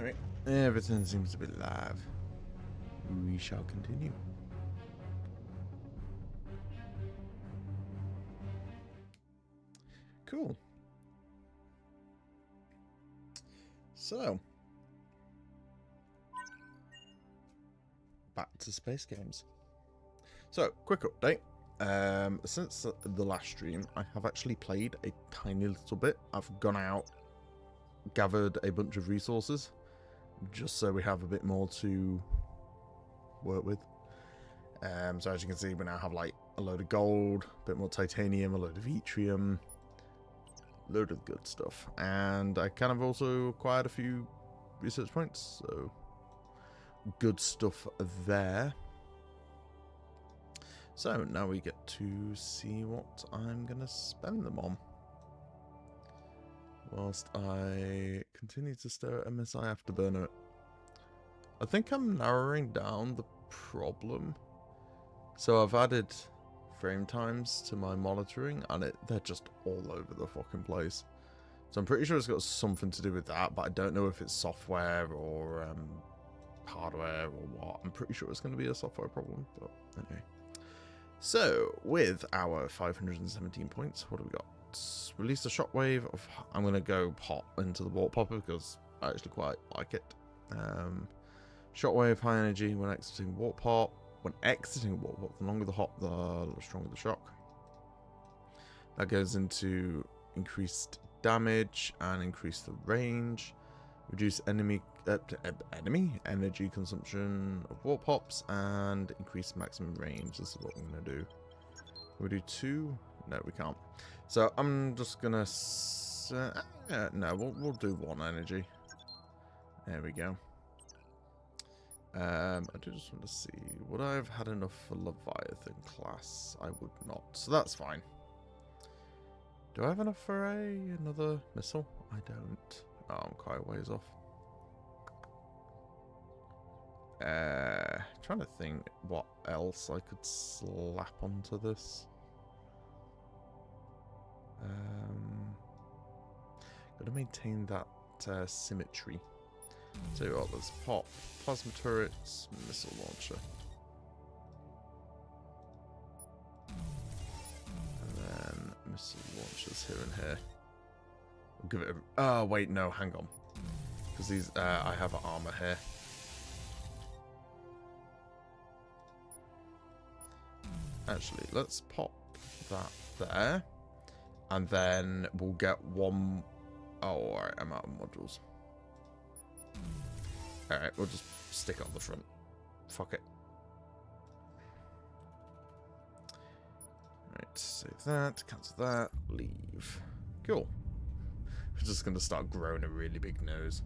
Alright, everything seems to be live. We shall continue. Cool. So, back to space games. So, quick update. Since the last stream, I have actually played a tiny little bit. I've gone out, gathered a bunch of resources, just so we have a bit more to work with. So as you can see, we now have like a load of gold, a bit more titanium, a load of yttrium, a load of good stuff. And I kind of also acquired a few research points, so good stuff there. So now we get to see what I'm going to spend them on. Whilst I continue to stare at MSI Afterburner. I think I'm narrowing down the problem. So I've added frame times to my monitoring, and they're just all over the fucking place. So I'm pretty sure it's got something to do with that, but I don't know if it's software or hardware or what. I'm pretty sure it's going to be a software problem, but anyway. So, with our 517 points, what do we got? Release a shockwave of... I'm going to go hot into the warp popper because I actually quite like it. Shockwave, high energy when exiting warp pop. When exiting warp pop, the longer the hop, the stronger the shock. That goes into increased damage and increase the range. Reduce enemy energy consumption of warp pops and increase maximum range. This is what we're going to do. Can we do 2? No, we can't. So I'm just going to... no, we'll do 1 energy. There we go. I do just want to see, would I have had enough for Leviathan class? I would not, so that's fine. Do I have enough for another missile? I don't. Oh, I'm quite a ways off. Trying to think what else I could slap onto this. Gotta maintain that symmetry. So what, let's pop plasma turrets, missile launcher. And then missile launchers here and here. We'll give it a... Oh, wait, no, hang on. Because these, I have armor here. Actually, let's pop that there. And then we'll get one... Oh, alright, I'm out of modules. Alright, we'll just stick it on the front. Fuck it. Alright, save that, cancel that, leave. Cool. We're just going to start growing a really big nose.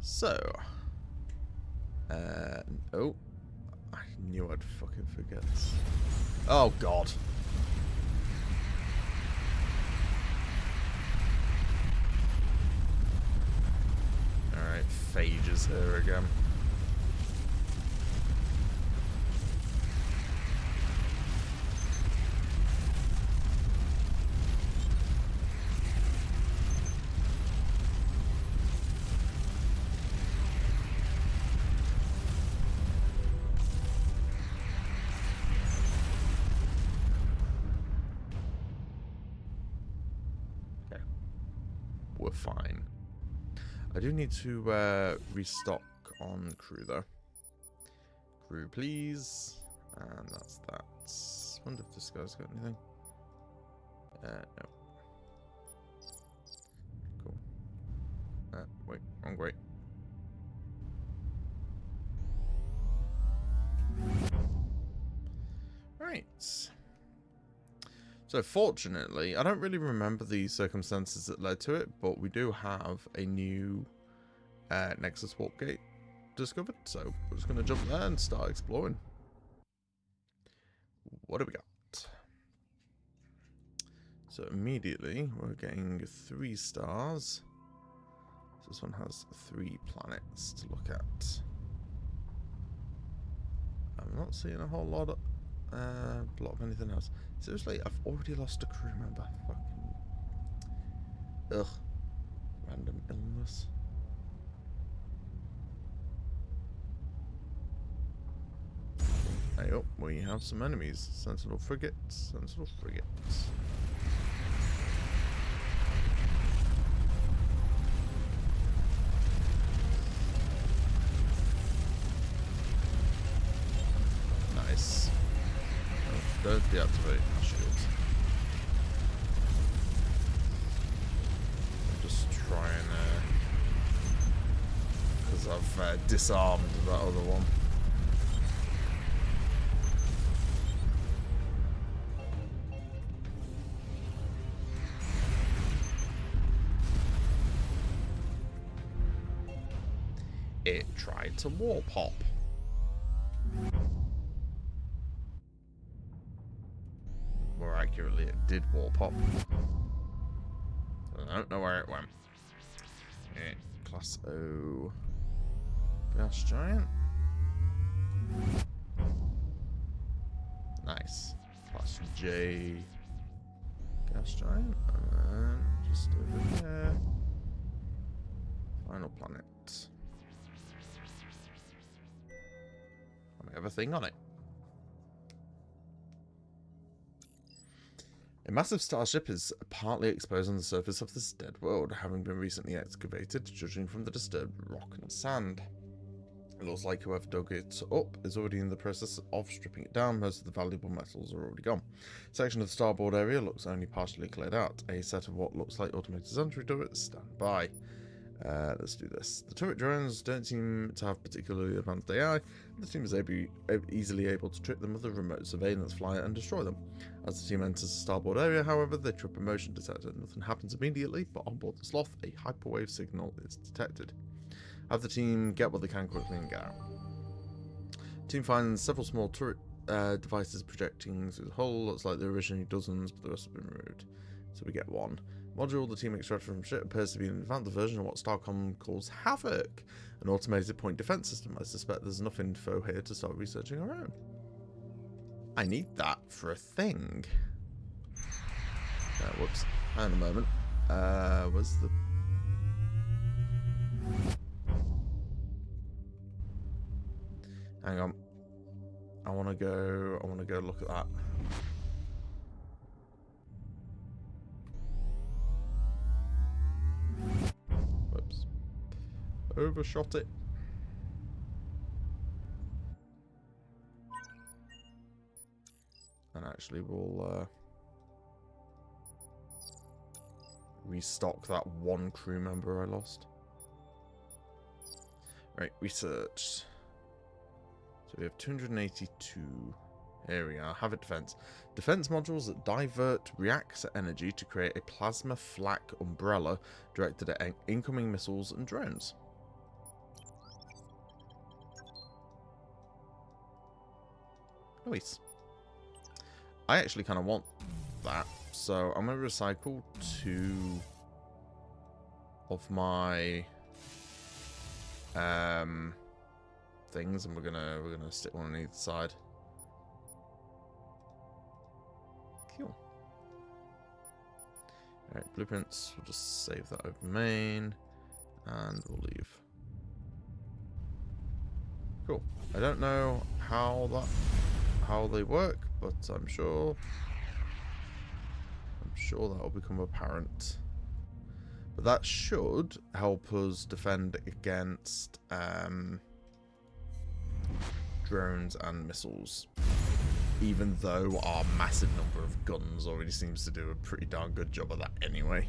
So. Oh. I knew I'd fucking forget. Oh, God. Alright, Phage is here again. Okay. We're fine. I do need to restock on crew though. Crew, please. And that's that. Wonder if this guy's got anything. No. Cool. Wait, wrong way. Right. So fortunately, I don't really remember the circumstances that led to it, but we do have a new Nexus warp gate discovered, so we're just going to jump there and start exploring. What do we got? So immediately, we're getting 3 stars. This one has 3 planets to look at. I'm not seeing a whole lot of anything else. Seriously, I've already lost a crew member. Fucking... Ugh. Random illness. Hey, oh, we have some enemies. Sentinel frigates, sentinel frigates. Nice. Oh, don't deactivate my shields. I'm just trying, because I've disarmed that other one. It tried to warp hop. More accurately, it did warp hop. I don't know where it went. Class O. Gas giant. Nice. Class J. Gas giant. And then just over there. Final planet. And we have a thing on it. A massive starship is partly exposed on the surface of this dead world, having been recently excavated, judging from the disturbed rock and sand. It looks like whoever dug it up is already in the process of stripping it down. Most of the valuable metals are already gone. A section of the starboard area looks only partially cleared out. A set of what looks like automated entry turrets stand by. Let's do this. The turret drones don't seem to have particularly advanced AI. The team is easily able to trick them with a remote surveillance flyer and destroy them. As the team enters the starboard area, however, they trip a motion detector. Nothing happens immediately, but on board the Sloth, a hyperwave signal is detected. Have the team get what they can quickly and get out. The team finds several small turret devices projecting through the hull. Looks like there are originally dozens, but the rest have been removed. So we get one. Module the team extracted from ship appears to be an advanced version of what Starcom calls Havoc, an automated point defense system. I suspect there's enough info here to start researching our own. I need that for a thing. Whoops. Hang on a moment. Where's the... Hang on. I wanna go look at that. Whoops. Overshot it. And actually we'll restock that one crew member I lost. Right, research. So we have 282. Here we are. Have it defense. Defense modules that divert reactor energy to create a plasma flak umbrella directed at incoming missiles and drones. Nice. I actually kind of want that, so I'm going to recycle 2 of my things, and we're gonna stick one on either side. Cool. Alright, blueprints, we'll just save that over main, and we'll leave. Cool. I don't know how they work, but I'm sure that will become apparent. But that should help us defend against drones and missiles. Even though our massive number of guns already seems to do a pretty darn good job of that anyway.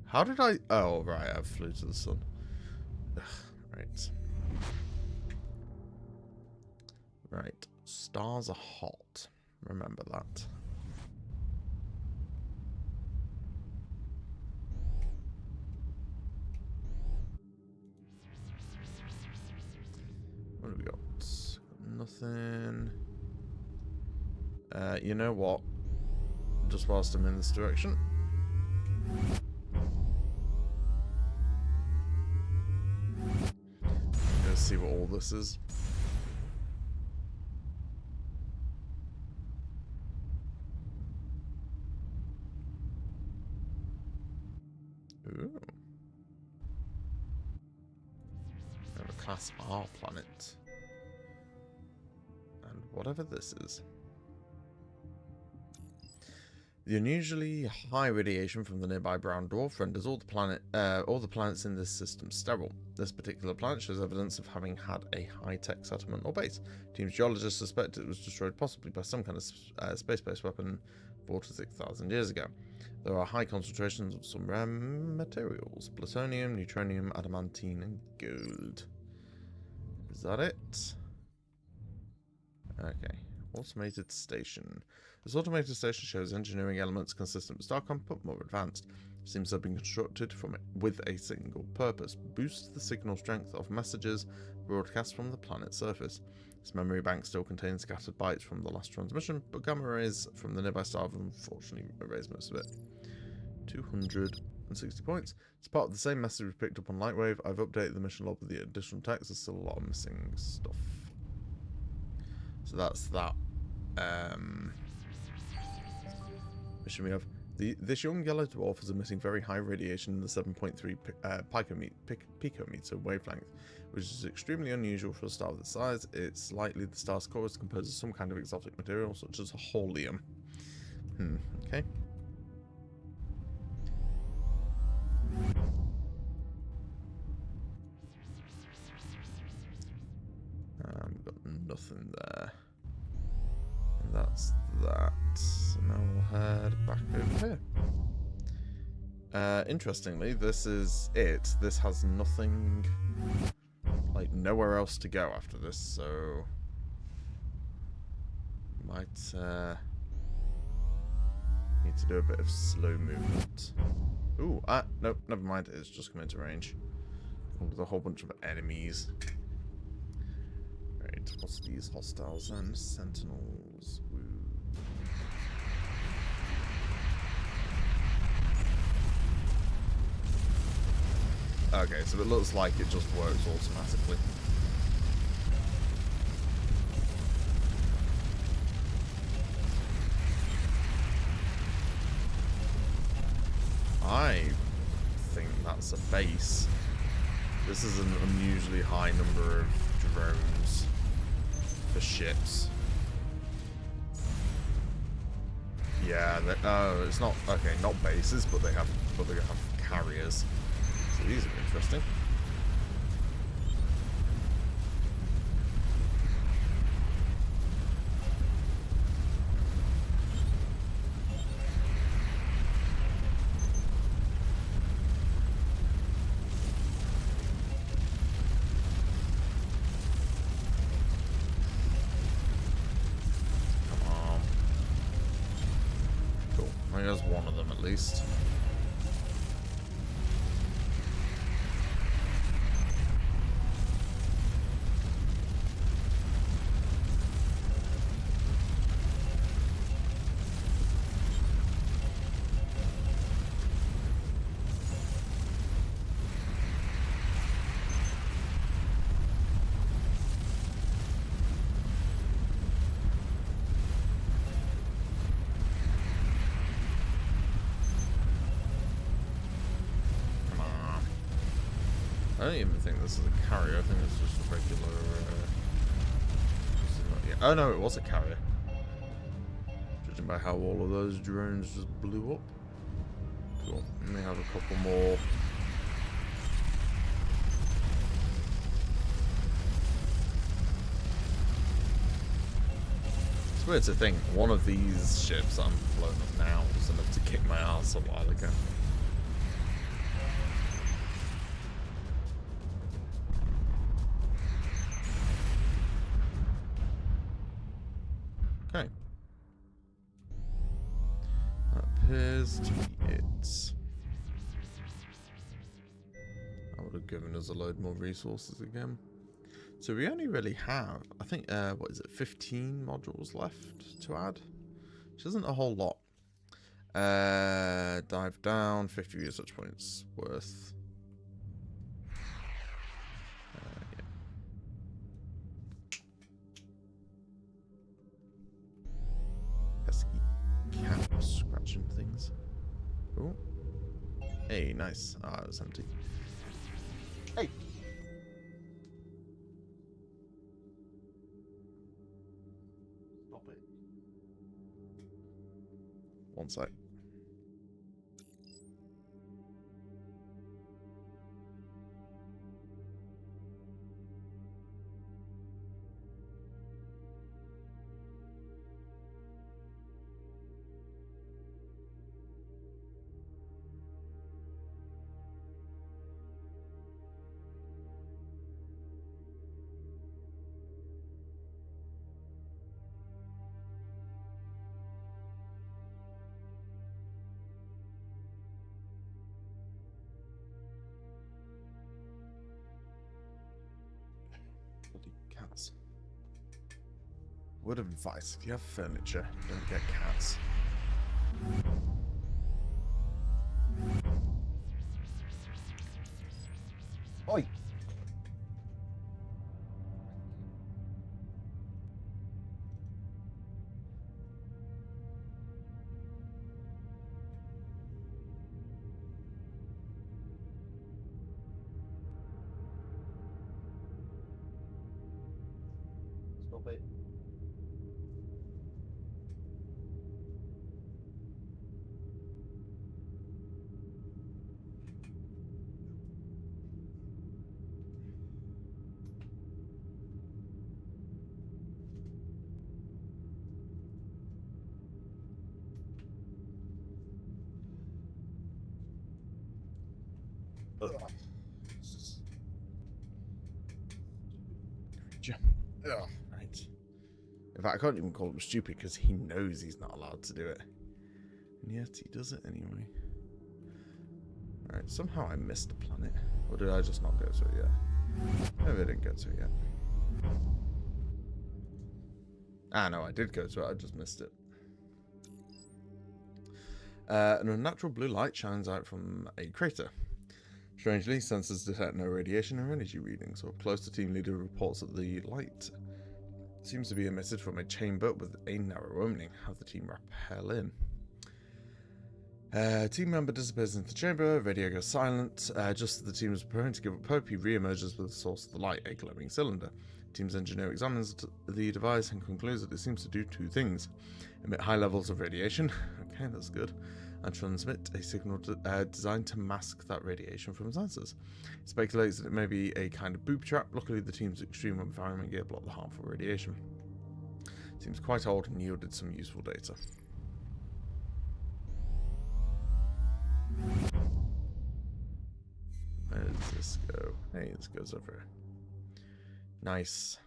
How did I... Oh, right, I flew to the sun. Ugh, right. Right. Stars are hot. Remember that. What have we got? Nothing. You know what? Just whilst I'm in this direction. Let's see what all this is. Ooh. We have a Class R planet. And whatever this is. The unusually high radiation from the nearby brown dwarf renders all the planets in this system sterile. This particular planet shows evidence of having had a high-tech settlement or base. Team's geologists suspect it was destroyed possibly by some kind of space-based weapon 4,000 to 6,000 years ago. There are high concentrations of some rare materials: plutonium, neutronium, adamantine, and gold. Is that it? Okay. Automated station. This automated station shows engineering elements consistent with Starcom, but more advanced. It seems to have been constructed with a single purpose: boost the signal strength of messages broadcast from the planet's surface. This memory bank still contains scattered bytes from the last transmission, but gamma rays from the nearby star have unfortunately erased most of it. 260 points. It's part of the same message we picked up on Lightwave. I've updated the mission log with the additional text. There's still a lot of missing stuff. So that's that. Mission we have. This young yellow dwarf is emitting very high radiation in the 7.3 picometer wavelength, which is extremely unusual for a star of this size. It's likely the star's core is composed of some kind of exotic material, such as holium. Okay. We've got nothing there. And that's that. So now we'll head back over here. Interestingly, this is it. This has nothing, like nowhere else to go after this, so might need to do a bit of slow movement. Ooh, nope, never mind. It's just come into range with a whole bunch of enemies. Right, what's these hostiles and sentinels? Woo. Okay, so it looks like it just works automatically. I think that's a base. This is an unusually high number of drones for ships. Yeah, it's not okay. Not bases, but they have carriers. So these are interesting. There's one of them at least. I don't even think this is a carrier. I think it's just a regular. Oh no, it was a carrier. Judging by how all of those drones just blew up. Cool. And they have a couple more. It's weird to think one of these ships I'm blown up now was enough to kick my ass a while ago. Okay. That appears to be it. That would have given us a load more resources again. So we only really have, I think, what is it, 15 modules left to add? Which isn't a whole lot. Dive down, 50 research points worth. Pesky cat scratching things. Oh. Hey, nice. Ah, it was empty. Hey! Stop it. One sec. Bloody cats. Word of advice, if you have furniture, don't get cats. Oi! Stop it. Ugh. Ugh. Right. In fact, I can't even call him stupid because he knows he's not allowed to do it. And yet he does it anyway. Alright, somehow I missed a planet. Or did I just not go to it yet? Maybe I didn't go to it yet. Ah, no, I did go to it. I just missed it. An unnatural blue light shines out from a crater. Strangely, sensors detect no radiation or energy readings. Up close, the team leader reports that the light seems to be emitted from a chamber with a narrow opening. Have the team rappel in. Team member disappears into the chamber, radio goes silent. Just as the team is preparing to give up hope, he re-emerges with the source of the light, a glowing cylinder. Team's engineer examines the device and concludes that it seems to do two things. Emit high levels of radiation, okay, that's good, and transmit a signal designed to mask that radiation from sensors. It speculates that it may be a kind of booby trap. Luckily, the team's extreme environment gear blocked the harmful radiation. Seems quite old and yielded some useful data. Where does this go? Hey, this goes over here. Nice.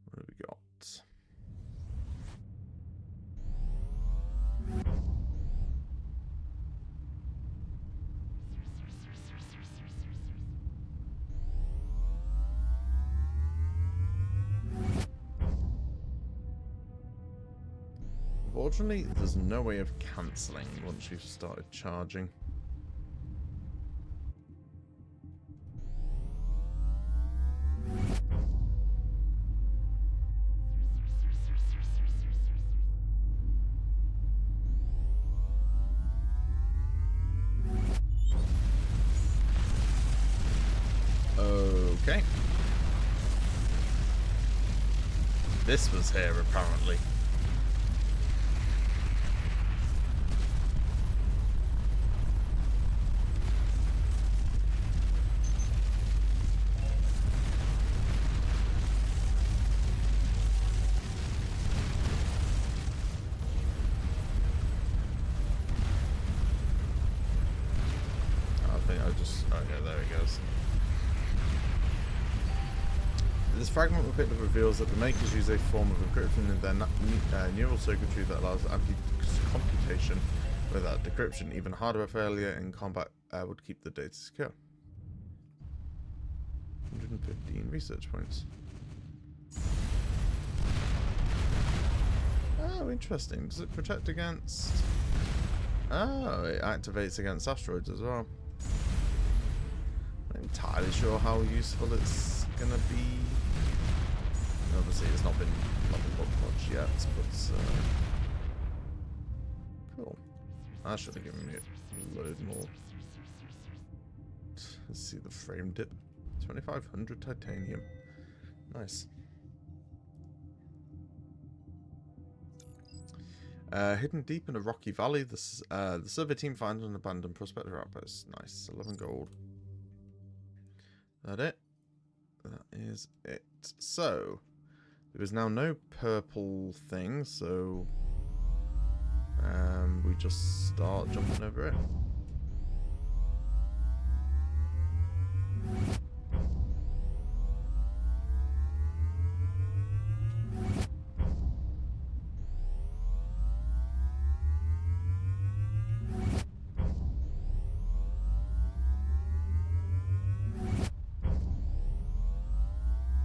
What do we got? Unfortunately, there's no way of cancelling once you've started charging. Okay. This was here, apparently. Okay, there he goes. This fragment reveals that the makers use a form of encryption in their neural circuitry that allows anti-computation without decryption. Even hardware failure in combat would keep the data secure. 115 research points. Oh, interesting. Does it protect against... Oh, it activates against asteroids as well. Not entirely sure how useful it's gonna be. Obviously, it's not been looked much yet, but cool. I should have given load more. Let's see the frame dip. 2500 titanium. Nice. Hidden deep in a rocky valley, the survey team finds an abandoned prospector outpost. Nice. 11 gold. That it? That is it. So, there is now no purple thing, so we just start jumping over it.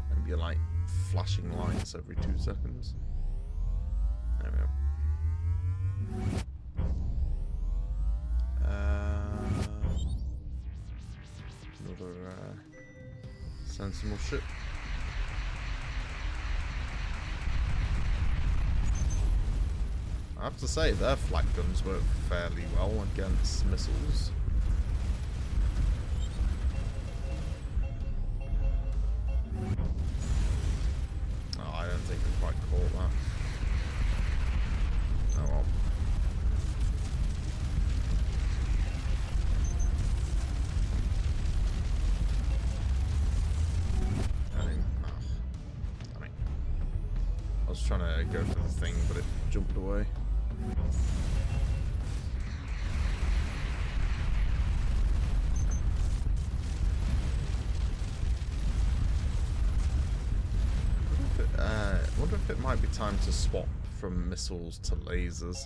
Maybe like flashing lights every 2 seconds. There we go. Another sensible ship. I have to say, their flak guns work fairly well against missiles. Oh, I don't think we quite caught that. Oh well. I was trying to go for the thing, but it jumped away. I wonder if it might be time to swap from missiles to lasers.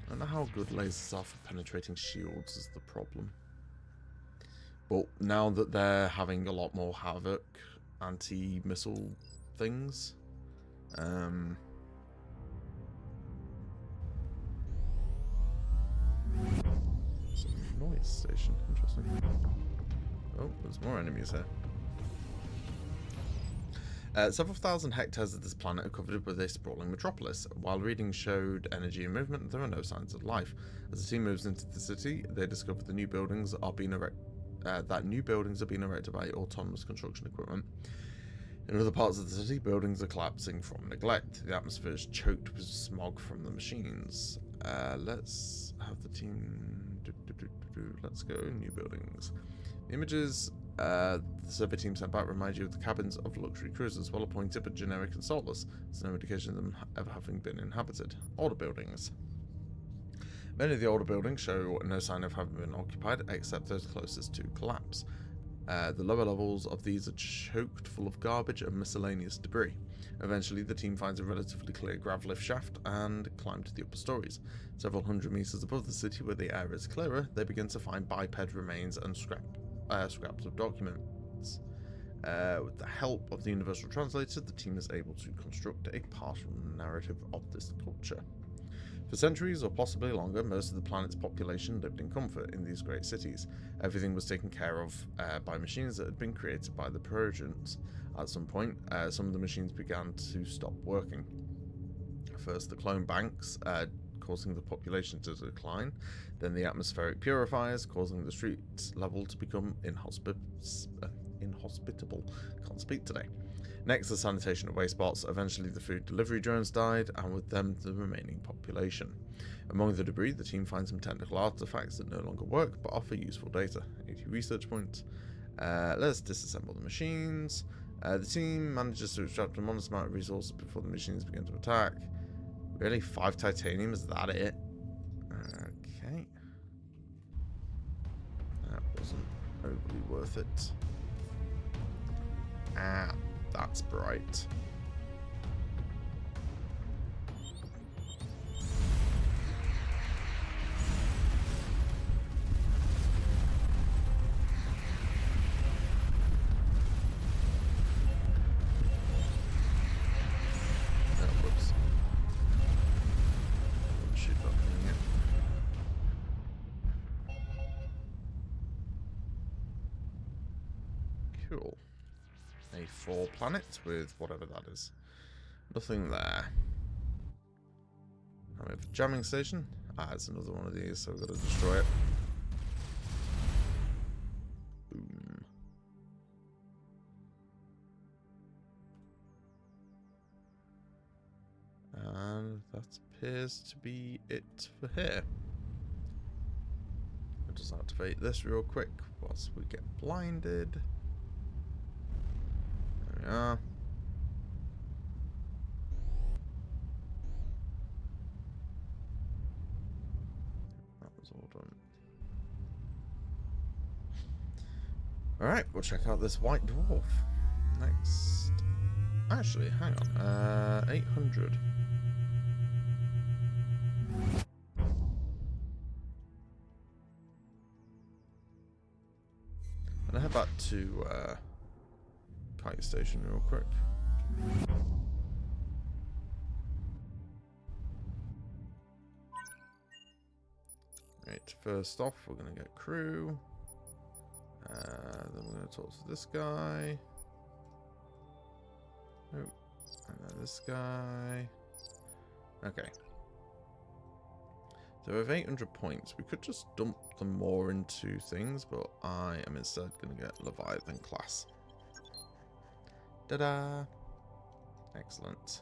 I don't know how good lasers are for penetrating shields is the problem. But now that they're having a lot more havoc, anti-missile things, some noise station, interesting. Oh, there's more enemies here. Several thousand hectares of this planet are covered with a sprawling metropolis. While readings showed energy and movement, there are no signs of life. As the team moves into the city, they discover the new buildings are being erected by autonomous construction equipment. In other parts of the city, buildings are collapsing from neglect. The atmosphere is choked with smog from the machines. Let's have the team... Let's go, new buildings. The images the survey team sent back remind you of the cabins of luxury cruisers, well appointed but generic and soulless. There's no indication of them ever having been inhabited. Older buildings. Many of the older buildings show no sign of having been occupied, except those closest to collapse. The lower levels of these are choked full of garbage and miscellaneous debris. Eventually, the team finds a relatively clear grav lift shaft and climb to the upper stories. Several hundred meters above the city, where the air is clearer, they begin to find biped remains and scraps of documents. With the help of the Universal Translator, the team is able to construct a partial narrative of this culture. For centuries, or possibly longer, most of the planet's population lived in comfort in these great cities. Everything was taken care of by machines that had been created by the Persians. At some point, some of the machines began to stop working. First, the clone banks, causing the population to decline. Then the atmospheric purifiers, causing the street level to become inhospitable. Can't speak today. Next, the sanitation of waste spots. Eventually, the food delivery drones died, and with them, the remaining population. Among the debris, the team finds some technical artifacts that no longer work, but offer useful data. 80 research points. Let's disassemble the machines. The team manages to extract a modest amount of resources before the machines begin to attack. Really? 5 titanium? Is that it? Okay. That wasn't overly worth it. Ah. That's bright. Oh, whoops. Shoot that thing in. Cool. A 4 planet with whatever that is. Nothing there. we have a jamming station. Ah, it's another one of these, so we've got to destroy it. Boom. And that appears to be it for here. I'll just activate this real quick whilst we get blinded. There we are. That was all done. Alright, we'll check out this white dwarf. Next. Actually, hang on. 800. I'm gonna head back to Kite Station real quick. Right, first off, we're gonna get crew. Then we're gonna talk to this guy. Oh, and then this guy. Okay. So we have 800 points. We could just dump them more into things, but I am instead going to get Leviathan class. Ta-da! Excellent.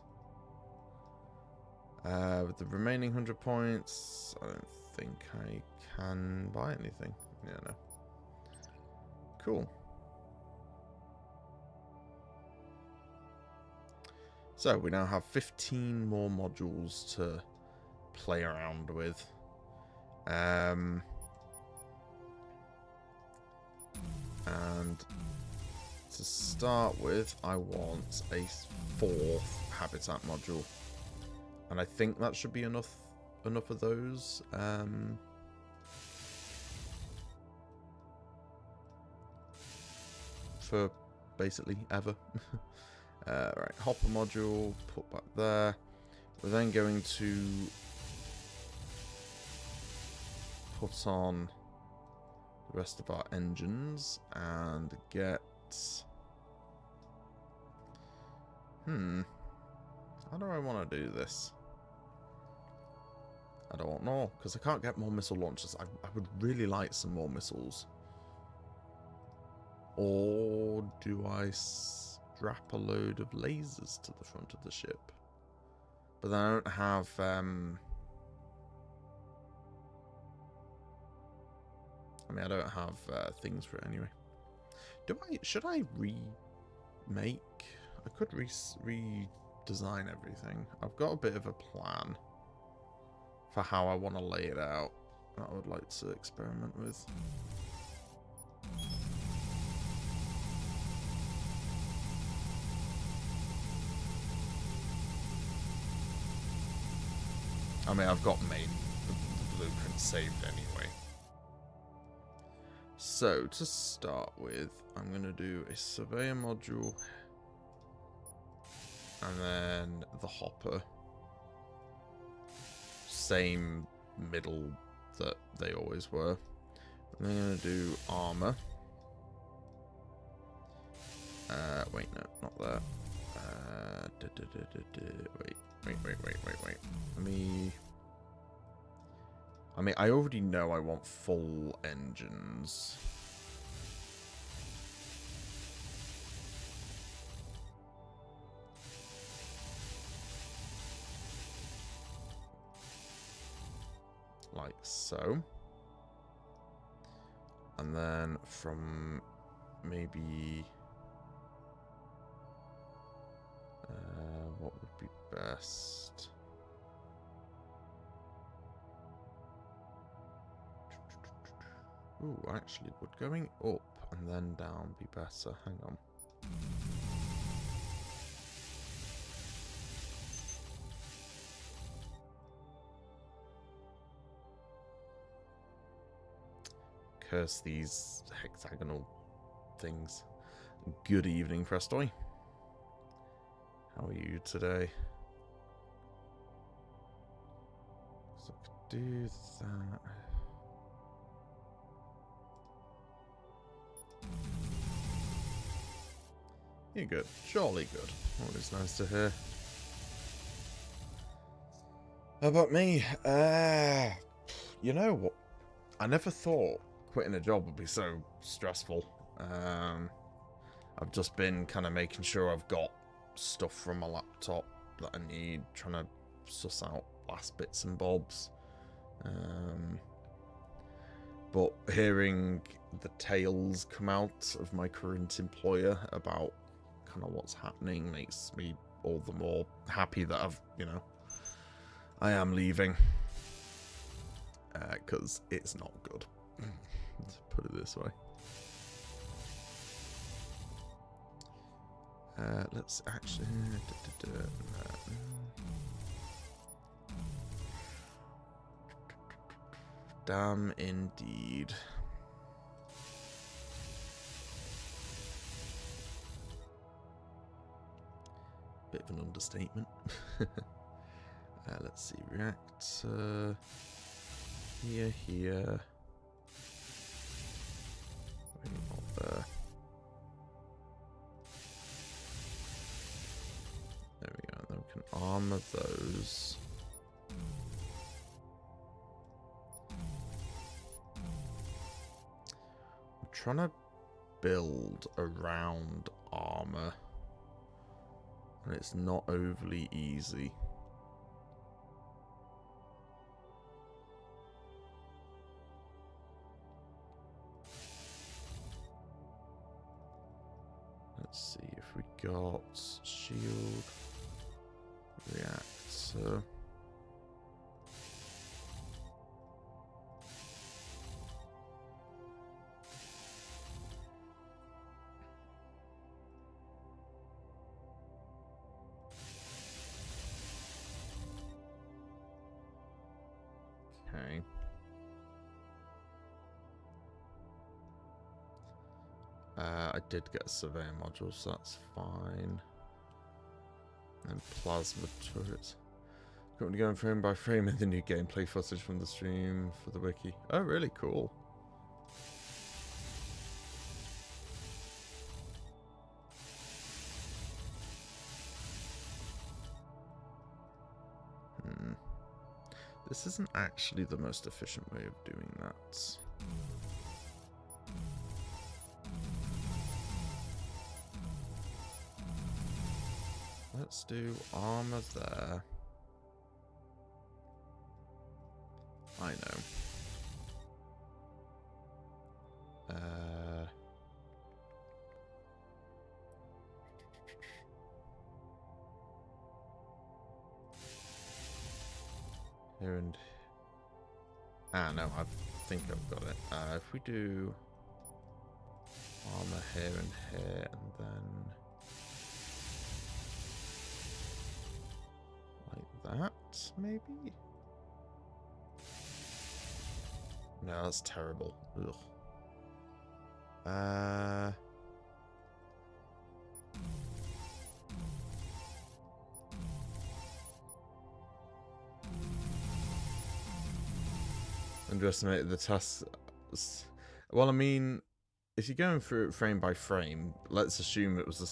With the remaining 100 points, I don't think I can buy anything. Yeah, no. Cool. So we now have 15 more modules to play around with. And to start with, I want a 4th habitat module, and I think that should be enough of those. For basically ever. Right, hopper module, put back there. We're then going to put on the rest of our engines and get... How do I want to do this? I don't know, because I can't get more missile launchers. I would really like some more missiles. Or do I strap a load of lasers to the front of the ship? But then I don't have... I mean, I don't have things for it anyway. Should I remake? I could redesign everything. I've got a bit of a plan for how I want to lay it out that I would like to experiment with. I mean, I've got the blueprint saved anyway. So, to start with, I'm going to do a surveyor module. And then the hopper. Same middle that they always were. And then I'm going to do armor. Wait, no, not that. Wait. I mean, I already know I want full engines. Like so. And then from maybe... what would be best? Ooh, actually, would going up and then down be better? Hang on. Curse these hexagonal things. Good evening, Prestoy. How are you today? So I could do that. You're good. Surely good. Always nice to hear. How about me? You know what? I never thought quitting a job would be so stressful. I've just been kind of making sure I've got stuff from my laptop that I need, trying to suss out last bits and bobs. But hearing the tales come out of my current employer about kind of what's happening makes me all the more happy that I am leaving. Because it's not good. Let's put it this way. Let's actually... Damn indeed. Bit of an understatement. Let's see, reactor... Here. Maybe not there. There we go, and then we can armor those. I'm trying to build around armor, and it's not overly easy. Let's see if we got shield, reactor. Okay. I did get a surveyor module, so that's fine. And plasma turrets. Currently going frame by frame in the new gameplay footage from the stream for the wiki. Oh, really cool. This isn't actually the most efficient way of doing that. Let's do armor there. I know. Here and... no, I think I've got it. If we do armor here and here, and then... like that, maybe? No, that's terrible. Ugh. Underestimated the tasks. Well, I mean, if you're going through it frame by frame, let's assume it was a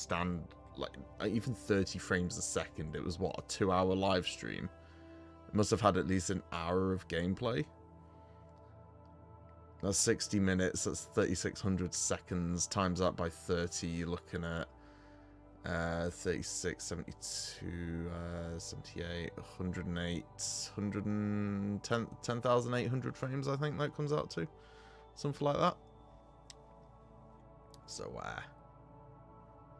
like even 30 frames a second. It was what, a 2-hour live stream? It must have had at least an hour of gameplay. That's 60 minutes, that's 3,600 seconds, times that by 30, you're looking at 36, 72, 78, 108, 10,800 frames, I think that comes out to. Something like that. So,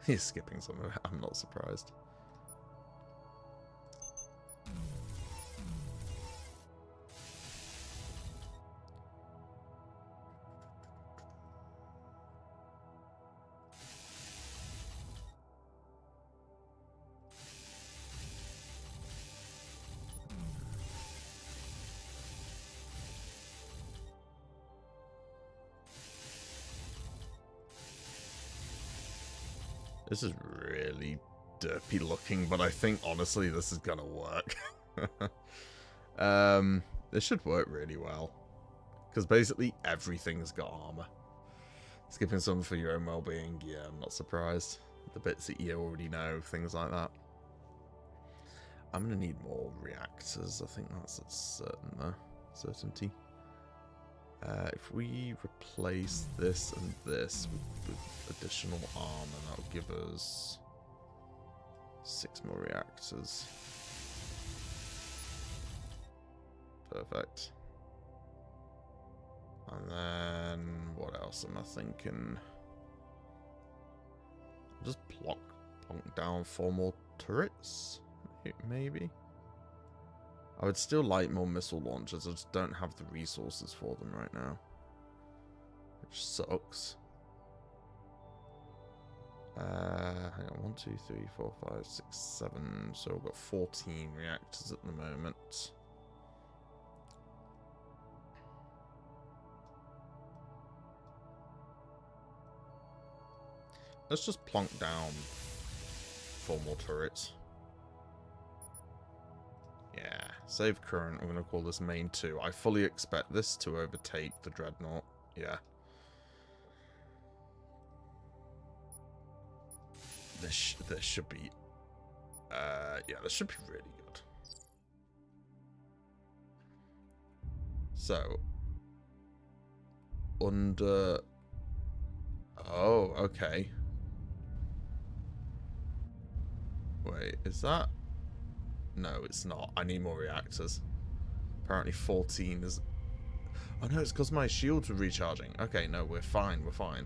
he's skipping some of it, I'm not surprised. This is really derpy looking, but I think honestly this is gonna work. This should work really well. Because basically everything's got armor. Skipping some for your own well-being, yeah, I'm not surprised. The bits that you already know, things like that. I'm going to need more reactors. I think that's a certainty. If we replace this and this with additional armor, that'll give us 6 more reactors. Perfect. And then what else am I thinking? Just plonk down 4 more turrets, maybe. I would still like more missile launchers. I just don't have the resources for them right now, which sucks. Hang on, 1, 2, 3, 4, 5, 6, 7. So we've got 14 reactors at the moment. Let's just plonk down 4 more turrets. Yeah, save current. I'm going to call this main 2. I fully expect this to overtake the Dreadnought. Yeah. This should be... yeah, this should be really good. So... Under... Oh, okay. Wait, is that... No, it's not. I need more reactors. Apparently 14 is... Oh no, it's because my shields were recharging. Okay, no, we're fine, we're fine.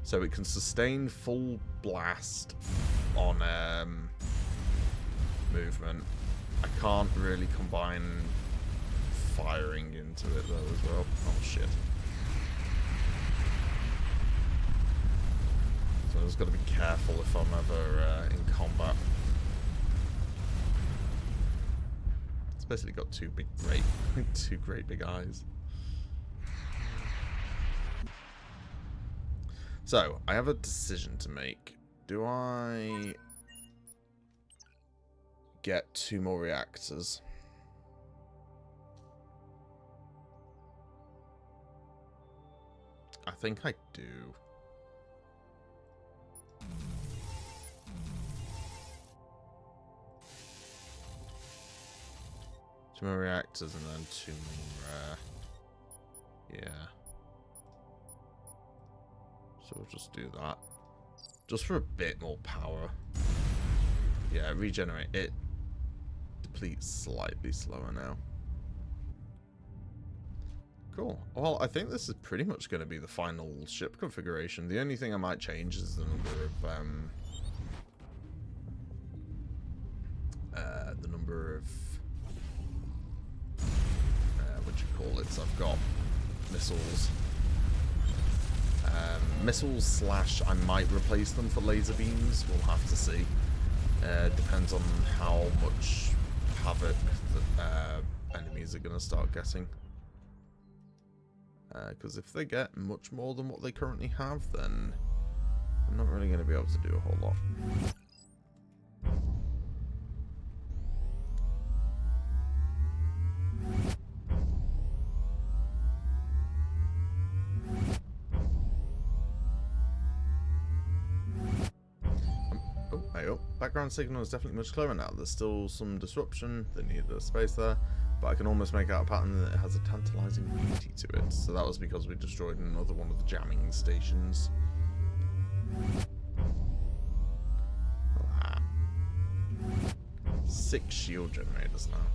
So it can sustain full blast on movement. I can't really combine firing into it though as well. Oh shit. So I've just got to be careful if I'm ever in combat. It's basically got two great big eyes. So, I have a decision to make. Do I get 2 more reactors? I think I do. Two more reactors and then 2 more, yeah. So we'll just do that. Just for a bit more power. Yeah, regenerate. It depletes slightly slower now. Cool. Well, I think this is pretty much going to be the final ship configuration. The only thing I might change is the number of what do you call it? So I've got missiles. Missiles slash I might replace them for laser beams. We'll have to see. Depends on how much havoc that enemies are going to start getting. Because if they get much more than what they currently have, then I'm not really going to be able to do a whole lot. Background signal is definitely much clearer now. There's still some disruption. They need a space there. But I can almost make out a pattern that it has a tantalizing beauty to it. So that was because we destroyed another one of the jamming stations. Ah. 6 shield generators now.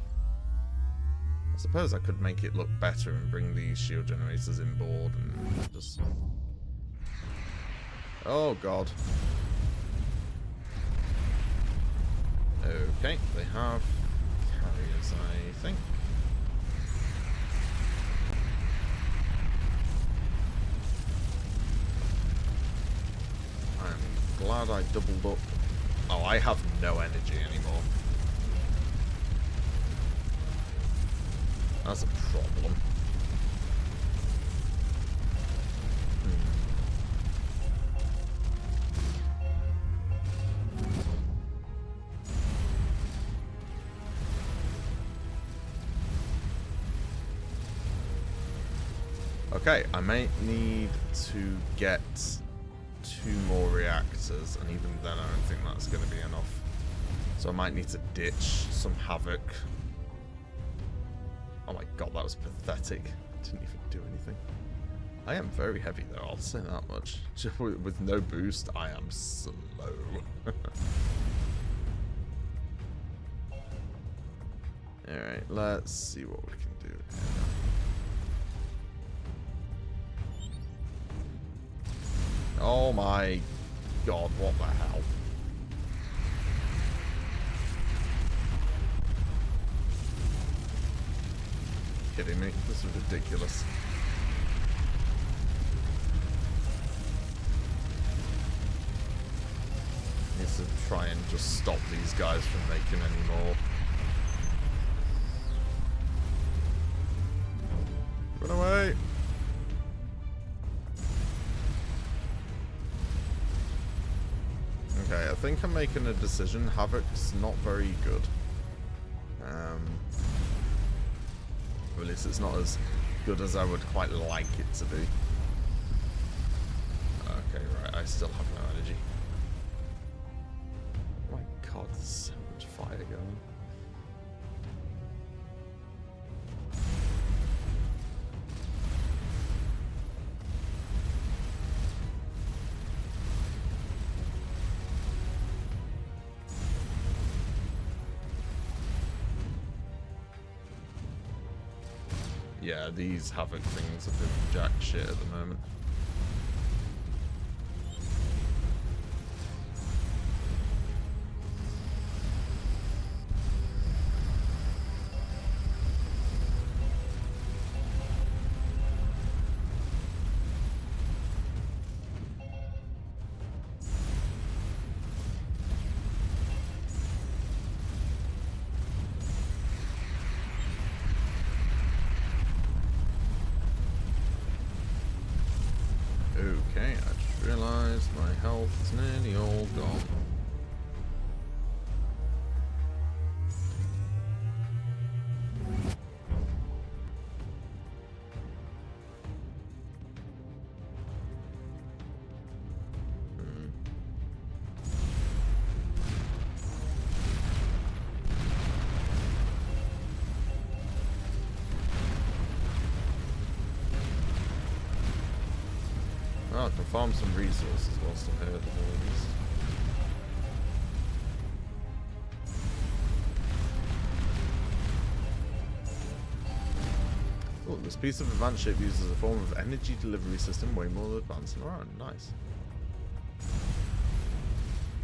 I suppose I could make it look better and bring these shield generators inboard and just... Oh god. Okay, they have carriers, I think. I'm glad I doubled up. Oh, I have no energy anymore. That's a problem. Okay, I may need to get 2 more reactors, and even then I don't think that's going to be enough. So So I might need to ditch some Havoc. Oh my god, that was pathetic. Didn't even do anything. I am very heavy though, I'll say that much. Just with no boost, I am slow. Alright, let's see what we can do here. Oh my god, what the hell? Kidding me? This is ridiculous. Need to try and just stop these guys from making any more. Run away! Okay, I think I'm making a decision. Havoc's not very good. Or at least it's not as good as I would quite like it to be. Okay, right, I still have no energy. Oh my god, there's so much fire going. Yeah, these Havoc things have been jack shit at the moment. Okay, I just realised my health is nearly all gone. Oh, I can farm some resources whilst I'm here at the very least. Oh, this piece of advanced ship uses a form of energy delivery system way more advanced than our own. Nice.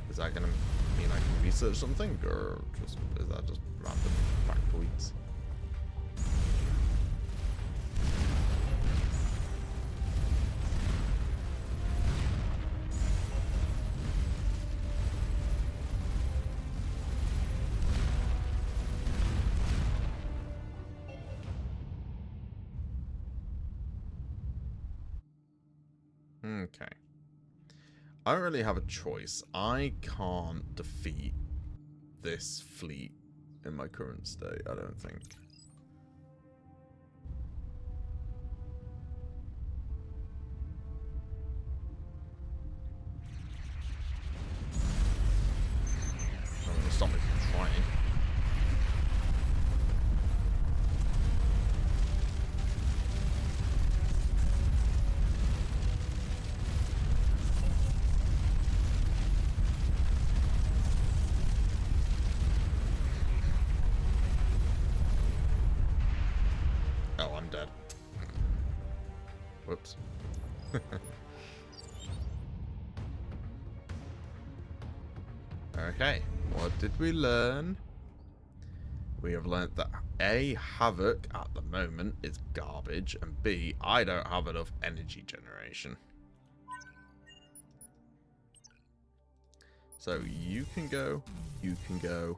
Is that going to mean I can research something, or just is that just random factoids? Okay. I don't really have a choice. I can't defeat this fleet in my current state, I don't think. I'm going to stop me from trying. Oh, I'm dead. Whoops. Okay, what did we learn? We have learnt that A, Havoc at the moment is garbage, and B, I don't have enough energy generation. So you can go, you can go,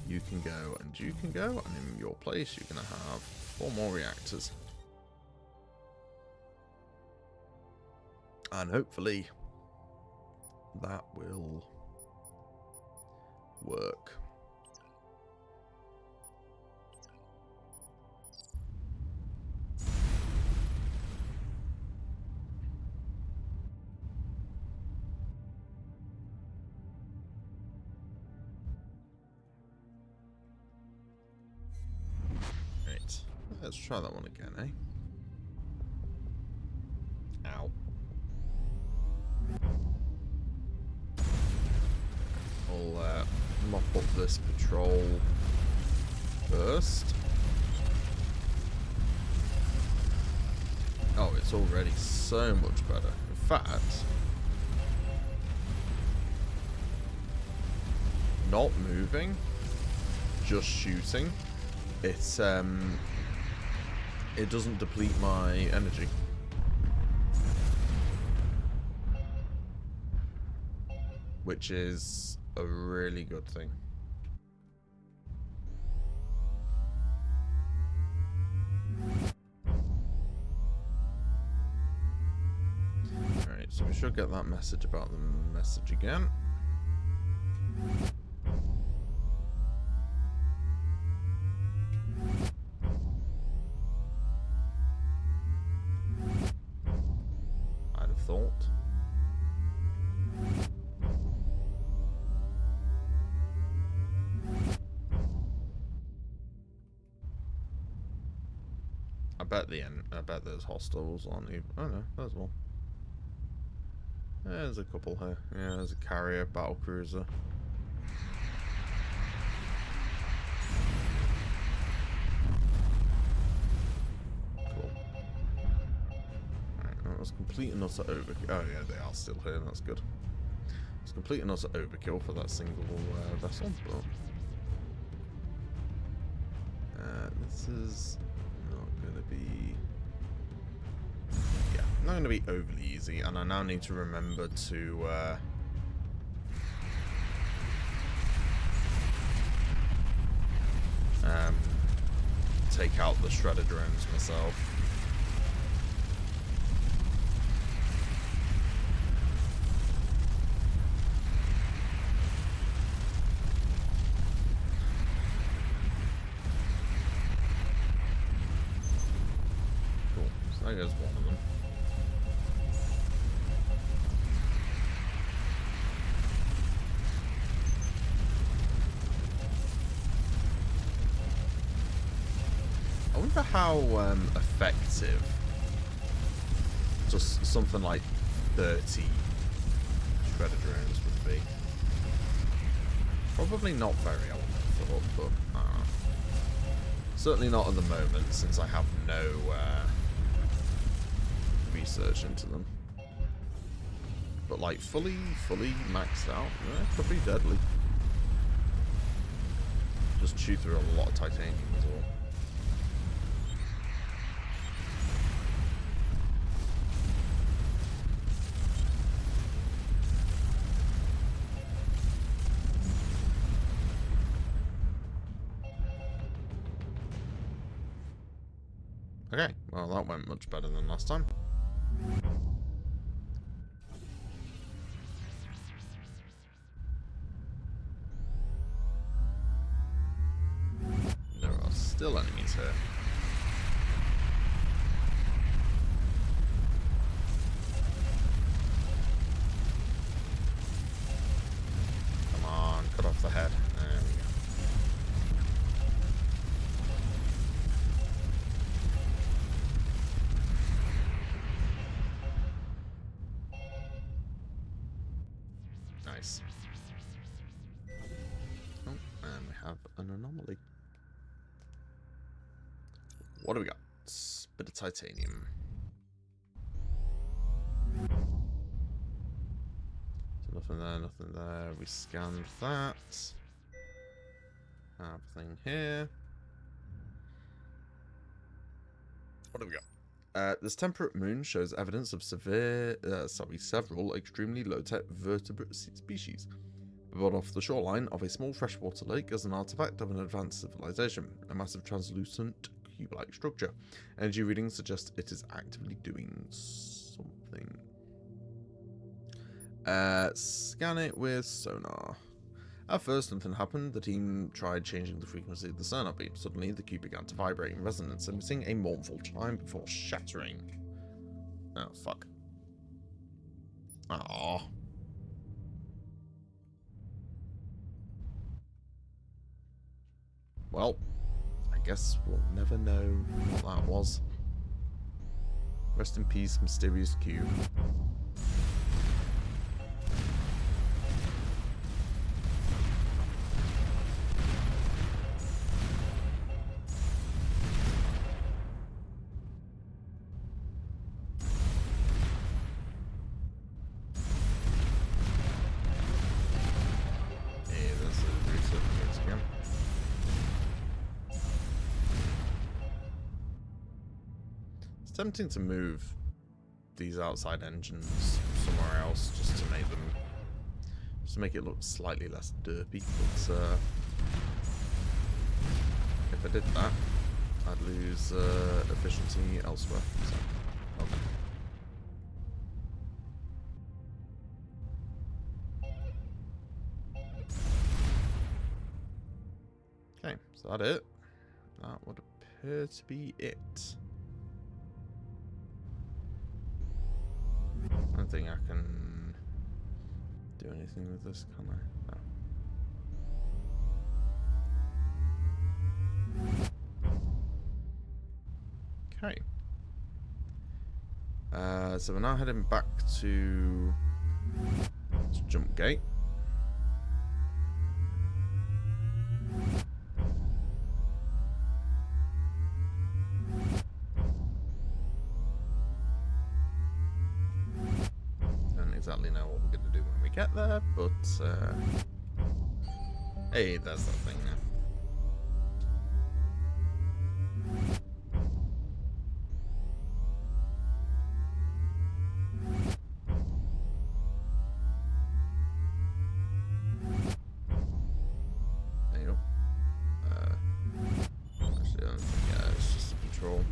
you can go, and you can go, and in your place you're going to have 4 more reactors. And hopefully that will work. let's try that one again, eh? Ow. I'll mop up this patrol first. Oh, it's already so much better. In fact, not moving, just shooting, it's it doesn't deplete my energy. Which is a really good thing. Alright, so we should get that message about the message again. I'd have thought. I bet there's hostiles on even. Oh no, there's one. There's a couple here. Yeah, there's a carrier, battle cruiser. Cool. Alright, that was complete and utter overkill. Oh yeah, they are still here, that's good. It's complete and utter overkill for that single vessel, but this is not going to be... Yeah, not going to be overly easy, and I now need to remember to take out the shredder drones myself. Cool, so there goes one of them. I wonder how effective just something like 30 shredder drones would be. Probably not very, I would have thought, but certainly not at the moment, since I have no research into them. But like fully maxed out, yeah, could be deadly. Just chew through a lot of titanium as well. Okay, well that went much better than last time. There are still enemies here. Come on, cut off the head. There we go. Nice. Oh, and we have an anomaly. What do we got? Bit of titanium. So nothing there, nothing there. We scanned that. Everything here. What do we got? This temperate moon shows evidence of several extremely low-tech vertebrate species. Brought off the shoreline of a small freshwater lake as an artifact of an advanced civilization, a massive translucent cube-like structure. Energy readings suggest it is actively doing something. Scan it with sonar. At first, nothing happened. The team tried changing the frequency of the sonar beam. Suddenly, the cube began to vibrate in resonance, emitting a mournful chime before shattering. Oh, fuck. Aww. Well, I guess we'll never know what that was. Rest in peace, mysterious cube. Tempting to move these outside engines somewhere else just to make it look slightly less derpy, but if I did that, I'd lose efficiency elsewhere. So, okay, is that it? That would appear to be it. I don't think I can do anything with this, can I? No. Okay. So we're now heading back to this jump gate. Exactly know what we're going to do when we get there, but hey, there's that thing now. There you go. Actually, I don't think, yeah, it's just a patrol.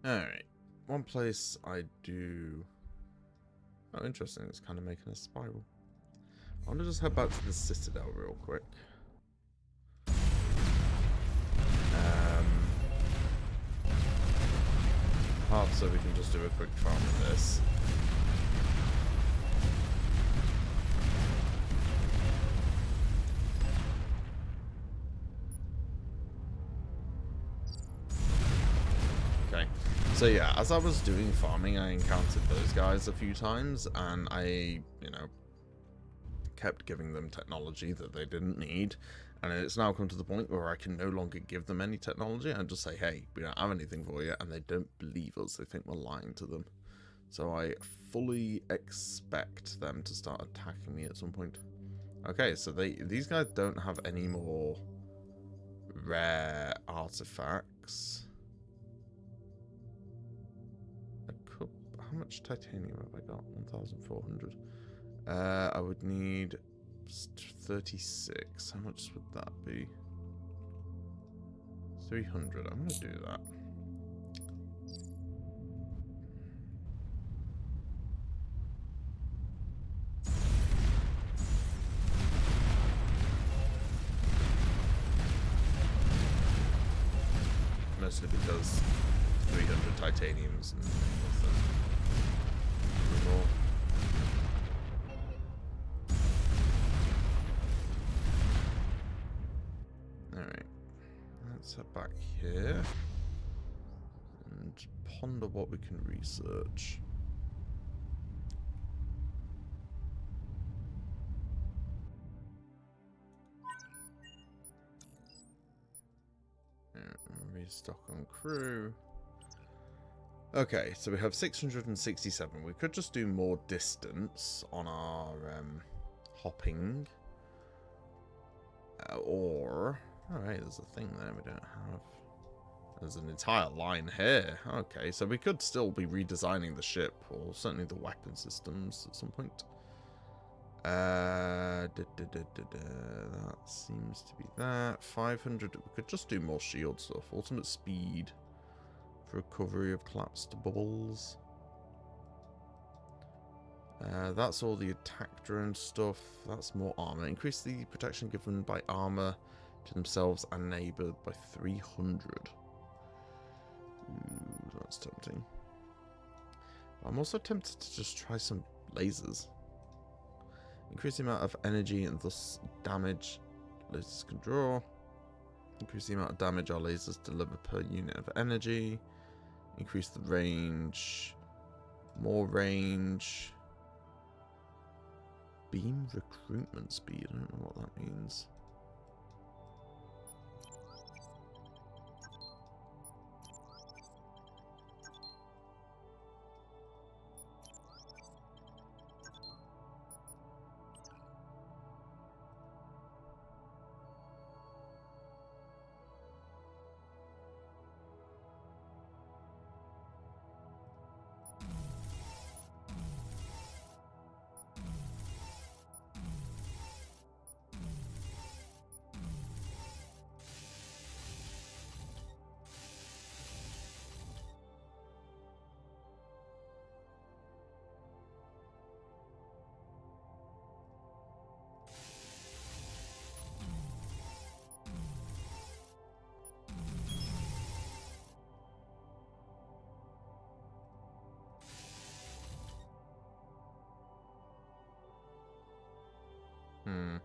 Alright, one place I do... Oh, interesting, it's kind of making a spiral. I want to just head back to the Citadel real quick. Hard so we can just do a quick farm of this. So yeah, as I was doing farming, I encountered those guys a few times, and I, kept giving them technology that they didn't need, and it's now come to the point where I can no longer give them any technology. I just say, hey, we don't have anything for you, and they don't believe us. They think we're lying to them. So I fully expect them to start attacking me at some point. Okay, so these guys don't have any more rare artifacts. How much titanium have I got? 1,400. I would need 36. How much would that be? 300. I'm going to do that. Mostly because 300 titaniums and nothing. Alright, let's head back here and ponder what we can research. Restock on crew. Okay, so we have 667. We could just do more distance on our hopping. Or... Alright, there's a thing there we don't have. There's an entire line here. Okay, so we could still be redesigning the ship, or certainly the weapon systems at some point. That seems to be that. 500. We could just do more shield stuff. Ultimate speed for recovery of collapsed bubbles. That's all the attack drone stuff. That's more armor. Increase the protection given by armor to themselves and neighbor by 300. Ooh, that's tempting. I'm also tempted to just try some lasers. Increase the amount of energy and thus damage lasers can draw. Increase the amount of damage our lasers deliver per unit of energy. Increase the range. More range. Beam recruitment speed. I don't know what that means. Hmm.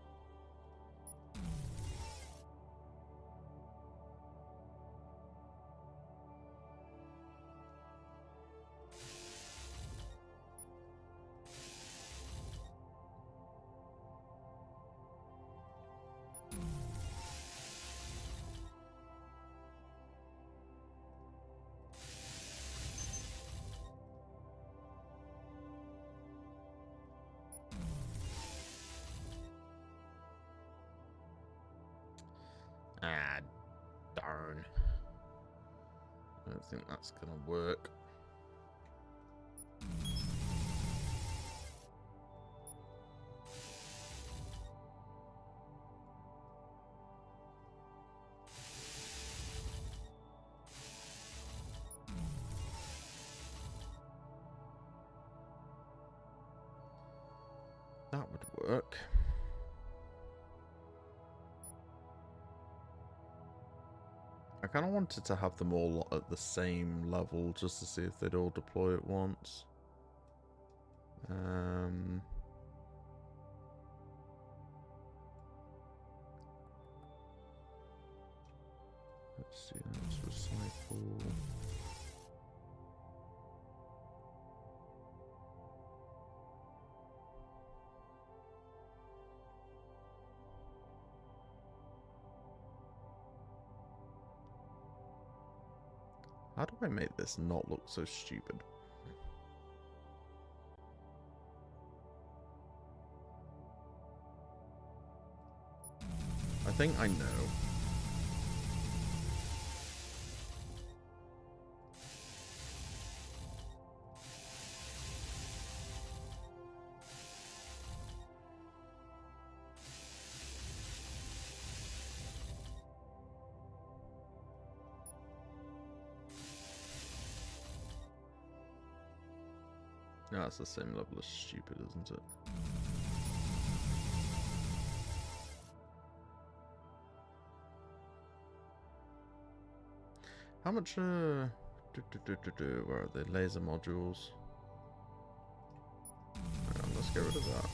Ah, darn. I don't think that's gonna work. That would work. I kind of wanted to have them all at the same level just to see if they'd all deploy at once. Let's see, let's recycle. How do I make this not look so stupid? I think I know. No, it's the same level as stupid, isn't it? How much, where are they? Laser modules. Hang on, let's get rid of that.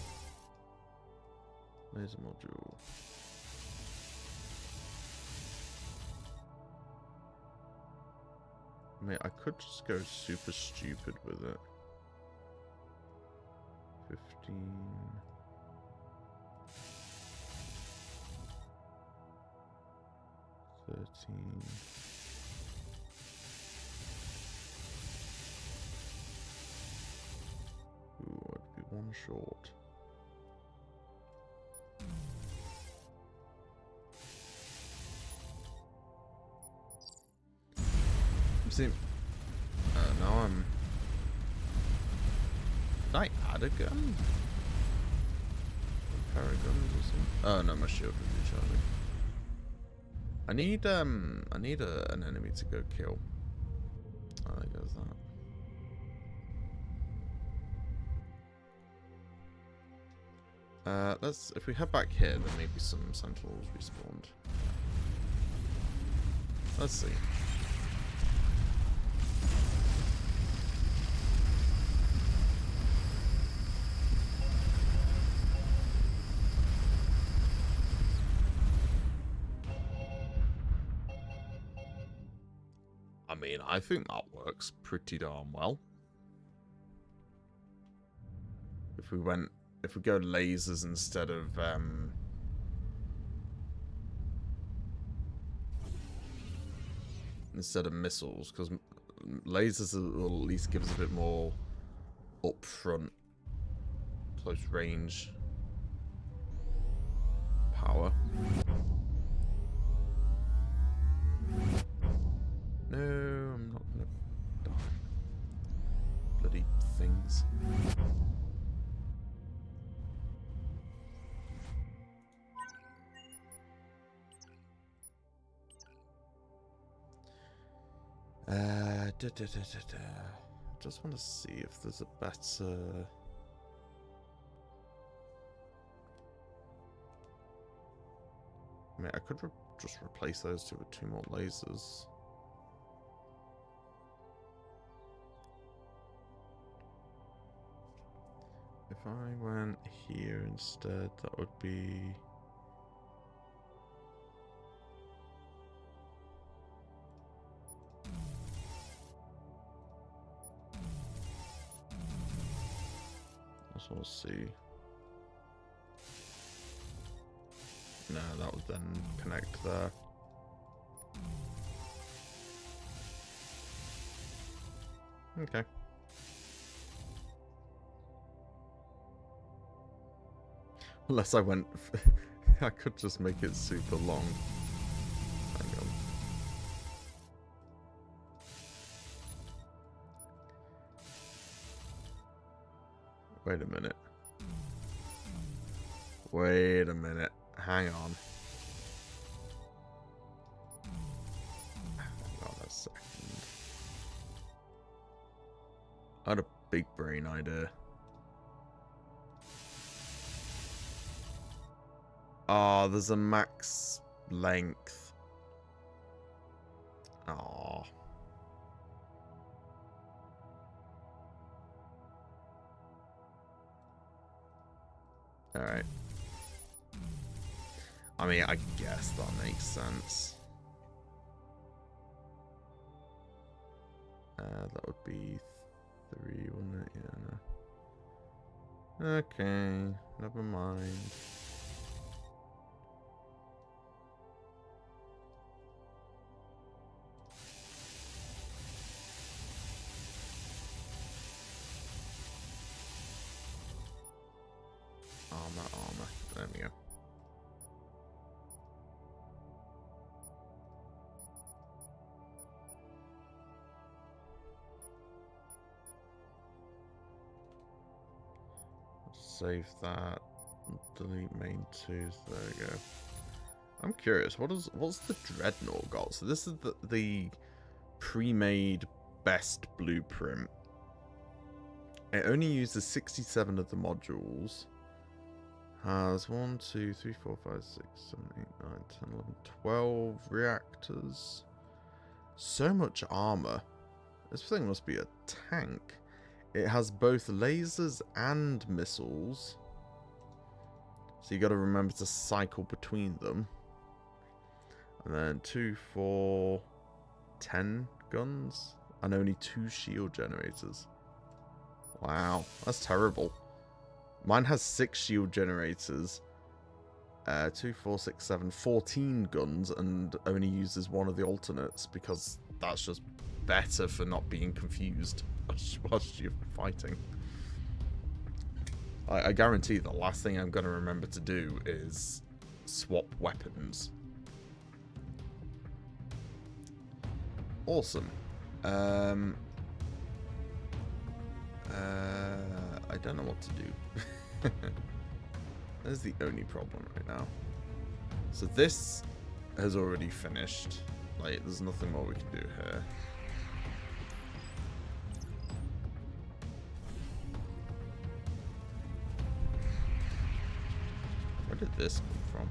Laser module. Mate, I could just go super stupid with it. 15. Ooh, I'd be one short. See, now I'm... Did I add a gun? A pair of guns or something? Oh no, my shield was recharging. I need an enemy to go kill. Oh, there goes that. If we head back here, then maybe some sentinels respawned. Let's see. I mean, I think that works pretty darn well. If we go lasers instead of missiles, because lasers will at least give us a bit more upfront close range power. No, I'm not gonna die. Bloody things. Just want to see if there's a better... I mean, I could just replace those two with 2 more lasers. If I went here instead, that would be... Let's all see. No, that would then connect there. Okay. Unless I went... I could just make it super long. Hang on. Wait a minute. Wait a minute. Hang on. Hang on a second. I had a big brain idea. Oh, there's a max length. Oh. Alright. I mean, I guess that makes sense. That would be 3, wouldn't it? Yeah, no. Okay, never mind. Armor. There we go. Save that. Delete main 2. There we go. I'm curious. What's the Dreadnought got? So this is the pre-made best blueprint. It only uses 67 of the modules. Has 1, 2, 3, 4, 5, 6, 7, 8, 9, 10, 11, 12 reactors. So much armor. This thing must be a tank. It has both lasers and missiles. So you got to remember to cycle between them. And then 2, 4, 10 guns. And only 2 shield generators. Wow, that's terrible. Mine has 6 shield generators. 2, 4, 6, 7, 14 guns. And only uses 1 of the alternates. Because that's just better for not being confused whilst you're fighting. I guarantee the last thing I'm going to remember to do is swap weapons. Awesome. I don't know what to do. That's the only problem right now. So this has already finished. Like, there's nothing more we can do here. Where did this come from?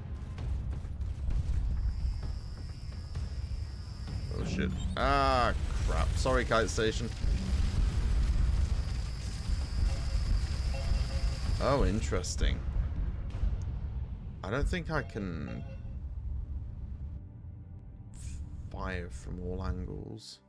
Oh shit. Ah, crap. Sorry, Kite Station. Oh, interesting. I don't think I can fire from all angles.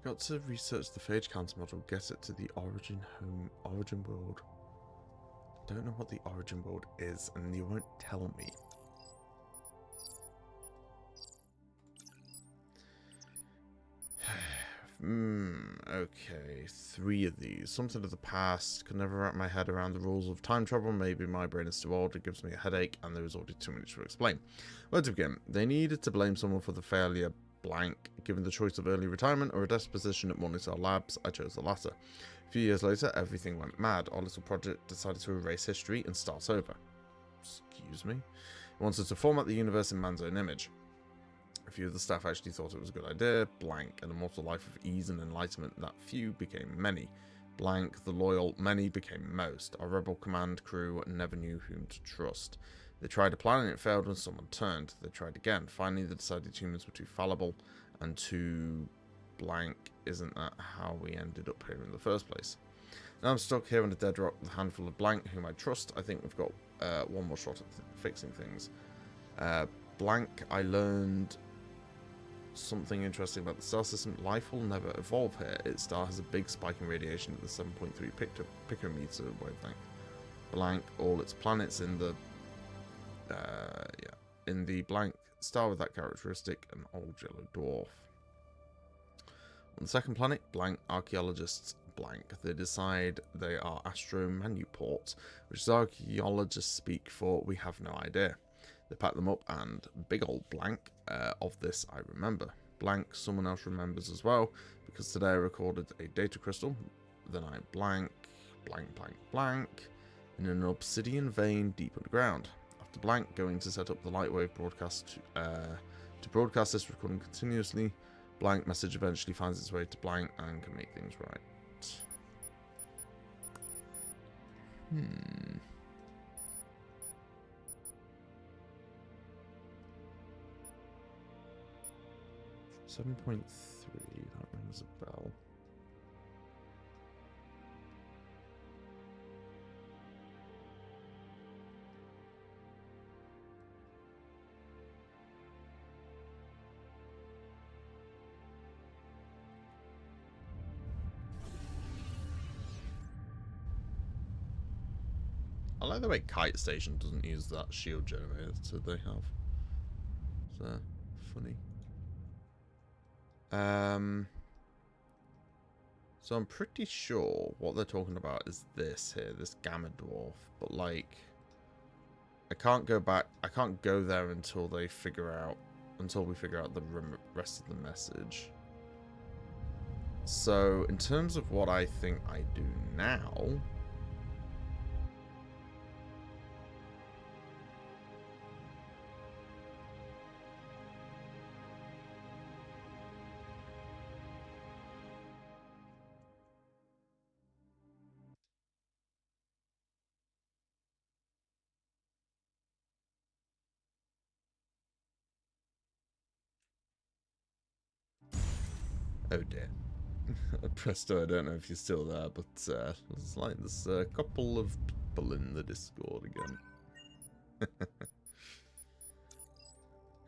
Got to research the phage counter model, get it to the origin world. Don't know what the origin world is, and you won't tell me. Okay, 3 of these. Something of the past. Could never wrap my head around the rules of time travel. Maybe my brain is too old. It gives me a headache, and there is already too much to explain. Where to begin? They needed to blame someone for the failure blank. Given the choice of early retirement or a desk position at Morningstar Labs, I chose the latter. A few years later, everything went mad. Our little project decided to erase history and start over. Excuse me? It wanted to format the universe in man's own image. A few of the staff actually thought it was a good idea. Blank, an immortal life of ease and enlightenment. That few became many. Blank, the loyal, many became most. Our rebel command crew never knew whom to trust. They tried a plan and it failed when someone turned. They tried again. Finally, they decided humans were too fallible and too blank. Isn't that how we ended up here in the first place? Now I'm stuck here on a dead rock with a handful of blank whom I trust. I think we've got one more shot at fixing things. Blank, I learned something interesting about the star system. Life will never evolve here. Its star has a big spike in radiation at the 7.3 picometer wavelength. Blank, all its planets in the in the blank star with that characteristic, an old yellow dwarf. On the second planet, blank, archaeologists blank. They decide they are astromanuports, which is archaeologists speak for we have no idea. They pack them up and big old blank. Of this I remember. Blank, someone else remembers as well, because today I recorded a data crystal. Then I blank, in an obsidian vein deep underground. After blank, going to set up the lightwave broadcast to broadcast this recording continuously. Blank message eventually finds its way to blank and can make things right. 7.3, that rings a bell. I like the way Kite Station doesn't use that shield generator they have. It's funny. So I'm pretty sure what they're talking about is this here, this Gamma Dwarf. But like, I can't go back. I can't go there until we figure out the rest of the message. So in terms of what I think I do now. Oh dear. Presto, I don't know if you're still there, but it's like there's a couple of people in the Discord again.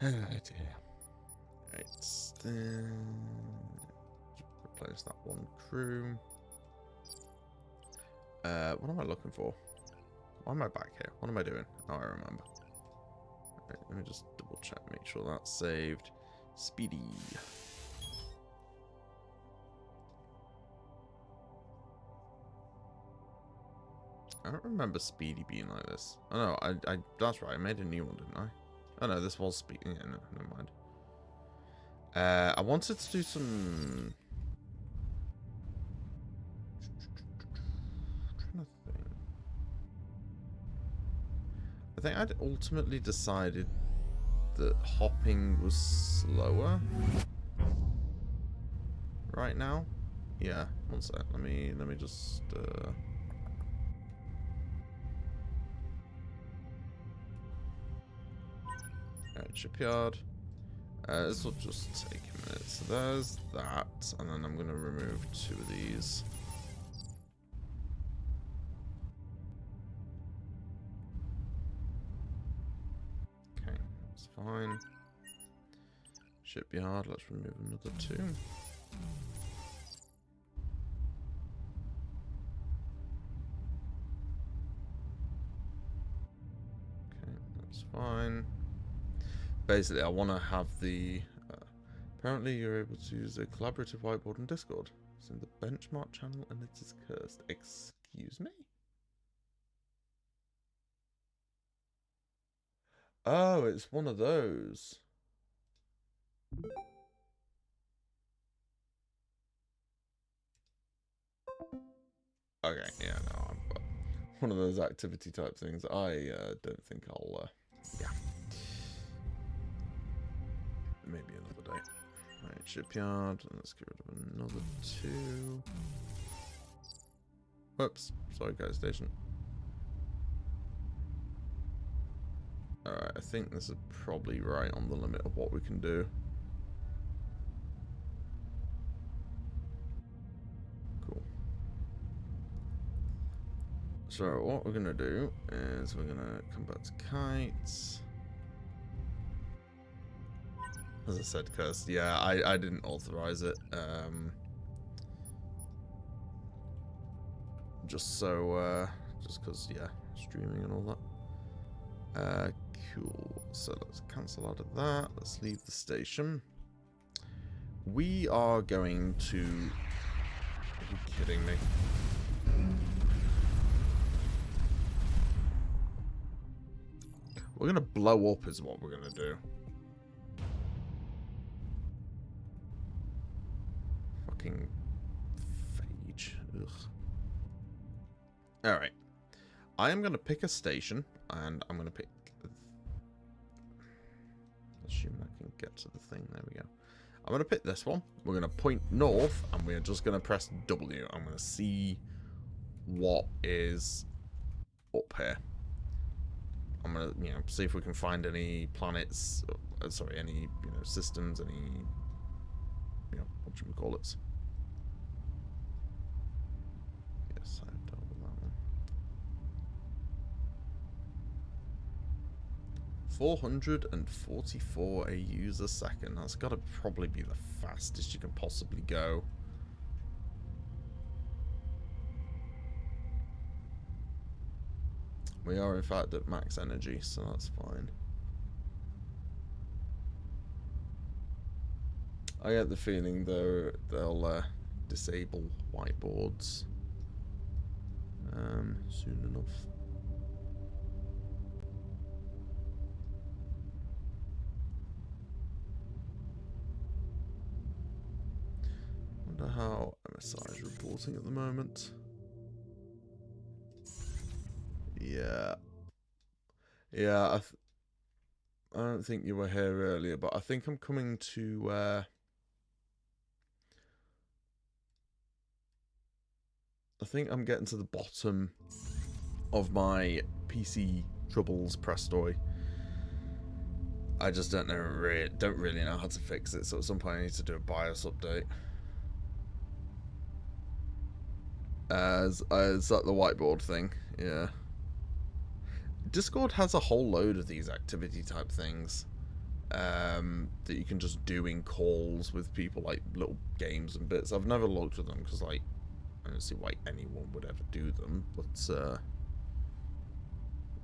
Oh dear. Right, then replace that one crew. What am I looking for? Why am I back here? What am I doing? Oh, I remember. Right, let me just double check, make sure that's saved. Speedy. I don't remember Speedy being like this. Oh no, I that's right, I made a new one, didn't I? Oh no, this was Speedy. Yeah, no, never mind. I wanted to do some... I'm trying to think. I think I'd ultimately decided that hopping was slower right now. Yeah, one sec. Let me just Alright, shipyard. This will just take a minute. So there's that, and then I'm gonna remove 2 of these. Okay, that's fine. Shipyard, let's remove another 2. Okay, that's fine. Basically, I want to have the... apparently, you're able to use a collaborative whiteboard in Discord. It's in the benchmark channel, and it is cursed. Excuse me? Oh, it's one of those. Okay, yeah, no, I'm one of those activity type things. I don't think I'll, yeah. Maybe another day. Right, shipyard. Let's get rid of another 2. Whoops. Sorry, guys, station. Alright, I think this is probably right on the limit of what we can do. Cool. So, what we're going to do is we're going to come back to kites. As I said, cursed. Yeah, I didn't authorize it. Just so, just because, yeah, streaming and all that. Cool. So let's cancel out of that. Let's leave the station. We are going to... Are you kidding me? We're going to blow up is what we're going to do. Fucking phage. Ugh. Alright. I am going to pick a station, and I'm going to pick... Assume I can get to the thing. There we go. I'm going to pick this one. We're going to point north, and we're just going to press W. I'm going to see what is up here. I'm going to, see if we can find any planets, sorry, any, systems, any, what should we call it? Yes, I've dealt with that one. 444 AUs a second. That's got to probably be the fastest you can possibly go. We are, in fact, at max energy, so that's fine. I get the feeling, though, they'll disable whiteboards soon enough. Wonder how MSI is reporting at the moment. Yeah. Yeah, I don't think you were here earlier, but I think I'm coming to... I think I'm getting to the bottom of my PC troubles, Prestoy. I just don't really know how to fix it, so at some point I need to do a BIOS update. Is that the whiteboard thing? Yeah. Discord has a whole load of these activity type things that you can just do in calls with people, like little games and bits. I've never looked at them because, like, I don't see why anyone would ever do them, but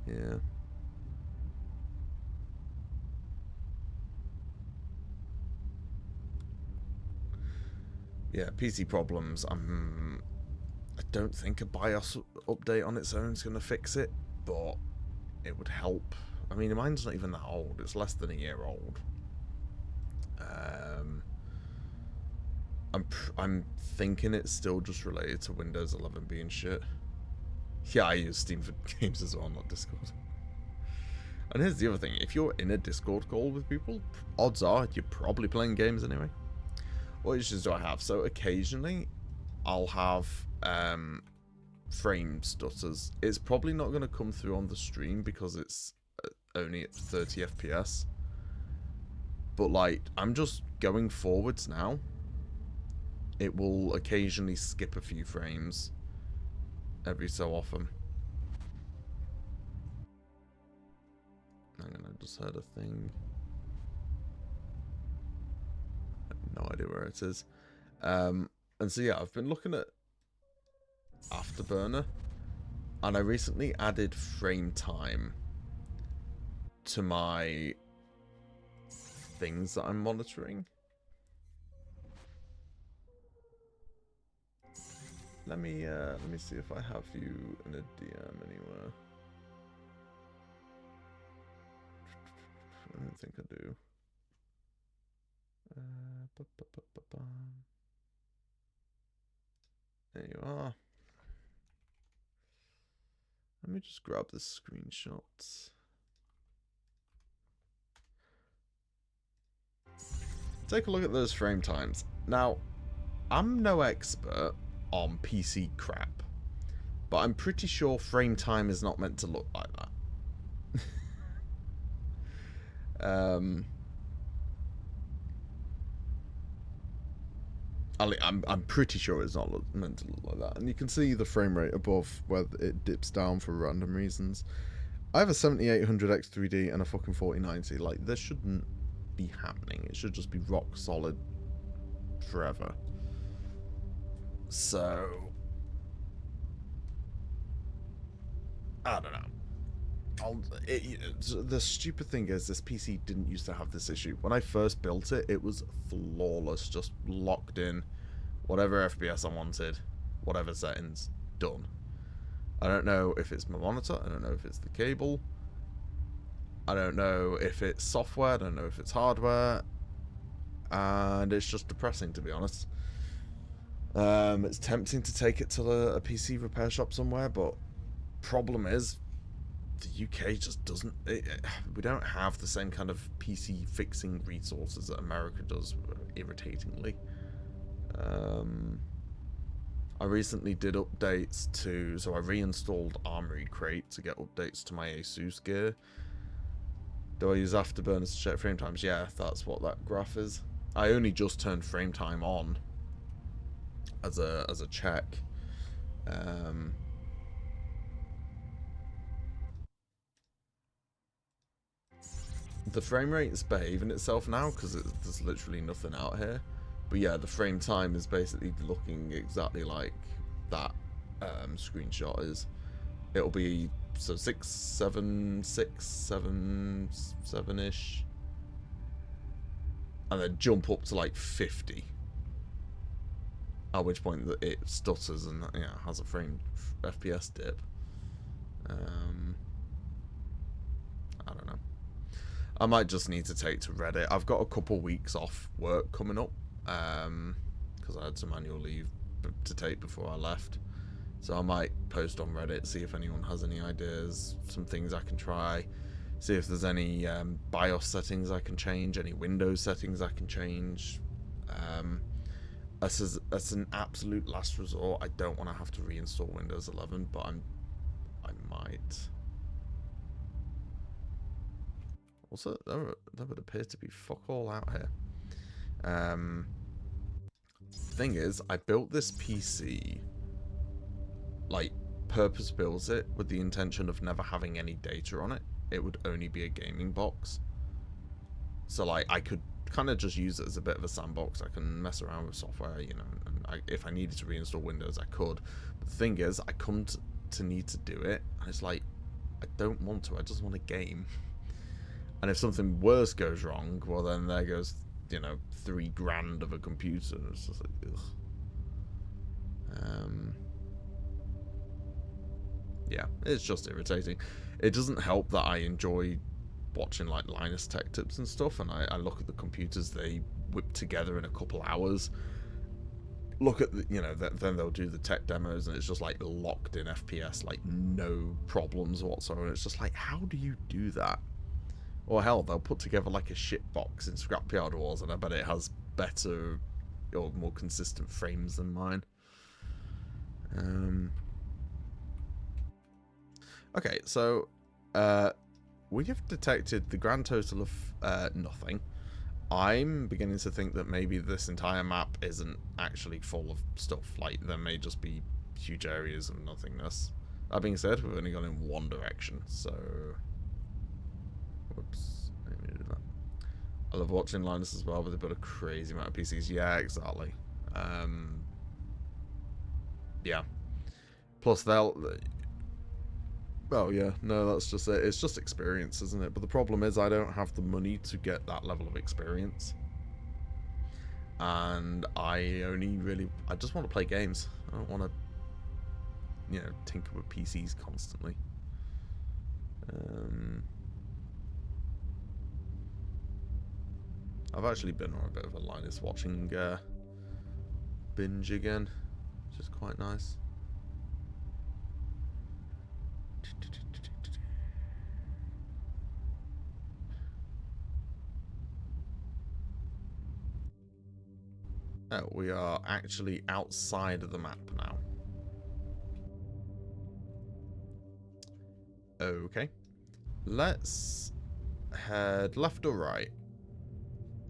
yeah. Yeah, PC problems. I don't think a BIOS update on its own is going to fix it, but it would help. I mean, mine's not even that old. It's less than a year old. I'm thinking it's still just related to Windows 11 being shit. Yeah, I use Steam for games as well, not Discord. And here's the other thing. If you're in a Discord call with people, odds are you're probably playing games anyway. What issues do I have? So occasionally, I'll have frame stutters. It's probably not going to come through on the stream because it's only at 30 FPS. But, like, I'm just going forwards now. It will occasionally skip a few frames every so often. Hang on, I just heard a thing. I have no idea where it is. And so, yeah, I've been looking at Afterburner, and I recently added frame time to my things that I'm monitoring. Let me see if I have you in a DM anywhere. I don't think I do. There you are. Let me just grab the screenshots. Take a look at those frame times. Now, I'm no expert on PC crap, but I'm pretty sure frame time is not meant to look like that. I'm pretty sure it's not meant to look like that. And you can see the frame rate above where it dips down for random reasons. I have a 7800X3D and a fucking 4090. Like, this shouldn't be happening. It should just be rock solid forever. So, I don't know. The stupid thing is, this PC didn't used to have this issue. When I first built it, it was flawless, just locked in. Whatever FPS I wanted, whatever settings, done. I don't know if it's my monitor, I don't know if it's the cable, I don't know if it's software, I don't know if it's hardware, and it's just depressing, to be honest. It's tempting to take it to a PC repair shop somewhere, but problem is, the UK just doesn't... we don't have the same kind of PC fixing resources that America does, irritatingly. I recently did updates to... So I reinstalled Armory Crate to get updates to my Asus gear. Do I use Afterburners to check frame times? Yeah, that's what that graph is. I only just turned frame time on as a check. The frame rate is behaving itself now because there's literally nothing out here. But yeah, the frame time is basically looking exactly like that screenshot is. It'll be so 6, 7, 6, 7, 7-ish. And then jump up to like 50. At which point it stutters and has a frame FPS dip. I don't know. I might just need to take to Reddit. I've got a couple weeks off work coming up. Because I had some annual leave to take before I left. So I might post on Reddit, see if anyone has any ideas, some things I can try, see if there's any BIOS settings I can change, any Windows settings I can change. As an absolute last resort, I don't want to have to reinstall Windows 11, but I might. Also, there would appear to be fuck all out here. Thing is, I built this PC, like, purpose builds it with the intention of never having any data on it. It would only be a gaming box. So, like, I could kind of just use it as a bit of a sandbox. I can mess around with software, you know, and if I needed to reinstall Windows, I could. But the thing is, I come to need to do it, and it's like, I don't want to, I just want a game. And if something worse goes wrong, well then there goes, you know, $3 grand of a computer. It's just like, ugh. Yeah, it's just irritating. It doesn't help that I enjoy watching like Linus Tech Tips and stuff, and I look at the computers they whip together in a couple hours. Look at the, then they'll do the tech demos, and it's just like locked in FPS, like no problems whatsoever. And it's just like, how do you do that? Or hell, they'll put together like a shit box in Scrapyard Wars, and I bet it has better or more consistent frames than mine. Okay, so we have detected the grand total of nothing. I'm beginning to think that maybe this entire map isn't actually full of stuff. Like, there may just be huge areas of nothingness. That being said, we've only gone in one direction, so... Whoops. I didn't mean to do that. I love watching Linus as well, but they've got a crazy amount of PCs. Yeah, exactly. Yeah. Plus, they'll... Oh, yeah. No, that's just it. It's just experience, isn't it? But the problem is I don't have the money to get that level of experience. And I just want to play games. I don't want to, tinker with PCs constantly. I've actually been on a bit of a Linus watching binge again, which is quite nice. Oh, we are actually outside of the map now. Okay. Let's head left or right?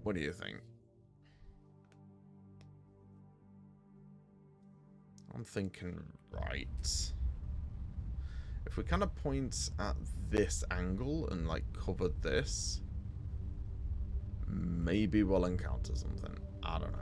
What do you think? I'm thinking right. If we kind of point at this angle and like cover this, maybe we'll encounter something. I don't know.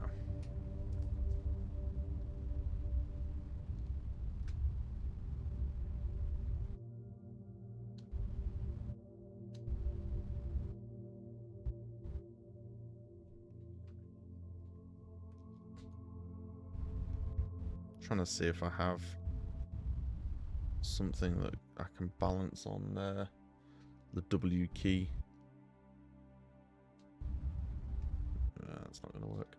Trying to see if I have something that I can balance on the W key. That's not going to work.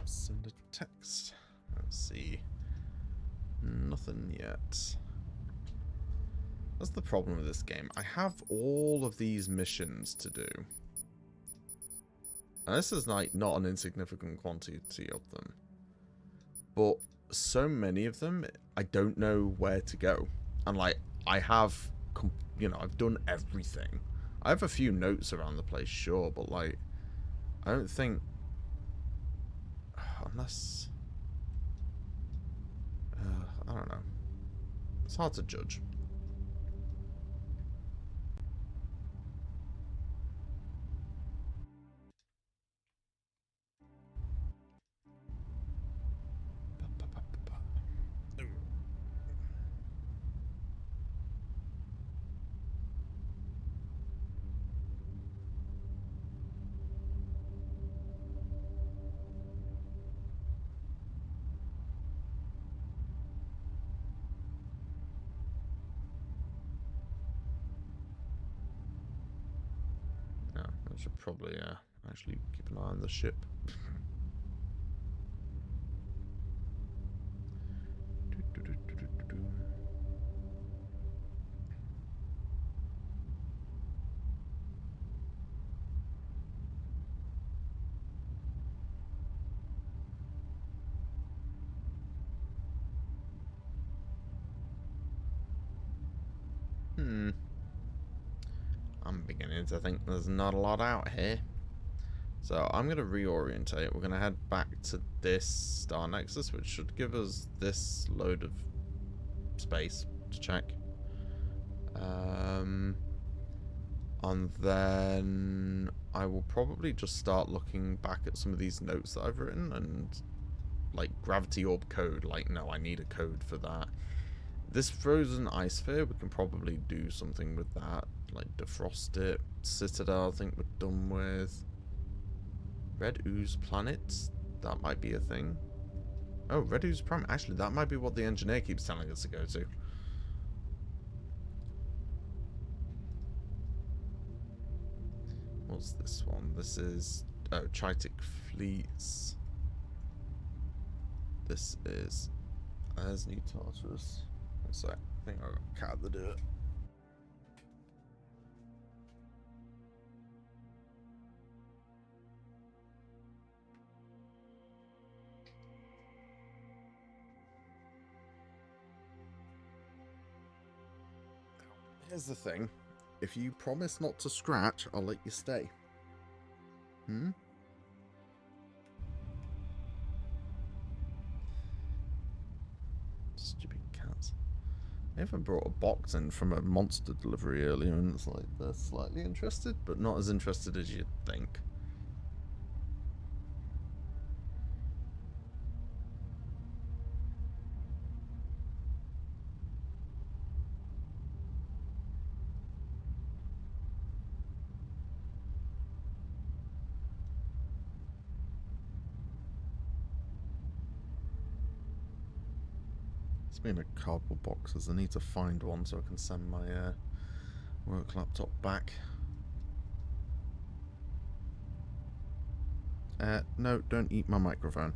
Send a text. Let's see. Nothing yet. That's the problem with this game. I have all of these missions to do. And this is like not an insignificant quantity of them. But so many of them, I don't know where to go. And like, I have, I've done everything. I have a few notes around the place, sure, but like, I don't think, unless, I don't know. It's hard to judge. I should probably actually keep an eye on the ship. beginning to think there's not a lot out here. So I'm going to reorientate. We're going to head back to this Star Nexus, which should give us this load of space to check. And then I will probably just start looking back at some of these notes that I've written and like gravity orb code. Like, no, I need a code for that. This frozen ice sphere, we can probably do something with that. Like defrost it. Citadel, I think we're done with. Red ooze planets, that might be a thing. Oh, red ooze prime. Actually, that might be what the engineer keeps telling us to go to. What's this one? This is Chitic Fleets. This is as New Tartarus. One sec. I think I got a cat to do it. Here's the thing. If you promise not to scratch, I'll let you stay. Stupid cats. I even brought a box in from a monster delivery earlier, and it's like they're slightly interested, but not as interested as you'd think. It's been a cardboard boxes. I need to find one so I can send my work laptop back. No, don't eat my microphone.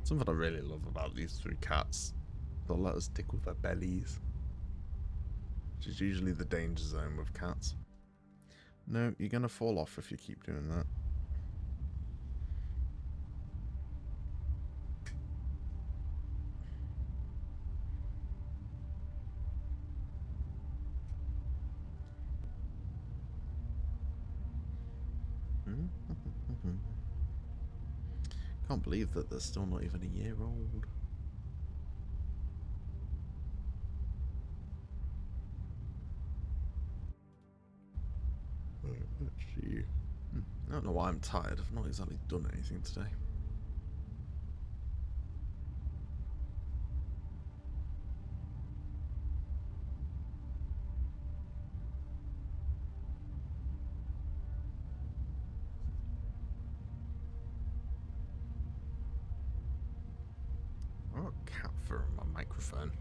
Something I really love about these three cats, they'll let us tickle their bellies, which is usually the danger zone with cats. No, you're gonna fall off if you keep doing that. Can't believe that they're still not even a year old. Let's see. I don't know why I'm tired. I've not exactly done anything today. I've got a cat fur on my microphone.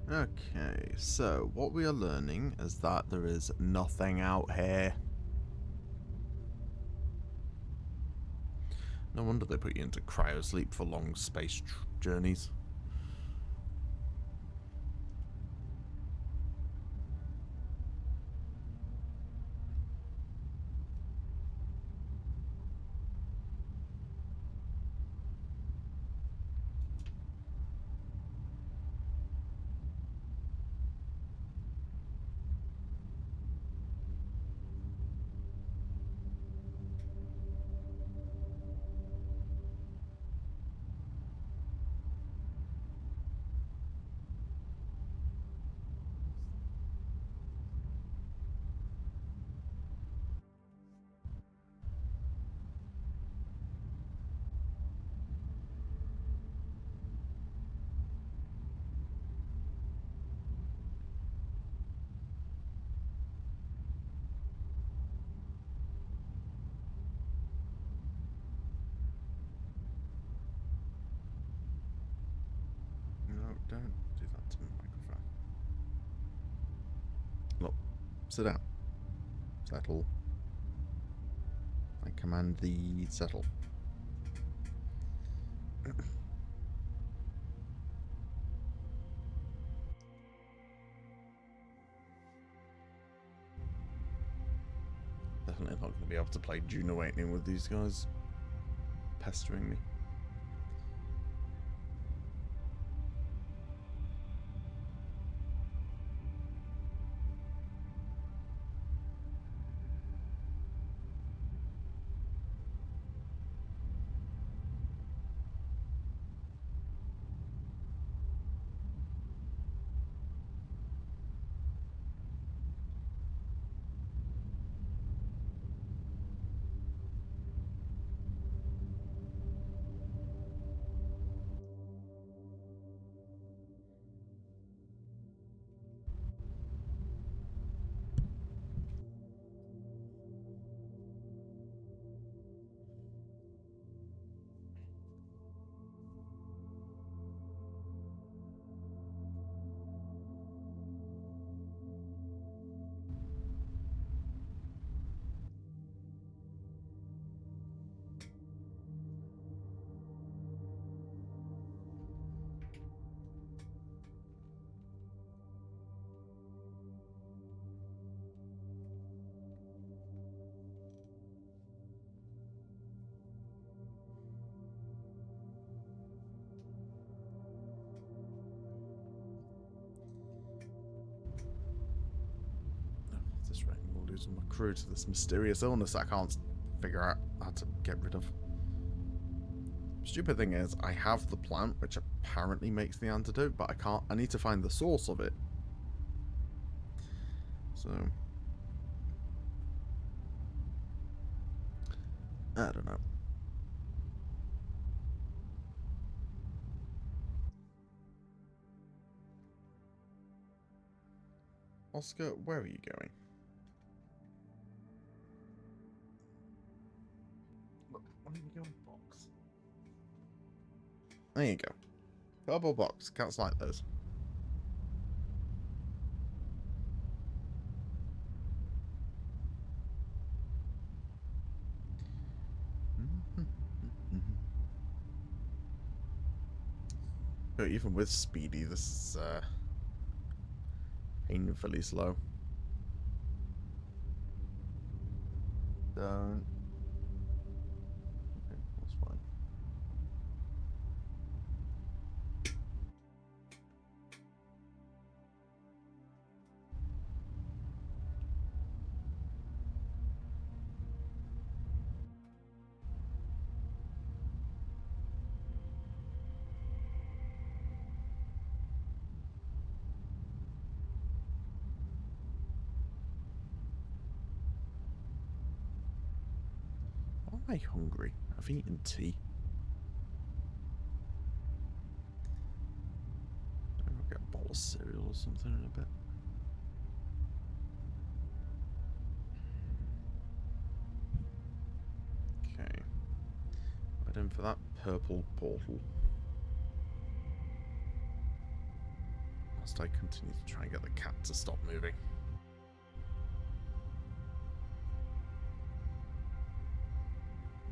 Okay, so what we are learning is that there is nothing out here. No wonder they put you into cryosleep for long space journeys. Don't do that to my microphone. Look, sit down. Settle. I command thee, settle. Definitely not going to be able to play Dune Awakening with these guys pestering me. This rain will lose my crew to this mysterious illness I can't figure out how to get rid of. Stupid thing is, I have the plant which apparently makes the antidote, but I need to find the source of it. So I don't know. Oscar, where are you going? Look, why don't you go in the box? There you go. Cardboard box. Cats like those. But even with Speedy, this is painfully slow. Don't. Okay, that's fine. Why am I hungry? I've eaten tea. Maybe I'll get a bowl of cereal or something in a bit. Okay. Right in for that purple portal. Must I continue to try and get the cat to stop moving?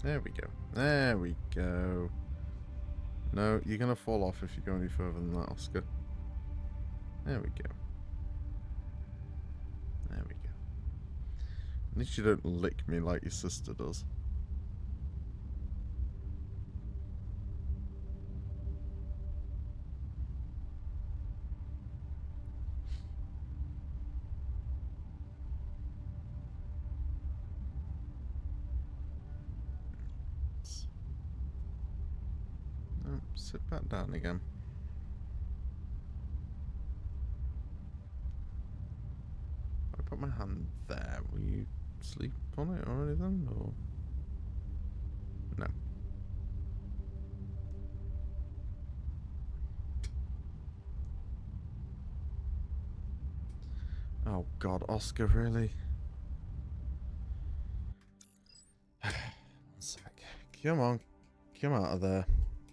There we go. There we go. No, you're going to fall off if you go any further than that, Oscar. There we go. There we go. At least you don't lick me like your sister does. Oh, sit back down again. I put my hand there. Will you sleep on it or anything? Or no? Oh God, Oscar, really? One sec. Come on, come out of there.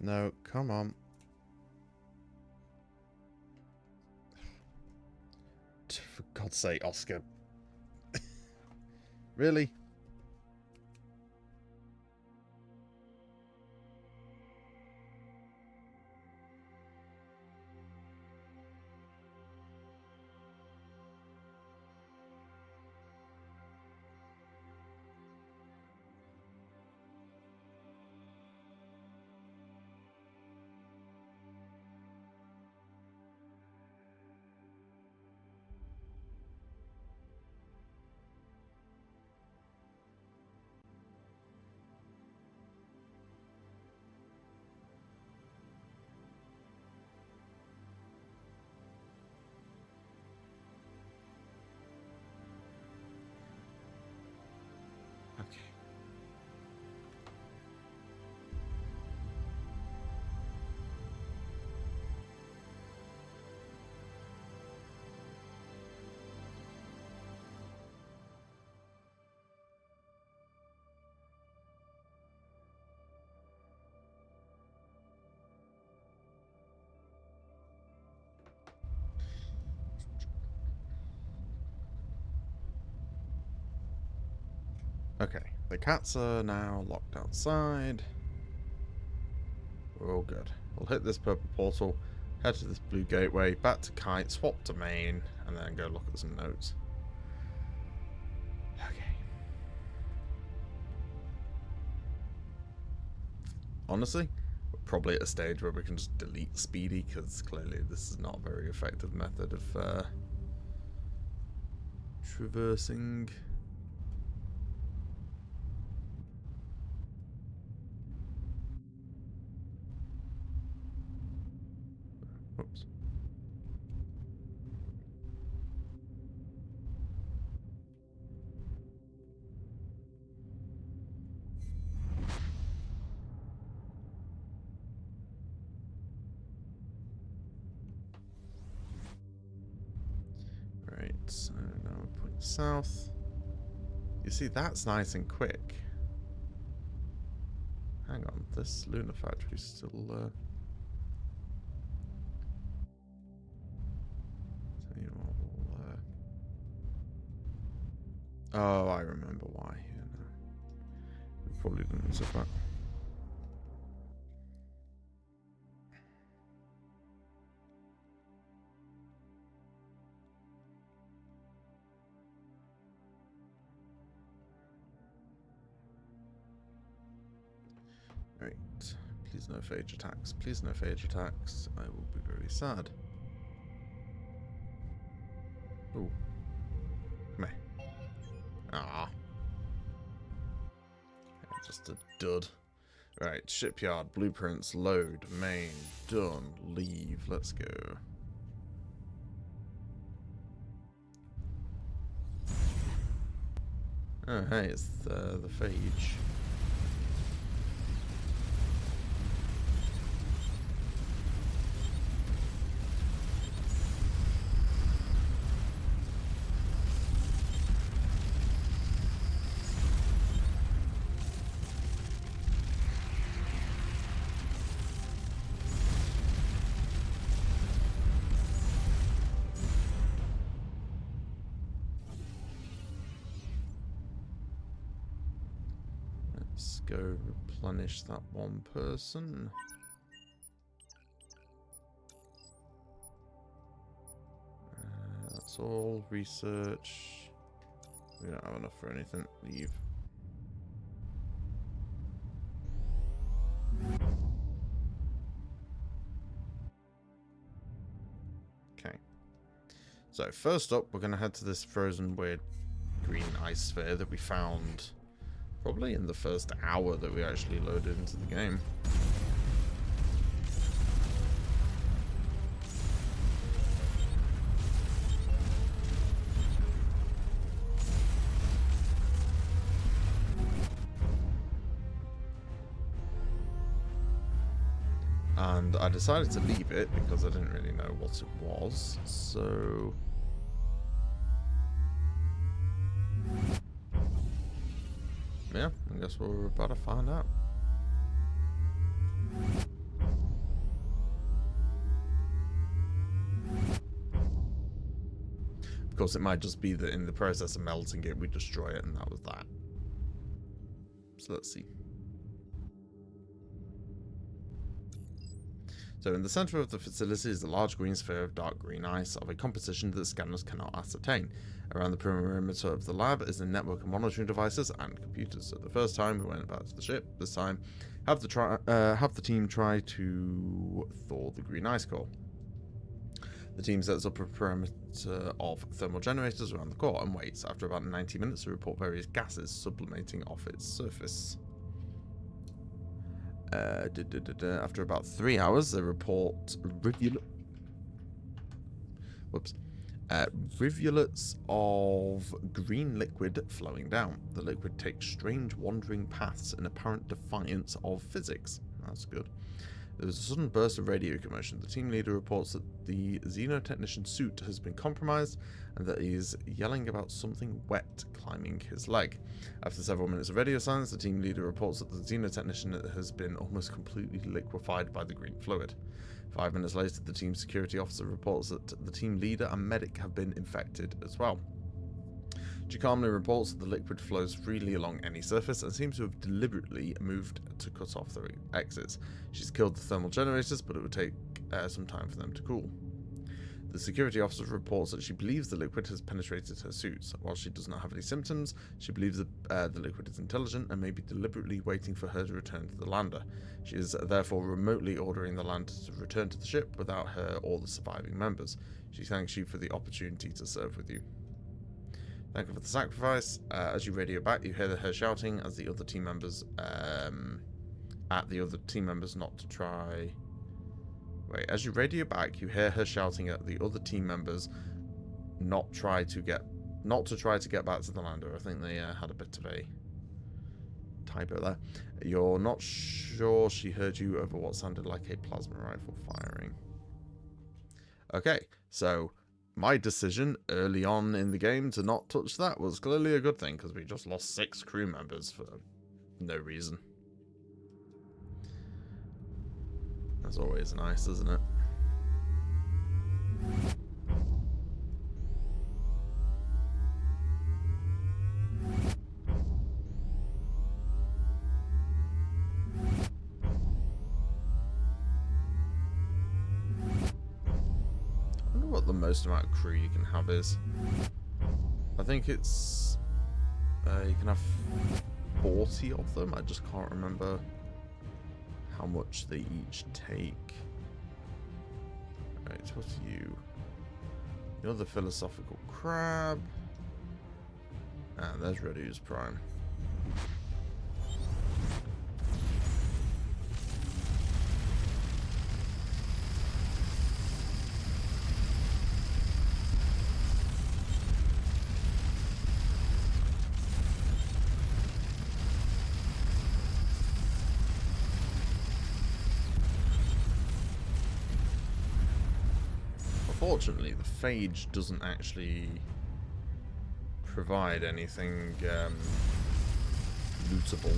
No, come on. For God's sake, Oscar. Really? Okay. Okay, the cats are now locked outside. We're all good. We'll hit this purple portal, head to this blue gateway, back to Kite, swap domain, and then go look at some notes. Okay. Honestly, we're probably at a stage where we can just delete Speedy, because clearly this is not a very effective method of traversing. Whoops. Right, so now we're pointing south. You see, that's nice and quick. Hang on, this lunar factory's still tell you what, oh, I remember why. Yeah, no. We probably didn't zip that. Right. Please no phage attacks. Please no phage attacks. I will be very sad. Ooh. Come here. Ah. Just a dud. Right, shipyard, blueprints, load, main, done, leave, let's go. Oh, hey, it's the phage. Let's go replenish that one person. That's all. Research. We don't have enough for anything. Leave. Okay. So first up, we're going to head to this frozen weird green ice sphere that we found probably in the first hour that we actually loaded into the game. And I decided to leave it because I didn't really know what it was, so... yeah, I guess we're about to find out. Of course, it might just be that in the process of melting it, we destroy it, and that was that. So let's see. So in the center of the facility is a large green sphere of dark green ice of a composition that scanners cannot ascertain. Around the perimeter of the lab is a network of monitoring devices and computers. So the first time we went back to the ship, this time have the team try to thaw the green ice core. The team sets up a perimeter of thermal generators around the core and waits. After about 90 minutes, they report various gases sublimating off its surface. After about 3 hours, they report rivulets of green liquid flowing down. The liquid takes strange wandering paths in apparent defiance of physics. That's good. There is a sudden burst of radio commotion. The team leader reports that the xenotechnician's suit has been compromised and that he is yelling about something wet climbing his leg. After several minutes of radio silence, the team leader reports that the xenotechnician has been almost completely liquefied by the green fluid. 5 minutes later, the team security officer reports that the team leader and medic have been infected as well. She calmly reports that the liquid flows freely along any surface and seems to have deliberately moved to cut off the exits. She's killed the thermal generators, but it would take some time for them to cool. The security officer reports that she believes the liquid has penetrated her suits. While she does not have any symptoms, she believes that the liquid is intelligent and may be deliberately waiting for her to return to the lander. She is therefore remotely ordering the lander to return to the ship without her or the surviving members. She thanks you for the opportunity to serve with you. Thank you for the sacrifice. As you radio back, you hear her shouting as the other team members not to try. Wait, as you radio back, you hear her shouting at the other team members not to try to get back to the lander. I think they had a bit of a typo there. You're not sure she heard you over what sounded like a plasma rifle firing. Okay, so my decision early on in the game to not touch that was clearly a good thing, because we just lost 6 crew members for no reason. That's always nice, isn't it? I wonder what the most amount of crew you can have is. I think it's you can have 40 of them. I just can't remember how much they each take. Right, what's you? You're the philosophical crab. And there's Redu's Prime. Unfortunately, the phage doesn't actually provide anything lootable.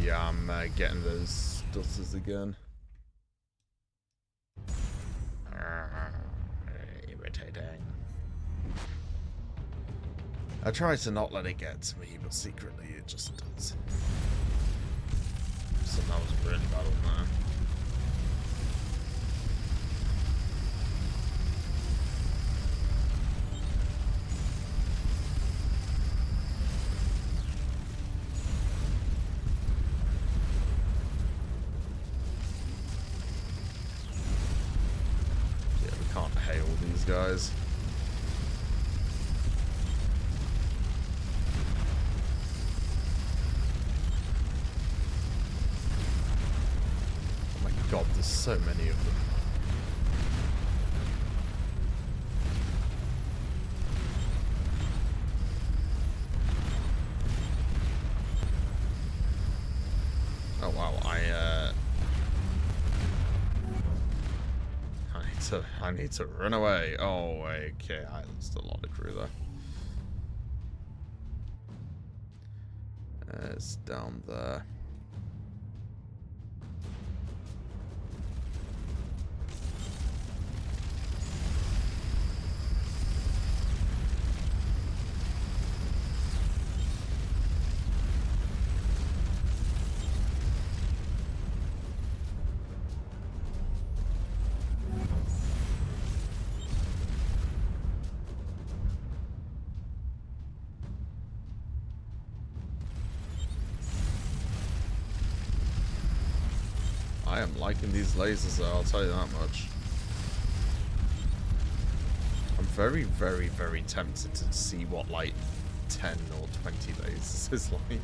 Yeah, I'm getting those stutters again. Irritating. I try to not let it get to me, but secretly it just does. So that was a really bad one there. Yeah, we can't hail these guys. God, there's so many of them. Oh wow, I need to run away. Oh, okay, I lost a lot of crew there. It's down there. I am liking these lasers, though, I'll tell you that much. I'm very, very, very tempted to see what, like, 10 or 20 lasers is like.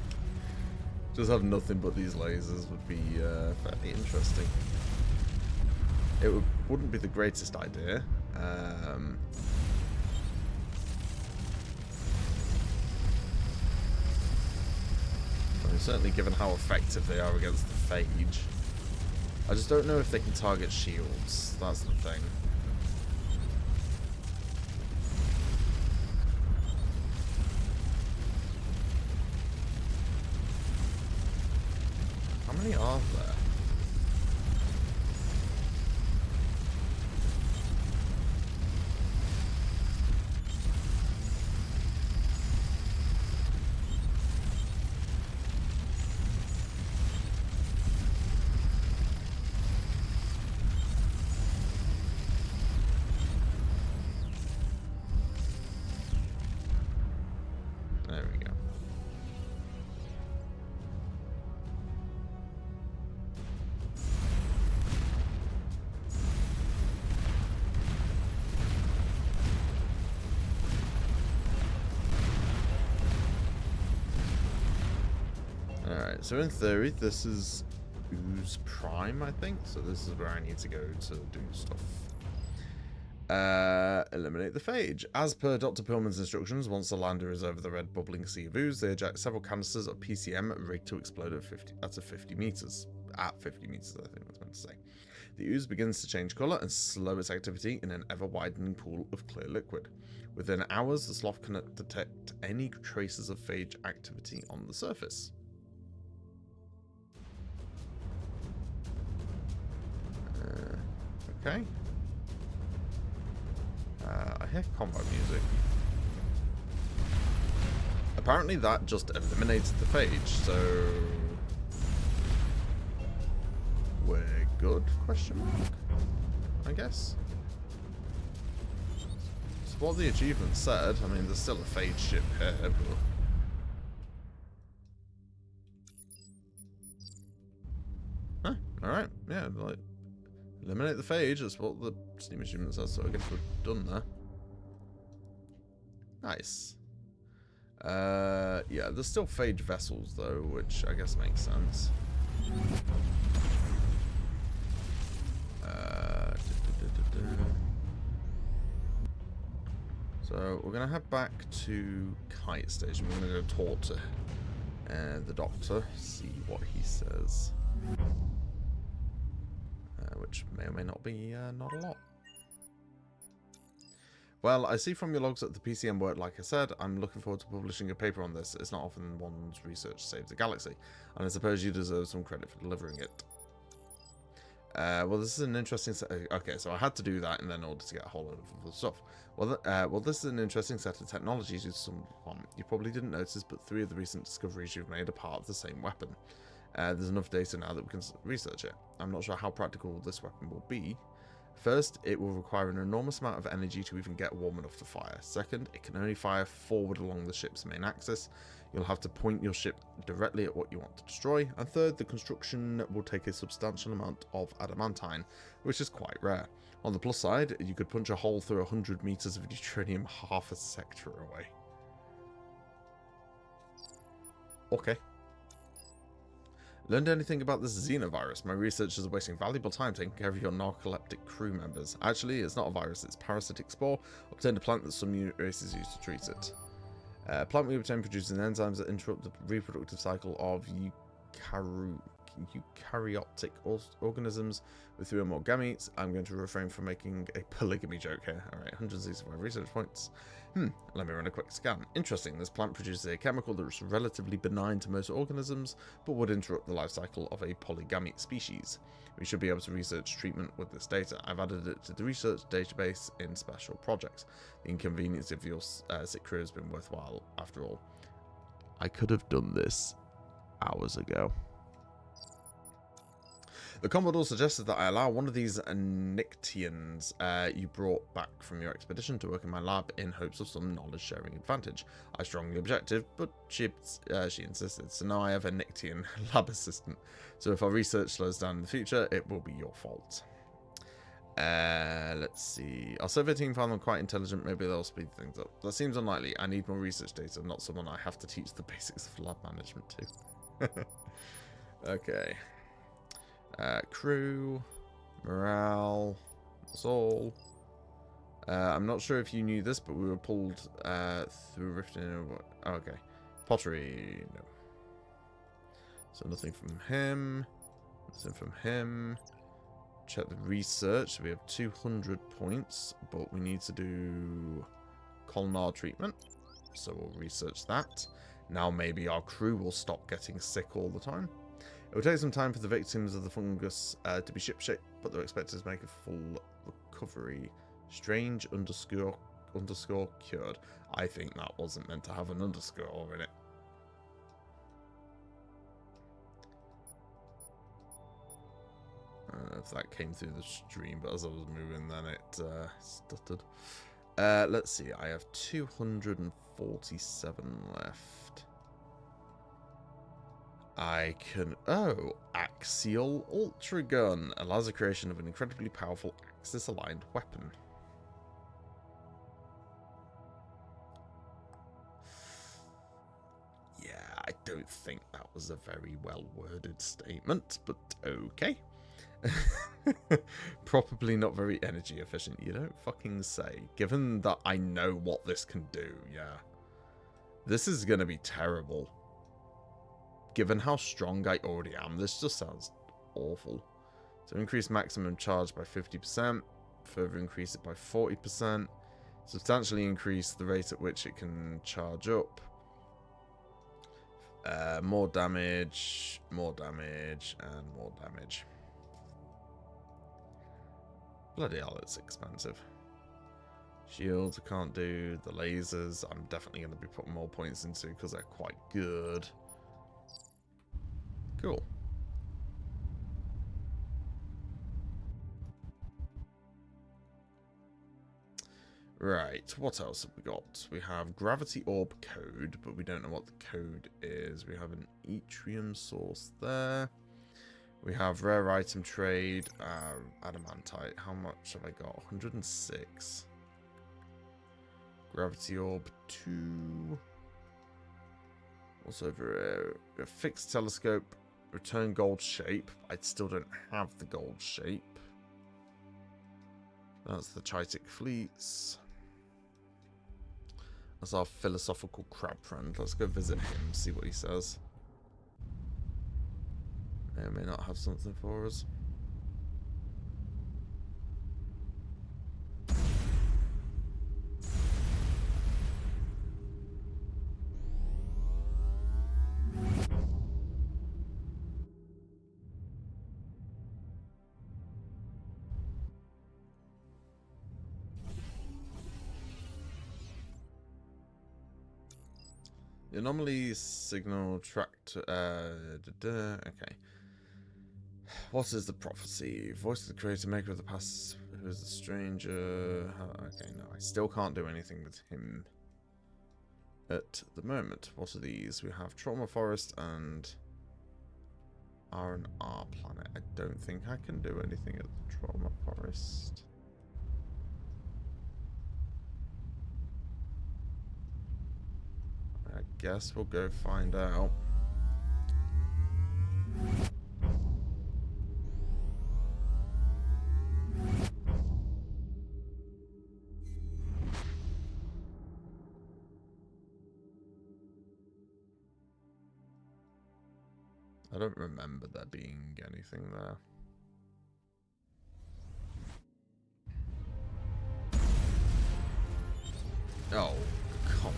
Just have nothing but these lasers would be fairly interesting. It wouldn't be the greatest idea. Certainly given how effective they are against the phage. I just don't know if they can target shields. That's the thing. How many are there? There we go. Alright, so in theory, this is Ooze Prime, I think. So this is where I need to go to do stuff. Eliminate the phage. As per Dr. Pillman's instructions, once the lander is over the red bubbling sea of ooze, they eject several canisters of PCM rigged to explode at 50 meters. At 50 meters, I think I was meant to say. The ooze begins to change colour and slow its activity in an ever-widening pool of clear liquid. Within hours, the sloth cannot detect any traces of phage activity on the surface. Okay. I hear combat music. Apparently that just eliminated the phage, so we're good, question mark, I guess. So what the achievement said, I mean there's still a phage ship here, but... Huh, alright, yeah, like, eliminate the phage, that's what the Steam achievement says, so I guess we're done there. Nice. Yeah, there's still phage vessels though, which I guess makes sense. So we're gonna head back to Kite Station. We're gonna go talk to the doctor, see what he says. Which may or may not be not a lot. Well, I see from your logs that the PCM worked like I said. I'm looking forward to publishing a paper on this. It's not often one's research saves the galaxy, and I suppose you deserve some credit for delivering it. Well, this is an interesting set. Okay, so I had to do that in order to get a whole lot of other stuff. Well, this is an interesting set of technologies used someone. You probably didn't notice, but 3 of the recent discoveries you've made are part of the same weapon. There's enough data now that we can research it. I'm not sure how practical this weapon will be. First, it will require an enormous amount of energy to even get warm enough to fire. Second, it can only fire forward along the ship's main axis. You'll have to point your ship directly at what you want to destroy. And third, the construction will take a substantial amount of adamantine, which is quite rare. On the plus side, you could punch a hole through 100 meters of neutronium half a sector away. Okay. Learned anything about this xenovirus? My researchers are wasting valuable time taking care of your narcoleptic crew members. Actually, it's not a virus, it's parasitic spore. Obtained a plant that some races use to treat it. Plant we obtained produces enzymes that interrupt the reproductive cycle of eukaryotic organisms with 3 or more gametes. I'm going to refrain from making a polygamy joke here. Alright, 165 research points. Let me run a quick scan. Interesting, this plant produces a chemical that is relatively benign to most organisms, but would interrupt the life cycle of a polygamete species. We should be able to research treatment with this data. I've added it to the research database in special projects. The inconvenience of your sick crew has been worthwhile after all. I could have done this hours ago. The Commodore suggested that I allow one of these Nictians you brought back from your expedition to work in my lab in hopes of some knowledge-sharing advantage. I strongly objected, but she insisted. So now I have a Nictian lab assistant. So if our research slows down in the future, it will be your fault. Let's see. Our survey team found them quite intelligent. Maybe they'll speed things up. That seems unlikely. I need more research data, not someone I have to teach the basics of lab management to. Okay. Crew, morale, that's all. I'm not sure if you knew this, but we were pulled through a rift in... Oh, okay. Pottery, no. So nothing from him. Nothing from him. Check the research. We have 200 points, but we need to do colnar treatment. So we'll research that. Now maybe our crew will stop getting sick all the time. It will take some time for the victims of the fungus to be shipshape, but they're expected to make a full recovery. Strange underscore cured. I think that wasn't meant to have an underscore in it. I don't know if that came through the stream, but as I was moving, then it stuttered. Let's see. I have 247 left. I can... Oh, Axial Ultra Gun. Allows the creation of an incredibly powerful Axis-aligned weapon. Yeah, I don't think that was a very well-worded statement, but okay. Probably not very energy efficient. You don't fucking say. Given that I know what this can do, yeah. This is going to be terrible. Given how strong I already am, this just sounds awful. So increase maximum charge by 50%, further increase it by 40%, substantially increase the rate at which it can charge up. More damage, and more damage. Bloody hell, it's expensive. Shields, I can't do. The lasers, I'm definitely going to be putting more points into because they're quite good. Cool. Right, what else have we got? We have Gravity Orb code, but we don't know what the code is. We have an Yttrium source there. We have rare item trade, adamantite. How much have I got? 106. Gravity Orb 2. What's over here? A fixed telescope. Return gold shape. I still don't have the gold shape. That's the Chitic fleets. That's our philosophical crab friend. Let's go visit him, see what he says. May or may not have something for us. The anomaly signal tracked. Okay. What is the prophecy? Voice of the creator, maker of the past. Who is the stranger? Okay, no, I still can't do anything with him at the moment. What are these? We have Trauma Forest and R&R Planet. I don't think I can do anything at the Trauma Forest. I guess we'll go find out. I don't remember there being anything there. Oh, come on.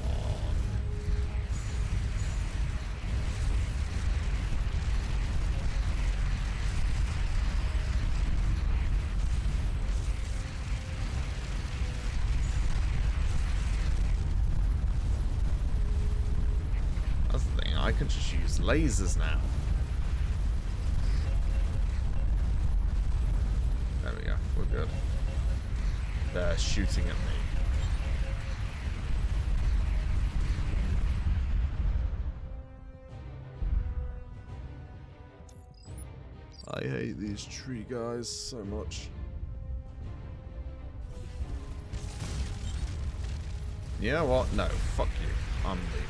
I can just use lasers now. They're shooting at me. I hate these tree guys so much. You know what? No, fuck you. I'm leaving.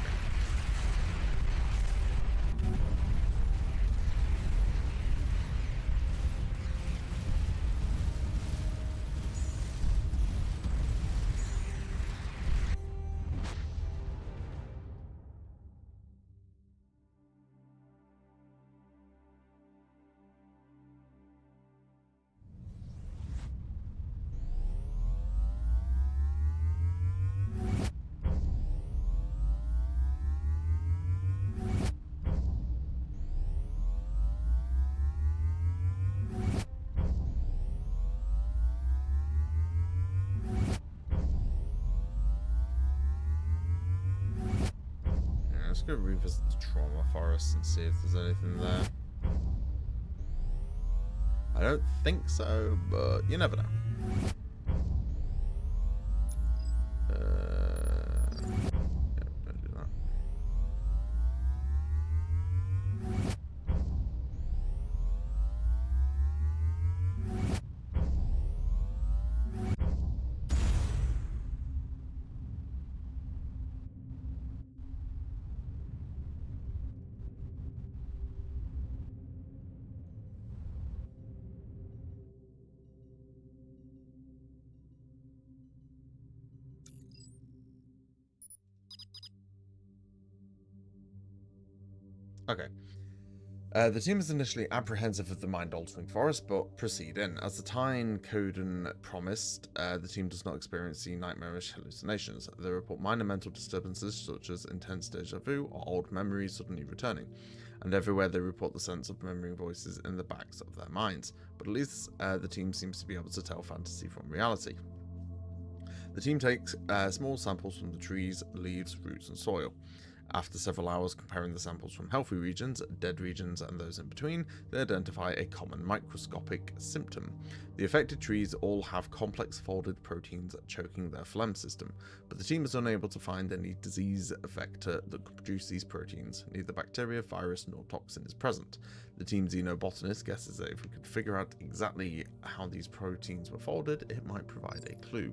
Let's go revisit the trauma forest and see if there's anything there. I don't think so, but you never know. Yeah, don't do that. Okay. The team is initially apprehensive of the mind-altering forest, but proceed in. As the Tyne Coden promised, the team does not experience the nightmarish hallucinations. They report minor mental disturbances such as intense deja vu or old memories suddenly returning. And everywhere they report the sense of murmuring voices in the backs of their minds. But at least the team seems to be able to tell fantasy from reality. The team takes small samples from the trees, leaves, roots, and soil. After several hours comparing the samples from healthy regions, dead regions, and those in between, they identify a common microscopic symptom. The affected trees all have complex folded proteins choking their phlegm system, but the team is unable to find any disease vector that could produce these proteins. Neither bacteria, virus, nor toxin is present. The team xenobotanist guesses that if we could figure out exactly how these proteins were folded, it might provide a clue.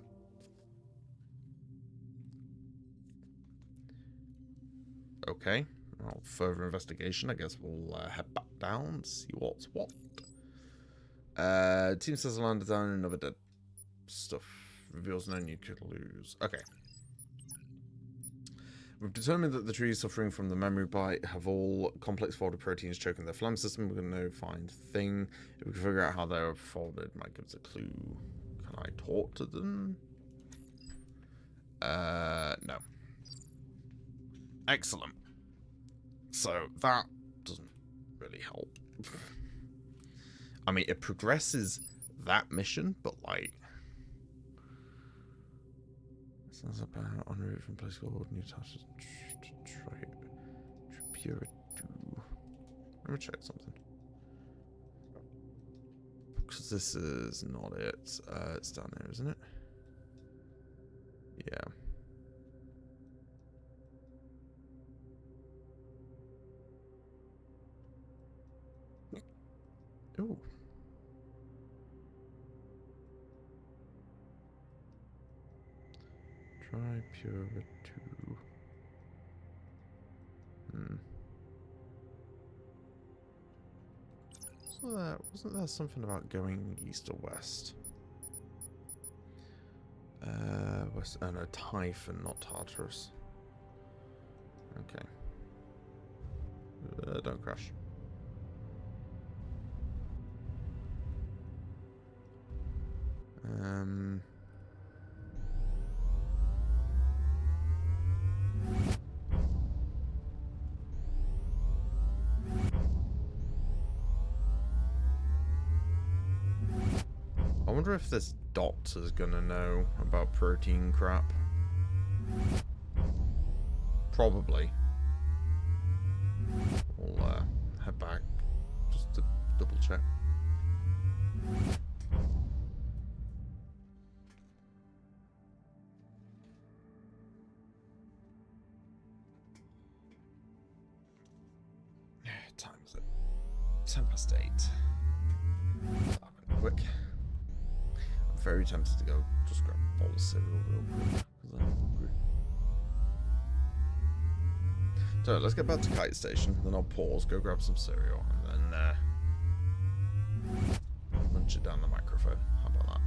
Okay, well, further investigation. I guess we'll head back down, see what's what. Team says landed down another dead stuff. Reveals no new clues. Okay. We've determined that the trees suffering from the memory bite have all complex folded proteins choking their phlegm system. We're going to find thing. If we can figure out how they are folded, might give us a clue. Can I talk to them? No. Excellent. So that doesn't really help. I mean, it progresses that mission, but like, sounds about en route from place called New Tasha. Let me check something. Because this is not it. It's down there, isn't it? Yeah. Ooh. Try Pure 2. Wasn't there something about going east or west? West. Oh no, Typhon, not Tartarus. Okay. Don't crash. I wonder if this doctor's gonna know about protein crap. Probably. We'll head back just to double check. 8:10. That went quick. I'm very tempted to go just grab a bowl of cereal real quick because I'm hungry. So let's get back to Kite Station, then I'll pause, go grab some cereal, and then munch it down the microphone. How about that?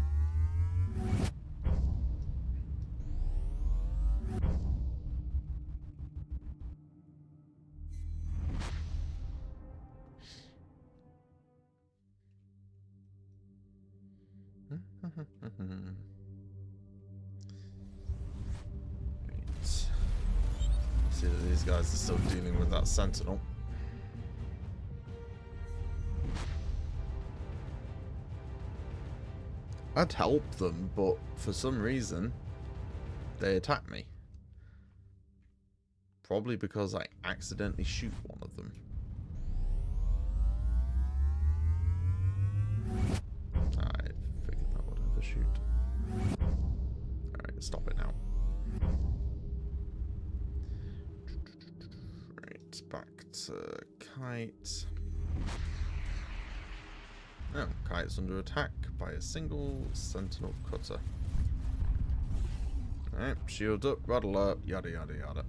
Right. See that these guys are still dealing with that sentinel. I'd help them, but for some reason, they attack me. Probably because I accidentally shoot one of them. I figured that would overshoot. Alright, stop it now. Right, back to Kite. Oh, Kite's under attack by a single sentinel cutter. Alright, shield up, red alert, yada yada yada.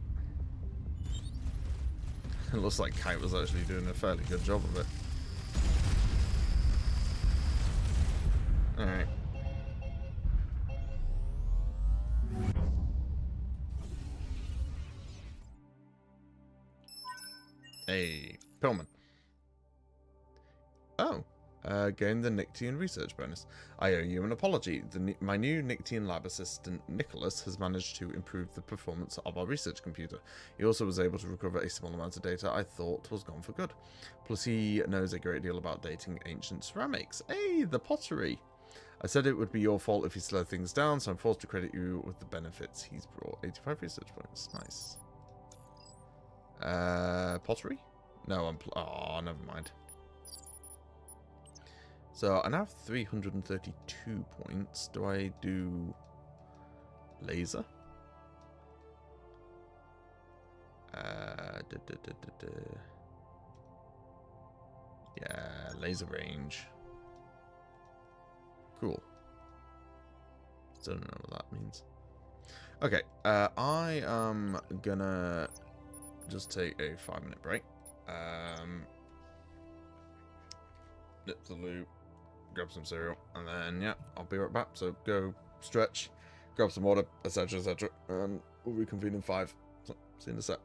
It looks like Kite was actually doing a fairly good job of it. Alright. Hey, Pillman. Oh. Gained the Nictian research bonus. I owe you an apology. My new Nictian lab assistant, Nicholas, has managed to improve the performance of our research computer. He also was able to recover a small amount of data I thought was gone for good. Plus, he knows a great deal about dating ancient ceramics. Hey, the pottery! I said it would be your fault if he slowed things down, so I'm forced to credit you with the benefits he's brought. 85 research points. Nice. Pottery? No, oh, never mind. So, I now have 332 points. Do I do laser? Yeah, laser range. Cool. Still don't know what that means. Okay, I am gonna just take a 5-minute break. Nip the loop. Grab some cereal, and then, yeah, I'll be right back. So, go stretch, grab some water, etc., etc., and we'll reconvene in 5. So, see you in a sec.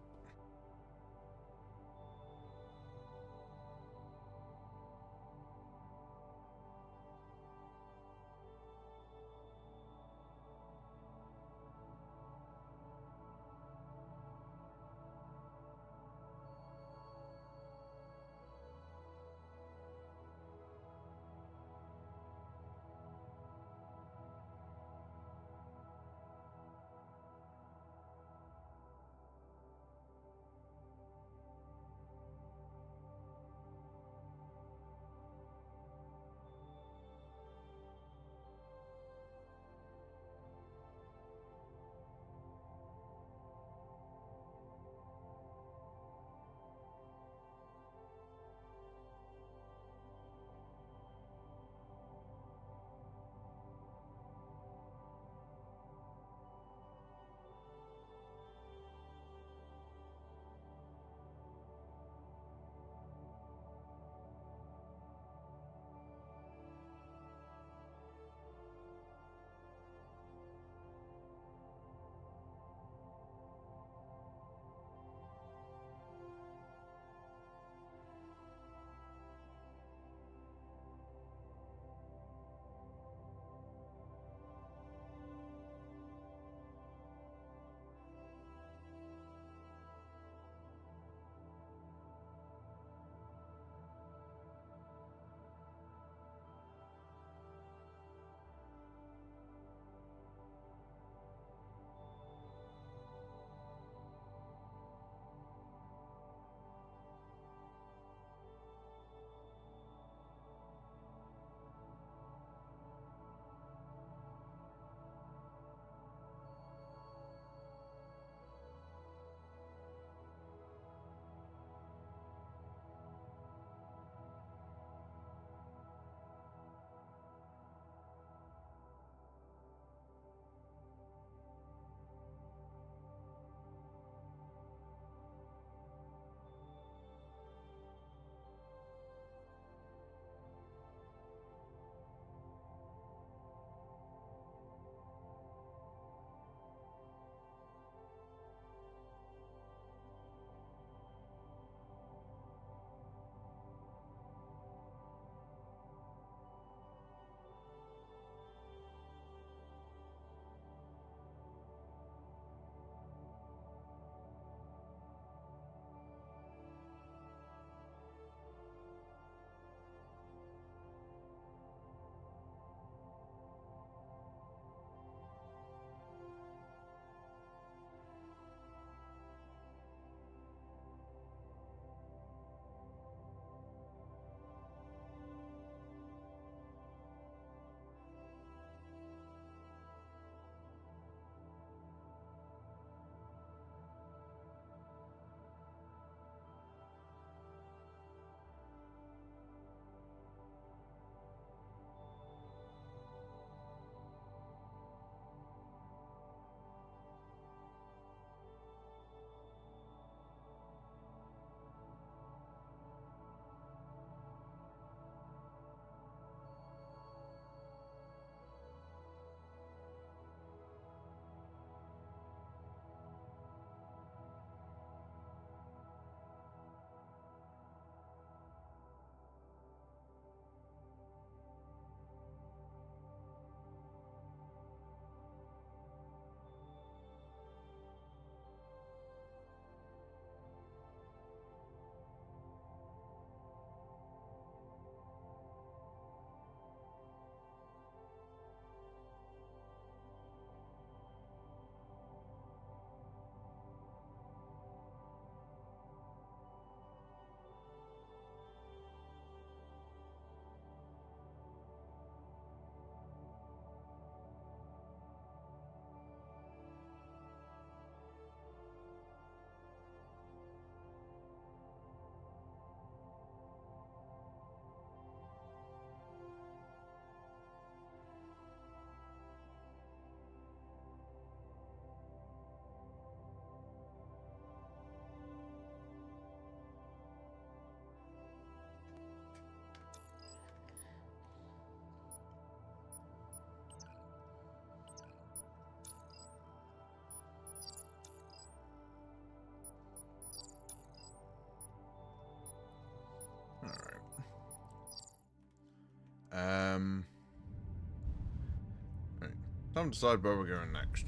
haven't decided where we're going next.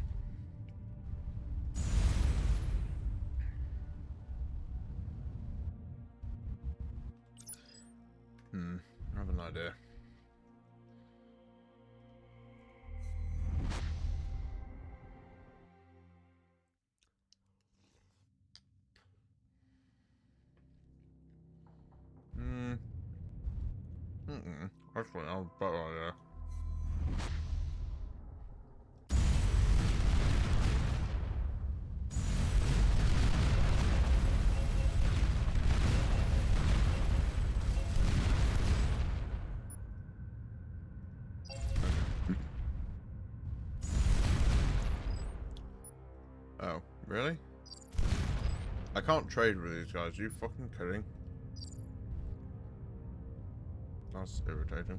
I have an idea. Actually, I have a better idea. Oh, really? I can't trade with these guys. Are you fucking kidding? That's irritating.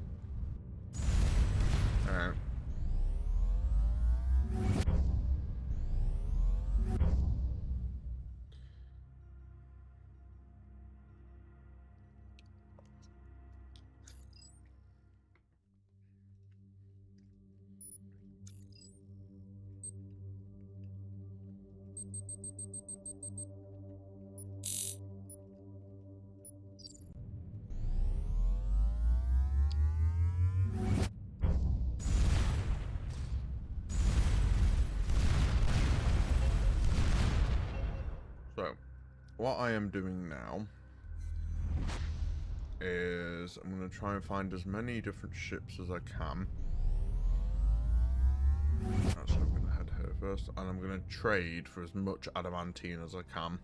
Alright. So, what I am doing now is I'm going to try and find as many different ships as I can. So I'm going to head here first, and I'm going to trade for as much adamantine as I can.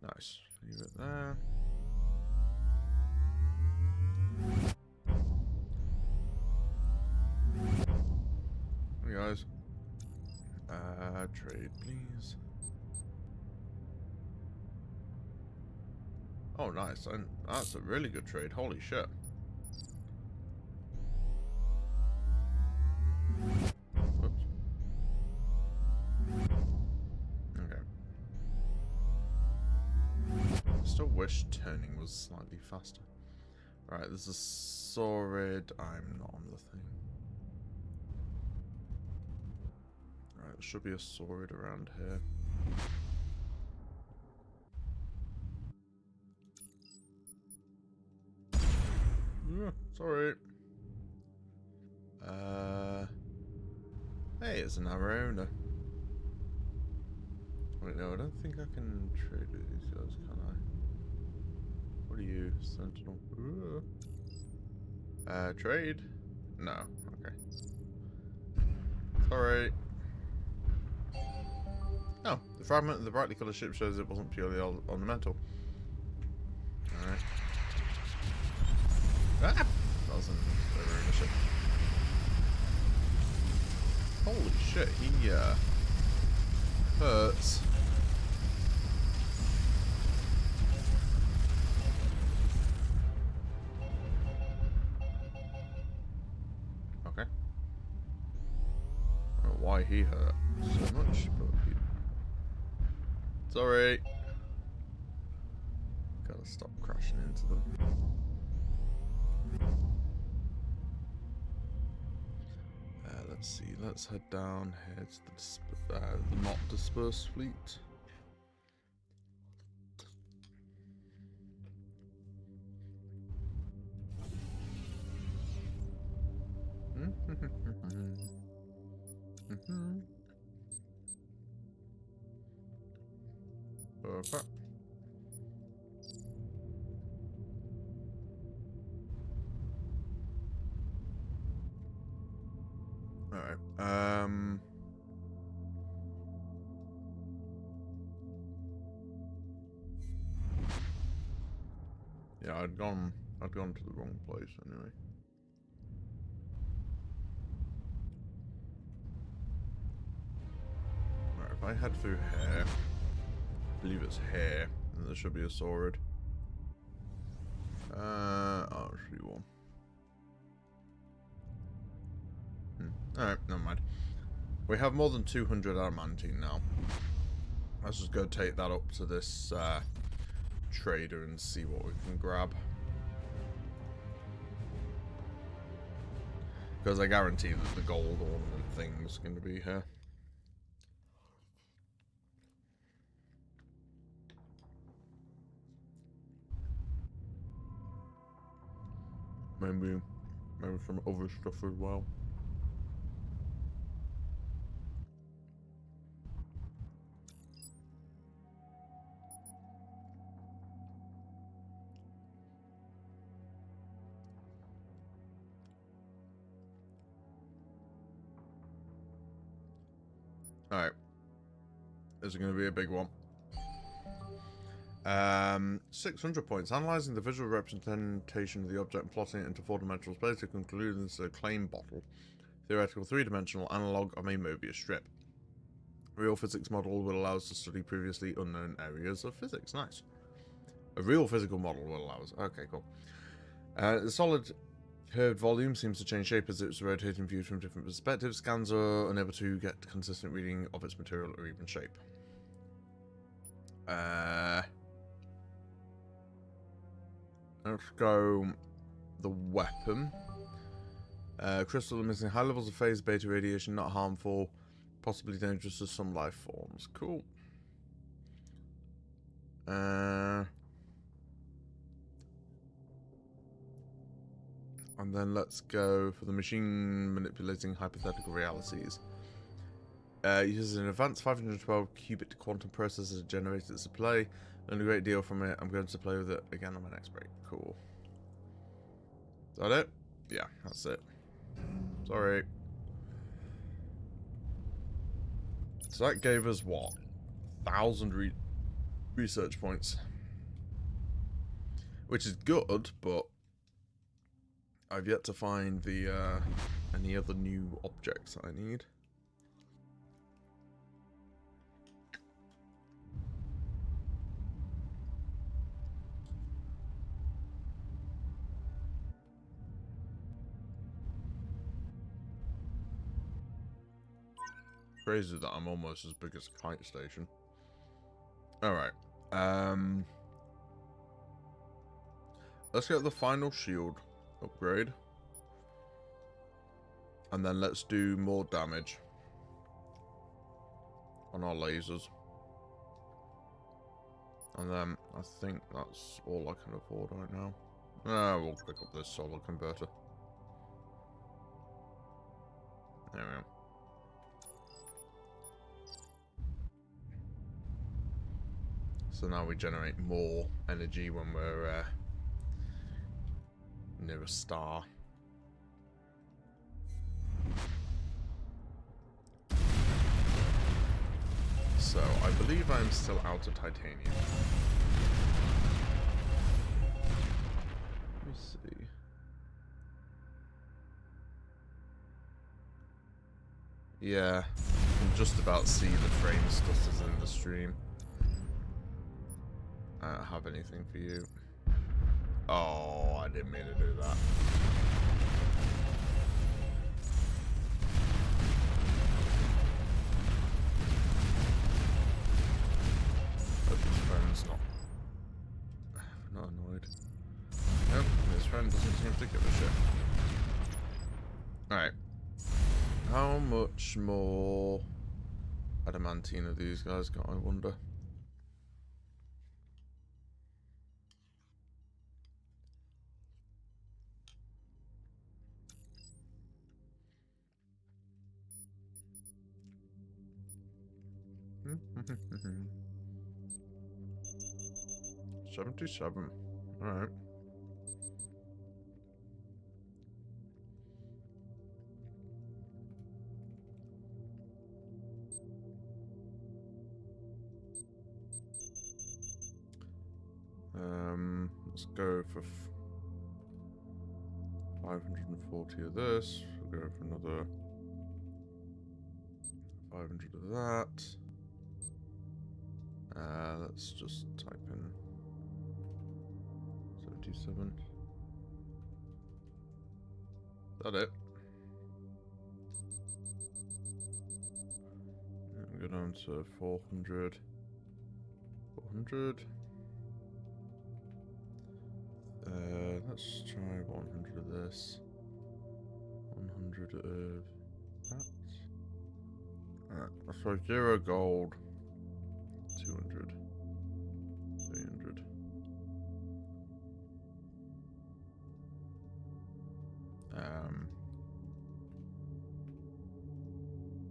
Nice. Leave it there. Hey guys. Trade, please. Oh, nice. And that's a really good trade. Holy shit. Whoops. Okay. I still wish turning was slightly faster. Right, there's a Saurid. I'm not on the thing. Right, there should be a Saurid around here. Sorry. Hey, it's an Arona. Wait, no, I don't think I can trade with these guys, can I? What are you, Sentinel? Trade? No, okay. Sorry. Oh, the fragment of the brightly coloured ship shows it wasn't purely ornamental. Alright. Ah! That was an Arona ship. Holy shit, he, hurts. Okay. I don't know why he hurt so much, but he... Sorry. Gotta stop crashing into them. Let's see, let's head down here to the not dispersed fleet. Perfect. Alright, yeah, I'd gone to the wrong place anyway. Alright, if I head through here, I believe it's here, and there should be a Saurid. Oh, there should be one. Alright, never mind. We have more than 200 adamantine now. Let's just go take that up to this trader and see what we can grab. Because I guarantee that the gold ornament thing's going to be here. Maybe some other stuff as well. Alright. This is going to be a big one. 600 points. Analyzing the visual representation of the object and plotting it into four-dimensional space to conclude this is a claim bottle. Theoretical three-dimensional analog of a Mobius strip. Real physics model will allow us to study previously unknown areas of physics. Nice. A real physical model will allow us. Okay, cool. The solid curved volume seems to change shape as it's rotating, viewed from different perspectives. Scans are unable to get consistent reading of its material or even shape. Let's go the weapon. Crystal emitting high levels of phase beta radiation, not harmful, possibly dangerous to some life forms. Cool. And then let's go for the machine manipulating hypothetical realities. Uses an advanced 512 qubit quantum processor to generate its display. Learned a great deal from it. I'm going to play with it again on my next break. Cool. Is that it? Yeah, that's it. Sorry. So that gave us what? 1,000 research points. Which is good, but I've yet to find the any other new objects I need. Crazy that I'm almost as big as a kite station. Alright. Let's get the final shield upgrade. And then let's do more damage on our lasers. And then I think that's all I can afford right now. We'll pick up this solar converter. There we go. So now we generate more energy when we're near a star. So I believe I'm still out of titanium. Let me see. Yeah, you can just about see the frame stutters in the stream. I don't have anything for you. Oh, I didn't mean to do that. Hope his friend's not annoyed. Nope, his friend doesn't seem to give a shit. Alright. How much more adamantine have these guys got, I wonder? Hmm. 77. Alright. Let's go for 540 of this. We'll go for another 500 of that. Let's just type in 77. Is that it? Go down to 400. 400. Let's try 100 of this. 100 of that. So 0 gold. 200. 300.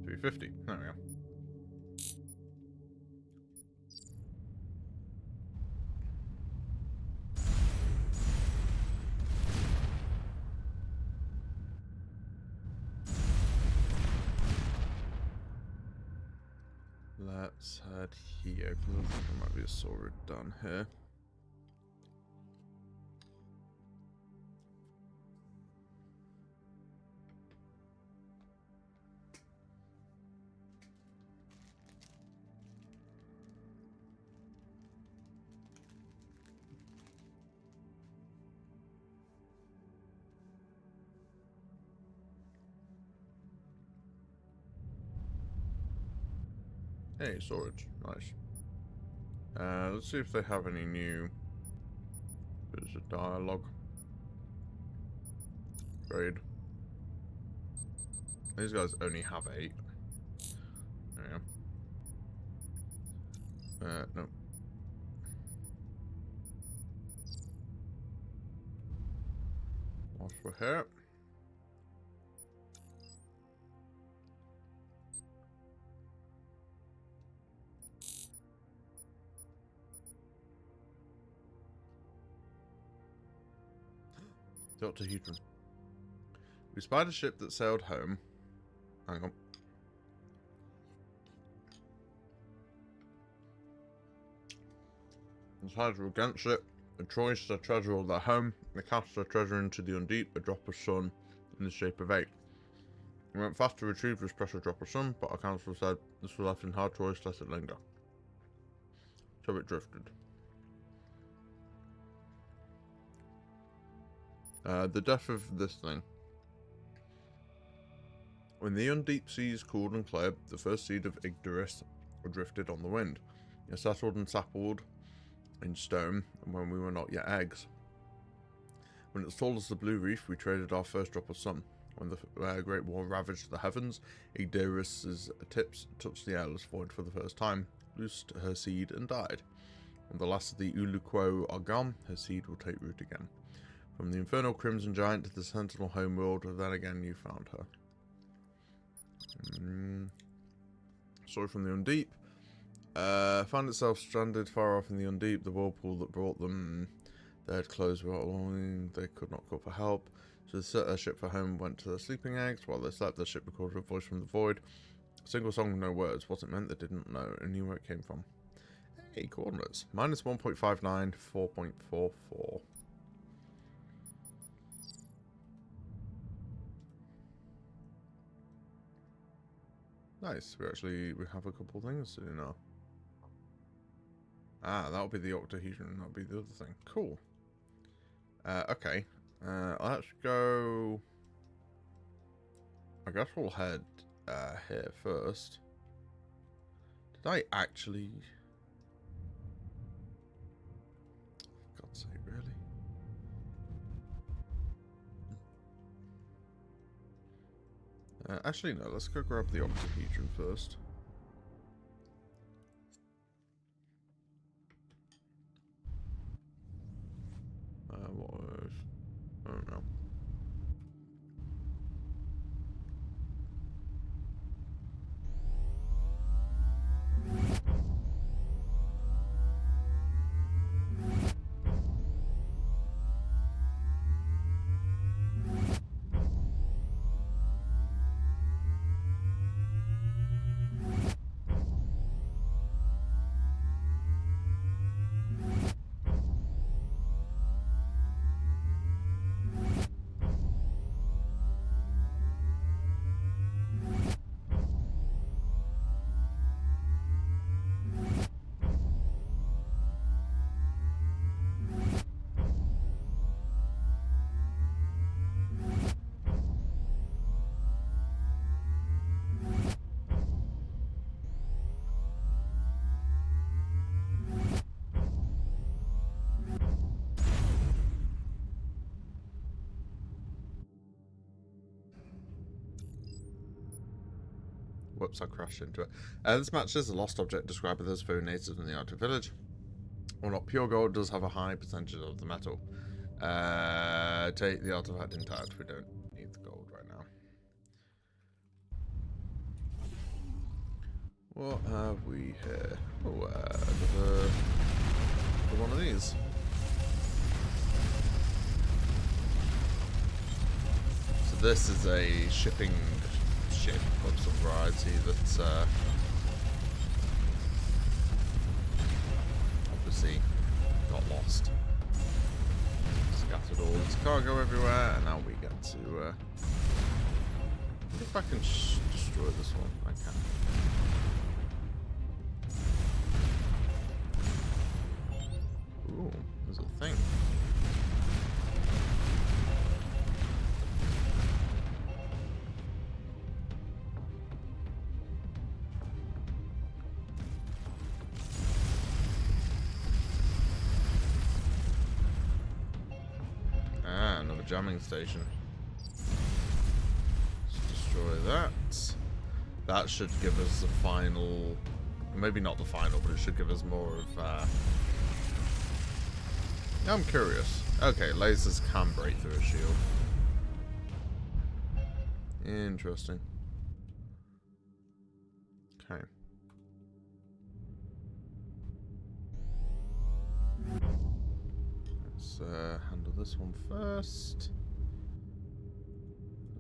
350. There we go. Let's head here, because I think there might be a sword done here. Hey, storage. Nice. Let's see if they have any new bits of dialogue. Trade. These guys only have 8. There you go. No. Whilst we're here. Dr. Hedron. We spied a ship that sailed home. Hang on. Decided against it. The choice the treasure of their home. They cast their treasure into the undeep, a drop of sun in the shape of 8. We went fast to retrieve this precious drop of sun, but our council said this was left in hard choice, let it linger. So it drifted. The death of this thing. When the undeep seas cooled and cleared, the first seed of Igdoris drifted on the wind. It settled and sappled in stone when we were not yet eggs. When it was tall as the blue reef, we traded our first drop of sun. When the Great War ravaged the heavens, Igdoris' tips touched the airless void for the first time, loosed her seed and died. When the last of the Uluquo are gone, her seed will take root again. From the infernal crimson giant to the sentinel homeworld, then again you found her. Story from the Undeep. Found itself stranded far off in the Undeep. The whirlpool that brought them, they had clothes without longing. They could not call for help. So they set their ship for home, went to their sleeping eggs. While they slept, their ship recorded a voice from the void. A single song with no words. What it meant they didn't know and knew where it came from. Hey, coordinates. Minus 1.59, 4.44. Nice. We have a couple things to do now. Ah, that'll be the octahedron. That'll be the other thing. Cool. Okay. Let's go. I guess we'll head here first. Did I actually? For God's sake, really? Actually, no. Let's go grab the octahedron first. What was? I don't know. Whoops, I crashed into it. This matches a lost object described as those found natives in the Arctic village. While not pure gold, does have a high percentage of the metal. Take the artifact intact. We don't need the gold right now. What have we here? Oh, another one of these. So this is a shipping ship of some variety that's obviously got lost. Scattered all its cargo everywhere, and now we get to if I can destroy this one. I can. Ooh, there's a thing. Ah, another jamming station. Let's destroy that. That should give us the final... Maybe not the final, but it should give us more of... I'm curious. Okay, lasers can break through a shield. Interesting. Okay. Let's handle this one first.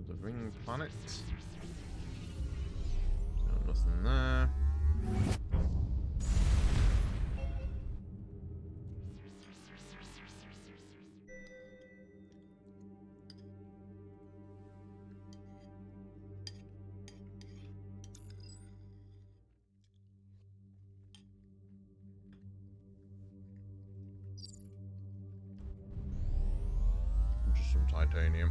The ring planet. No, nothing there. Just some titanium.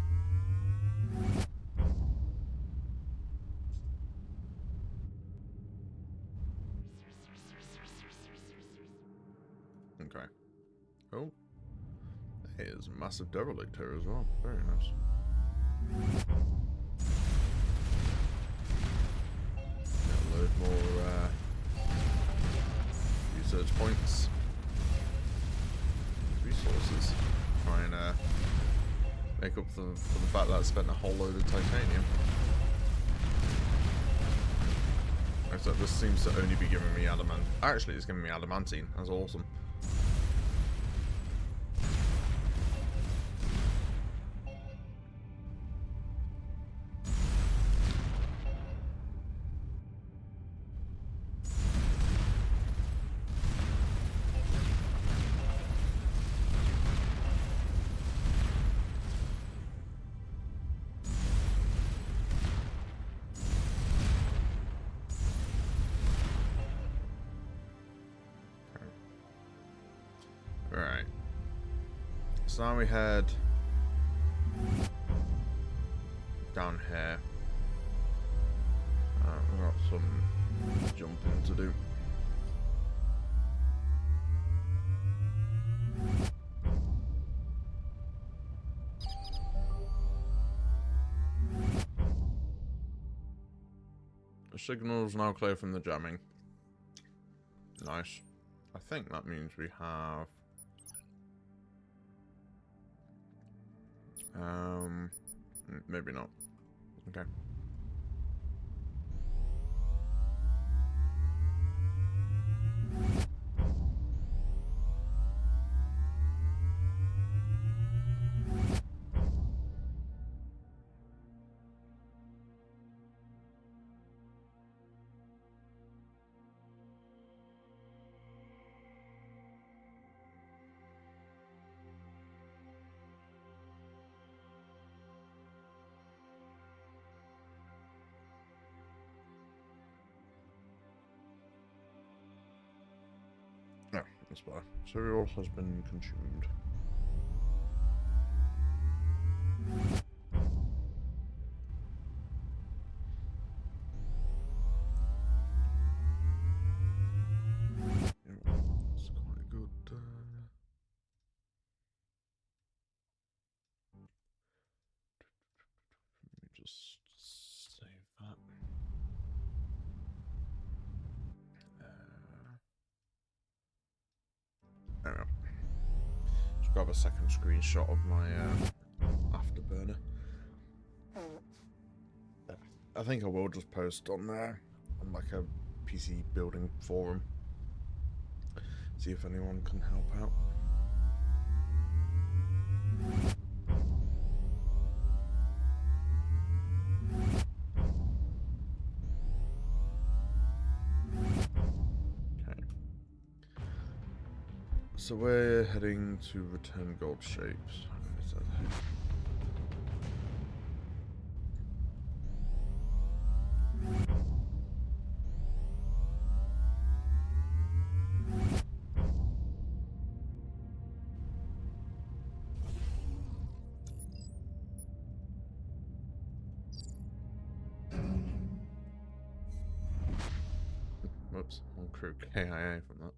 Okay. Oh. There's a massive derelict here as well. Very nice. Get a load more research points. Resources. Try and make up for the fact that I spent a whole load of titanium. Except this seems to only be giving me adamant. Actually, it's giving me adamantine. That's awesome. Right. So now we head down here. We've got some jumping to do. The signal's now clear from the jamming. Nice. I think that means we have... maybe not. Okay. No, that's better. Cereal has been consumed. Yeah, that's quite good. Let me just save that. a second screenshot of my afterburner. I think I will just post on there, on like a PC building forum. See if anyone can help out. Okay. So we're heading to return gold shapes. Whoops, one crew KIA from that.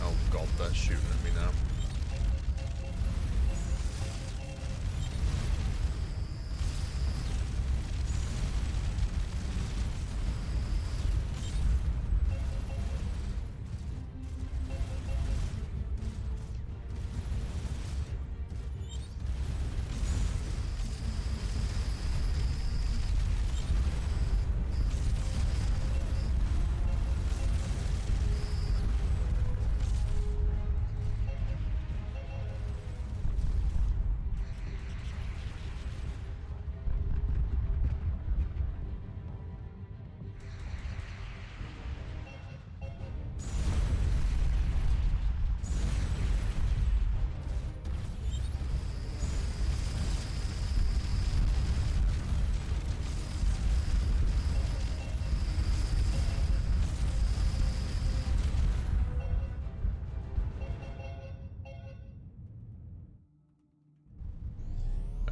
Oh god, they're shooting at me now.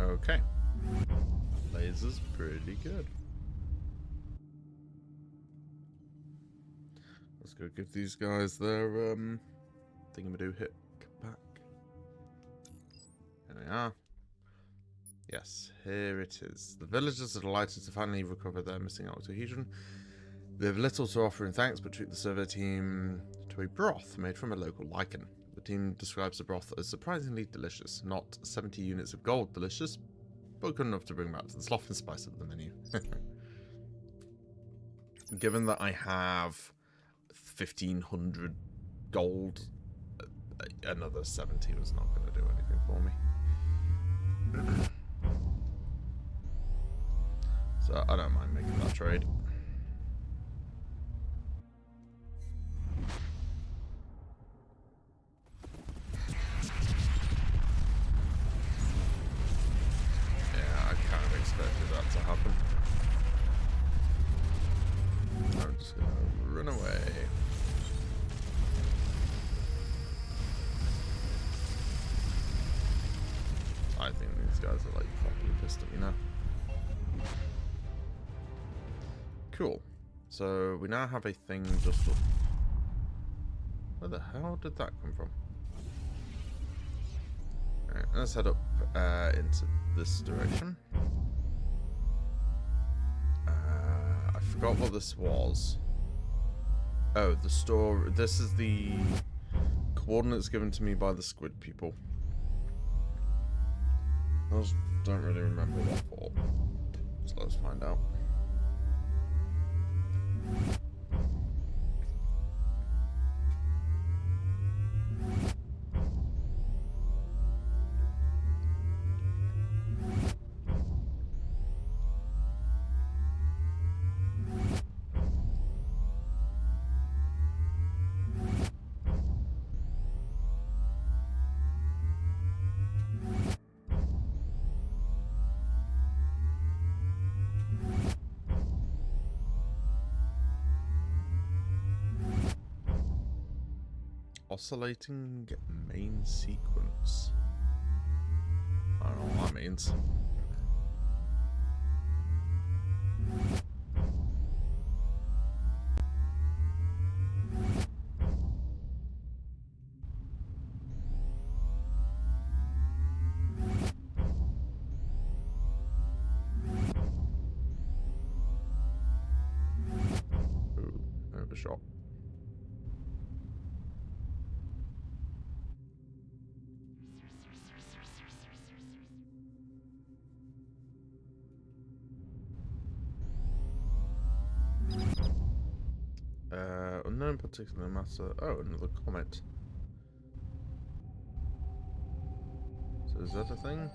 Okay. Laser's pretty good. Let's go give these guys their thingamadoo hit back. Here they are. Yes, here it is. The villagers are delighted to finally recover their missing octahedron. They have little to offer in thanks, but treat the survey team to a broth made from a local lichen. The team describes the broth as surprisingly delicious. Not 70 units of gold delicious, but good enough to bring back to the sloth and spice of the menu. Given that I have 1,500 gold, another 70 was not going to do anything for me. So I don't mind making that trade. To happen. I'm just gonna run away. I think these guys are like properly pissed at me now. Cool. So we now have a thing just up. Where the hell did that come from? Alright, let's head up into this direction. I forgot what this was. Oh, the store. This is the coordinates given to me by the squid people. I just don't really remember what for. So let's find out. Oscillating main sequence. I don't know what that means. shot. Unknown particular matter. Oh, another comet. So is that a thing?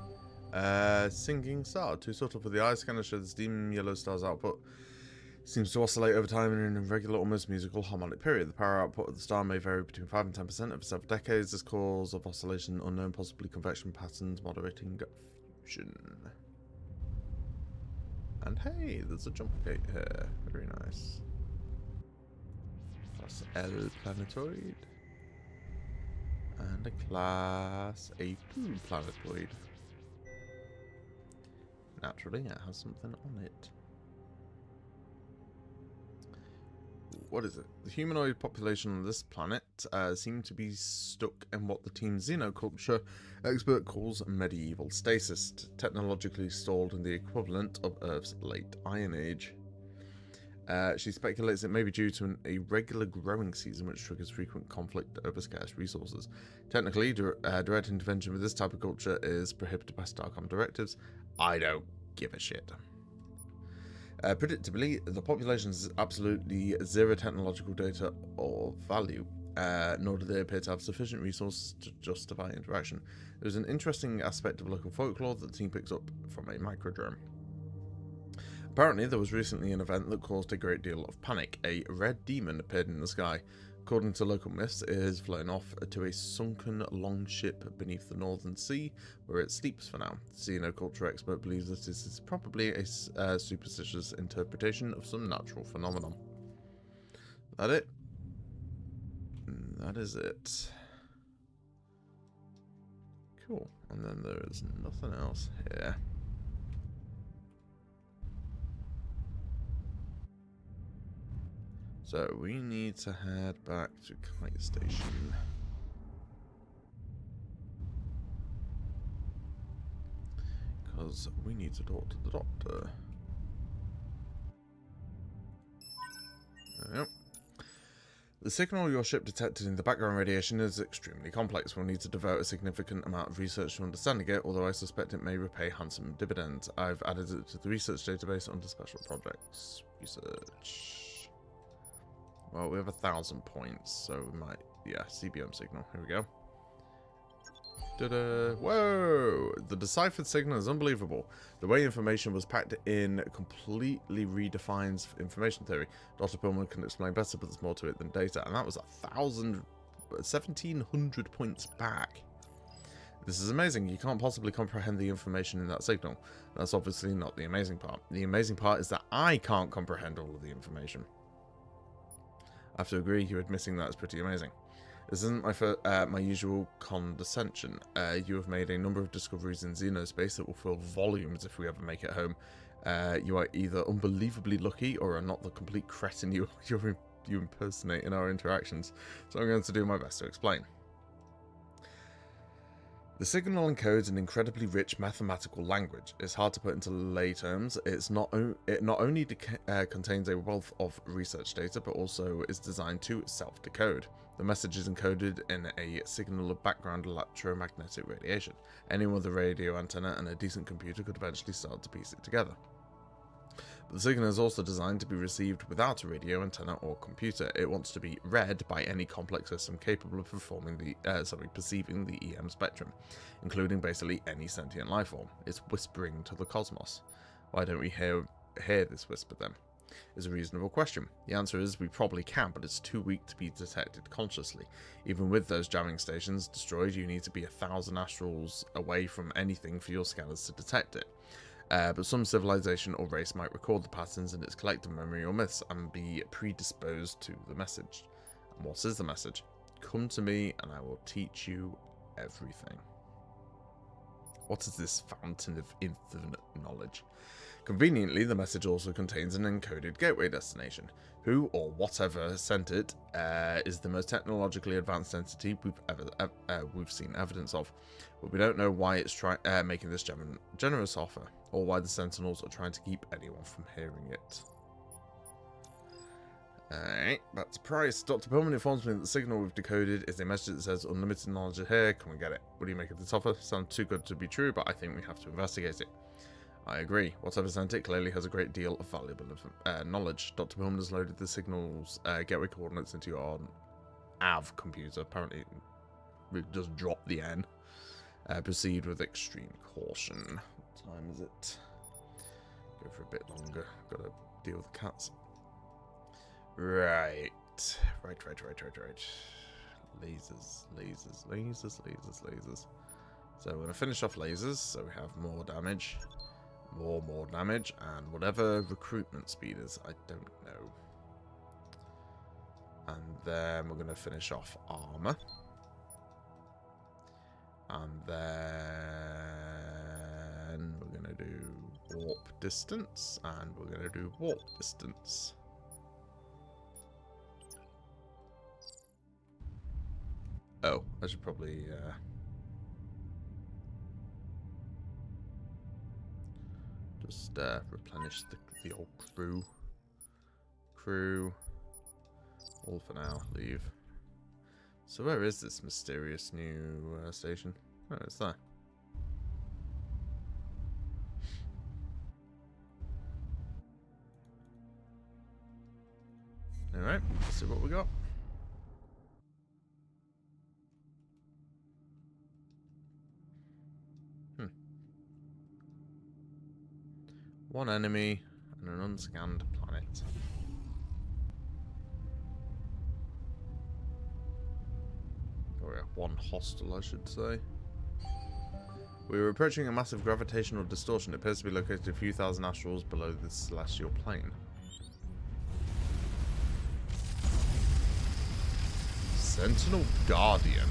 Sinking star. Too subtle for the eye. Scanner shows the dim yellow star's output seems to oscillate over time in an irregular, almost musical harmonic period. The power output of the star may vary between 5 and 10% over several decades. This cause of oscillation unknown, possibly convection patterns moderating fusion. And hey, there's a jump gate here. Very nice. Class L planetoid. And a Class A2 planetoid. Naturally, it has something on it. What is it? The humanoid population on this planet seem to be stuck in what the Team Xenoculture expert calls medieval stasis, technologically stalled in the equivalent of Earth's late Iron Age. She speculates it may be due to an irregular growing season which triggers frequent conflict over scarce resources. Technically, direct intervention with this type of culture is prohibited by Starcom directives. I don't give a shit. Predictably, the population has absolutely zero technological data or value, nor do they appear to have sufficient resources to justify interaction. There's an interesting aspect of local folklore that the team picks up from a microdrome. Apparently, there was recently an event that caused a great deal of panic. A red demon appeared in the sky. According to local myths, it has flown off to a sunken longship beneath the Northern Sea, where it sleeps for now. The Xenoculture expert believes that this is probably a superstitious interpretation of some natural phenomenon. That it? That is it. Cool. And then there is nothing else here. So we need to head back to Kite Station. Because we need to talk to the doctor. There we go. The signal your ship detected in the background radiation is extremely complex. We'll need to devote a significant amount of research to understanding it, although I suspect it may repay handsome dividends. I've added it to the research database under special projects. Research. Well, we have 1,000 points, so we might... Yeah, CBM signal. Here we go. Ta-da! Whoa! The deciphered signal is unbelievable. The way information was packed in completely redefines information theory. Dr. Pillman can explain better, but there's more to it than data. And that was 1,700 points back. This is amazing. You can't possibly comprehend the information in that signal. That's obviously not the amazing part. The amazing part is that I can't comprehend all of the information. I have to agree, you admitting that is pretty amazing. This isn't my usual condescension. You have made a number of discoveries in xenospace that will fill volumes if we ever make it home. You are either unbelievably lucky or are not the complete cretin you impersonate in our interactions. So I'm going to do my best to explain. The signal encodes an incredibly rich mathematical language. It's hard to put into lay terms. It not only contains a wealth of research data, but also is designed to self-decode. The message is encoded in a signal of background electromagnetic radiation. Anyone with a radio antenna and a decent computer could eventually start to piece it together. But the signal is also designed to be received without a radio antenna or computer. It wants to be read by any complex system capable of perceiving the EM spectrum, including basically any sentient life form. It's whispering to the cosmos. Why don't we hear this whisper then? Is a reasonable question. The answer is we probably can, but it's too weak to be detected consciously. Even with those jamming stations destroyed, you need to be 1,000 astrals away from anything for your scanners to detect it. But some civilization or race might record the patterns in its collective memory or myths and be predisposed to the message. And what is the message? Come to me and I will teach you everything. What is this fountain of infinite knowledge? Conveniently, the message also contains an encoded gateway destination. Who or whatever sent it is the most technologically advanced entity we've seen evidence of, but we don't know why it's making this generous offer, or why the Sentinels are trying to keep anyone from hearing it. Alright, back to Price. Dr. Pullman informs me that the signal we've decoded is a message that says unlimited knowledge is here. Come and get it. What do you make of this offer? Sounds too good to be true, but I think we have to investigate it. I agree. Whatever sent it clearly has a great deal of valuable knowledge. Dr. Pullman has loaded the signal's gateway coordinates into your AV computer. Apparently, we just dropped the N. Proceed with extreme caution. What time is it? Go for a bit longer. Gotta deal with the cats. Right. Lasers. So we're going to finish off lasers, so we have more damage. More damage, and whatever recruitment speed is, I don't know. And then we're going to finish off armor. And then we're going to do warp distance, and we're going to do warp distance. Oh, I should probably just replenish the old crew. All for now. Leave. So where is this mysterious new station? Oh, it's there. Alright, let's see what we got. One enemy and an unscanned planet. Or one hostile, I should say. We were approaching a massive gravitational distortion. It appears to be located a few thousand astrals below this celestial plane. Sentinel Guardian.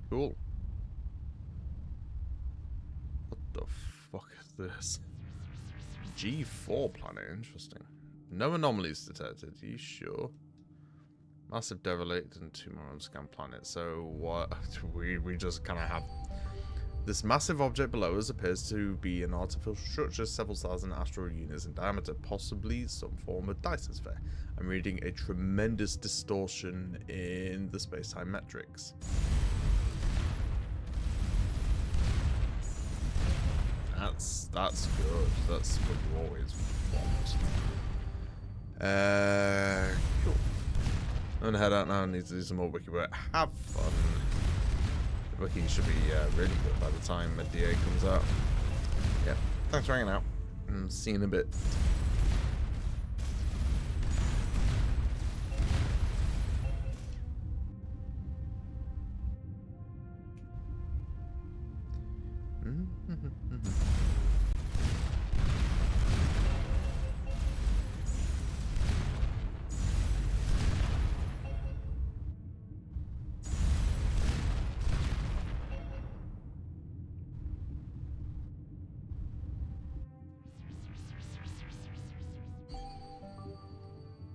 Cool. What the fuck is this? G4 planet, interesting. No anomalies detected, are you sure? Massive derelict and 2 more unscanned planets. So what we just kinda have this massive object below us appears to be an artificial structure several thousand asteroid units in diameter, possibly some form of Dyson sphere. I'm reading a tremendous distortion in the space-time metrics. That's good. That's what you always want. Cool. I'm gonna head out now and need to do some more wiki work. Have fun. The wiki should be really good by the time the DA comes out. Yeah. Thanks for hanging out. See you in a bit.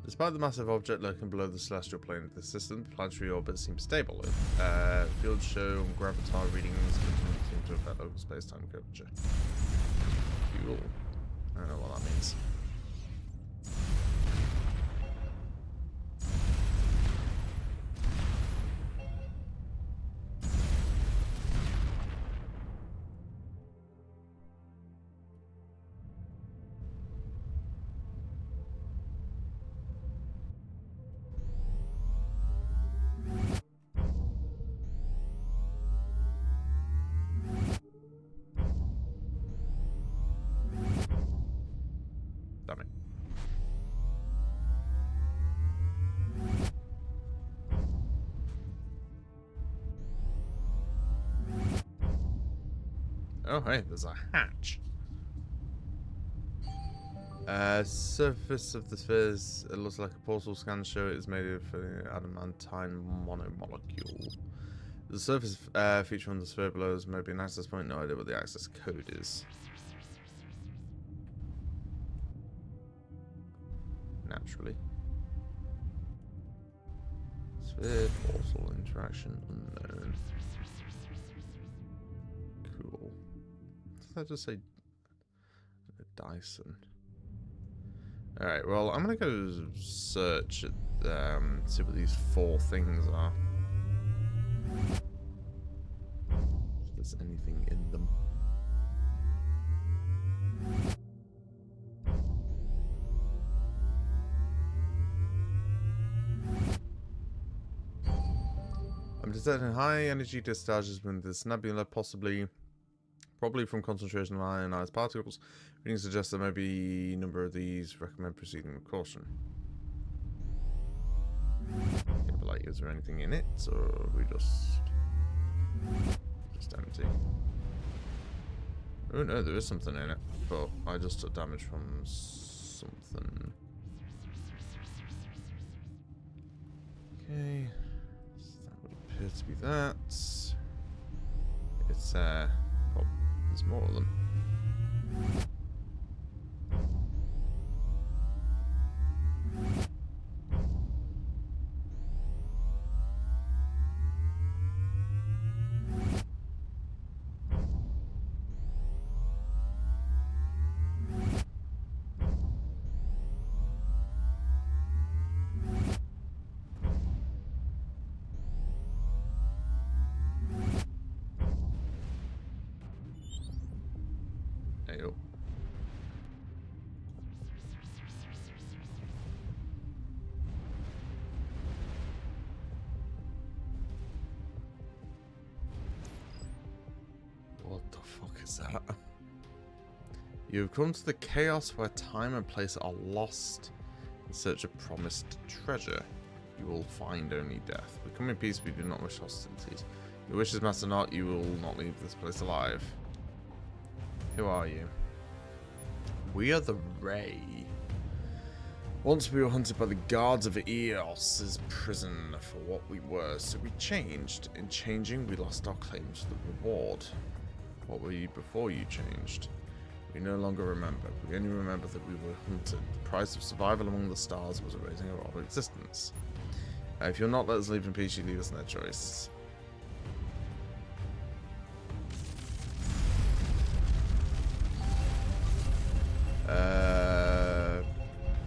Despite the massive object lurking below the celestial plane of the system, the planetary orbit seems stable. Fields show gravitar readings seem to affect local space-time curvature. Cool. I don't know what that means. Damn it. Oh, hey, there's a hatch. Surface of the spheres, it looks like a portal scan show it is made of adamantine monomolecule. The surface feature on the sphere below is maybe an access point, no idea what the access code is. Naturally. Sphere portal interaction unknown. that just say Dyson? Alright, well, I'm gonna go search at, see what these 4 things are. If there's anything in them. I'm detecting high energy discharges within this nebula, probably from concentration of ionized particles. Reading suggests there may be a number of these. Recommend proceeding with caution. Okay, but like, is there anything in it, or are we just empty? Oh no, there is something in it, but I just took damage from something. Okay, so that would appear to be that. It's oh, there's more of them. Ayo. What the fuck is that? You've come to the chaos where time and place are lost in search of promised treasure. You will find only death. We come in peace, we do not wish hostilities. Your wishes matter not, you will not leave this place alive. Who are you? We are the Ray. Once we were hunted by the guards of Eos's prison for what we were, so we changed. In changing, we lost our claim to the reward. What were you before you changed? We no longer remember. We only remember that we were hunted. The price of survival among the stars was erasing our existence. If you'll not let us leave in peace, you leave us no choice.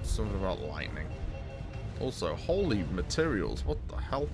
Something about lightning. Also, holy materials, what the hell?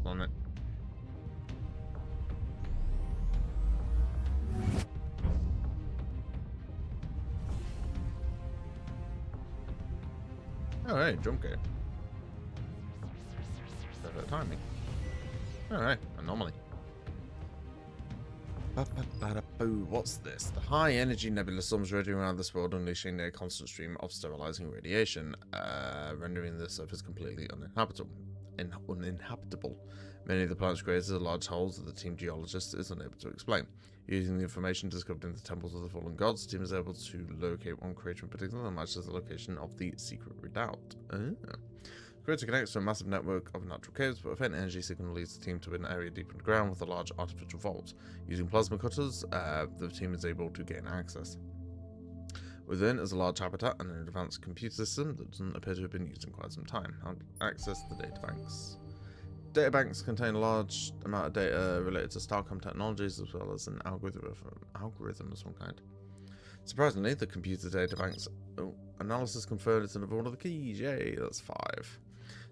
On it. Oh, hey, jump game. Perfect timing. Alright, anomaly. What's this? The high energy nebula storms raging around this world, unleashing a constant stream of sterilizing radiation, rendering the surface completely uninhabitable. Many of the planet's craters are large holes that the team geologist is unable to explain. Using the information discovered in the temples of the fallen gods, the team is able to locate one crater in particular that matches the location of the secret redoubt. The crater connects to a massive network of natural caves, but a faint energy signal leads the team to an area deep underground with a large artificial vault. Using plasma cutters, the team is able to gain access. Within is a large habitat and an advanced computer system that doesn't appear to have been used in quite some time. How to access the databanks? Databanks contain a large amount of data related to Starcom technologies as well as an algorithm of some kind. Surprisingly, the computer databanks analysis confirmed it's another one of the keys. Yay, that's 5.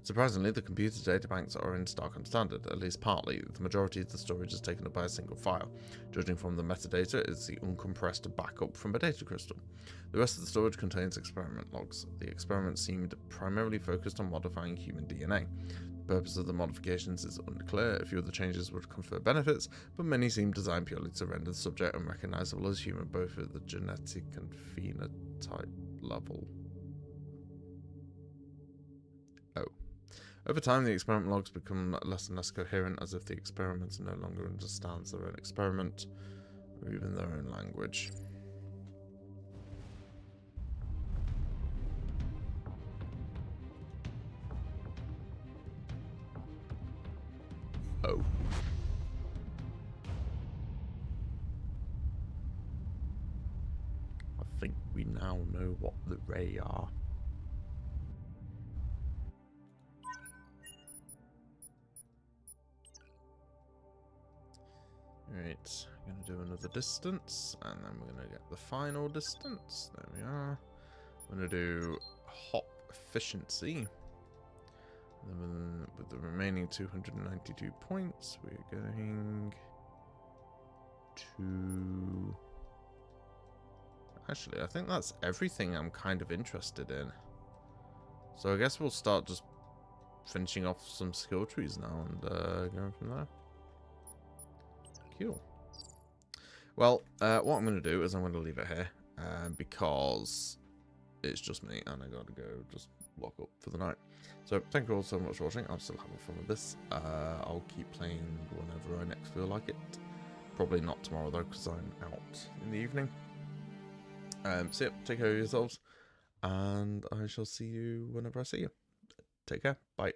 Surprisingly, the computer databanks are in Starcom standard, at least partly. The majority of the storage is taken up by a single file. Judging from the metadata, it's the uncompressed backup from a data crystal. The rest of the storage contains experiment logs. The experiment seemed primarily focused on modifying human DNA. The purpose of the modifications is unclear. A few of the changes would confer benefits, but many seem designed purely to render the subject unrecognizable as human, both at the genetic and phenotype level. Oh. Over time, the experiment logs become less and less coherent, as if the experimenter no longer understands their own experiment, or even their own language. Oh. I think we now know what the Ray are. Right, I'm going to do another distance, and then we're going to get the final distance. There we are. I'm going to do hop efficiency. And then with the remaining 292 points, we're going to... Actually, I think that's everything I'm kind of interested in. So I guess we'll start just finishing off some skill trees now and going from there. Cool. Well, what I'm going to do is I'm going to leave it here because it's just me and I got to go just lock up for the night. So thank you all so much for watching. I'm still having fun with this. I'll keep playing whenever I next feel like it. Probably not tomorrow though because I'm out in the evening. So yeah, take care of yourselves and I shall see you whenever I see you. Take care. Bye.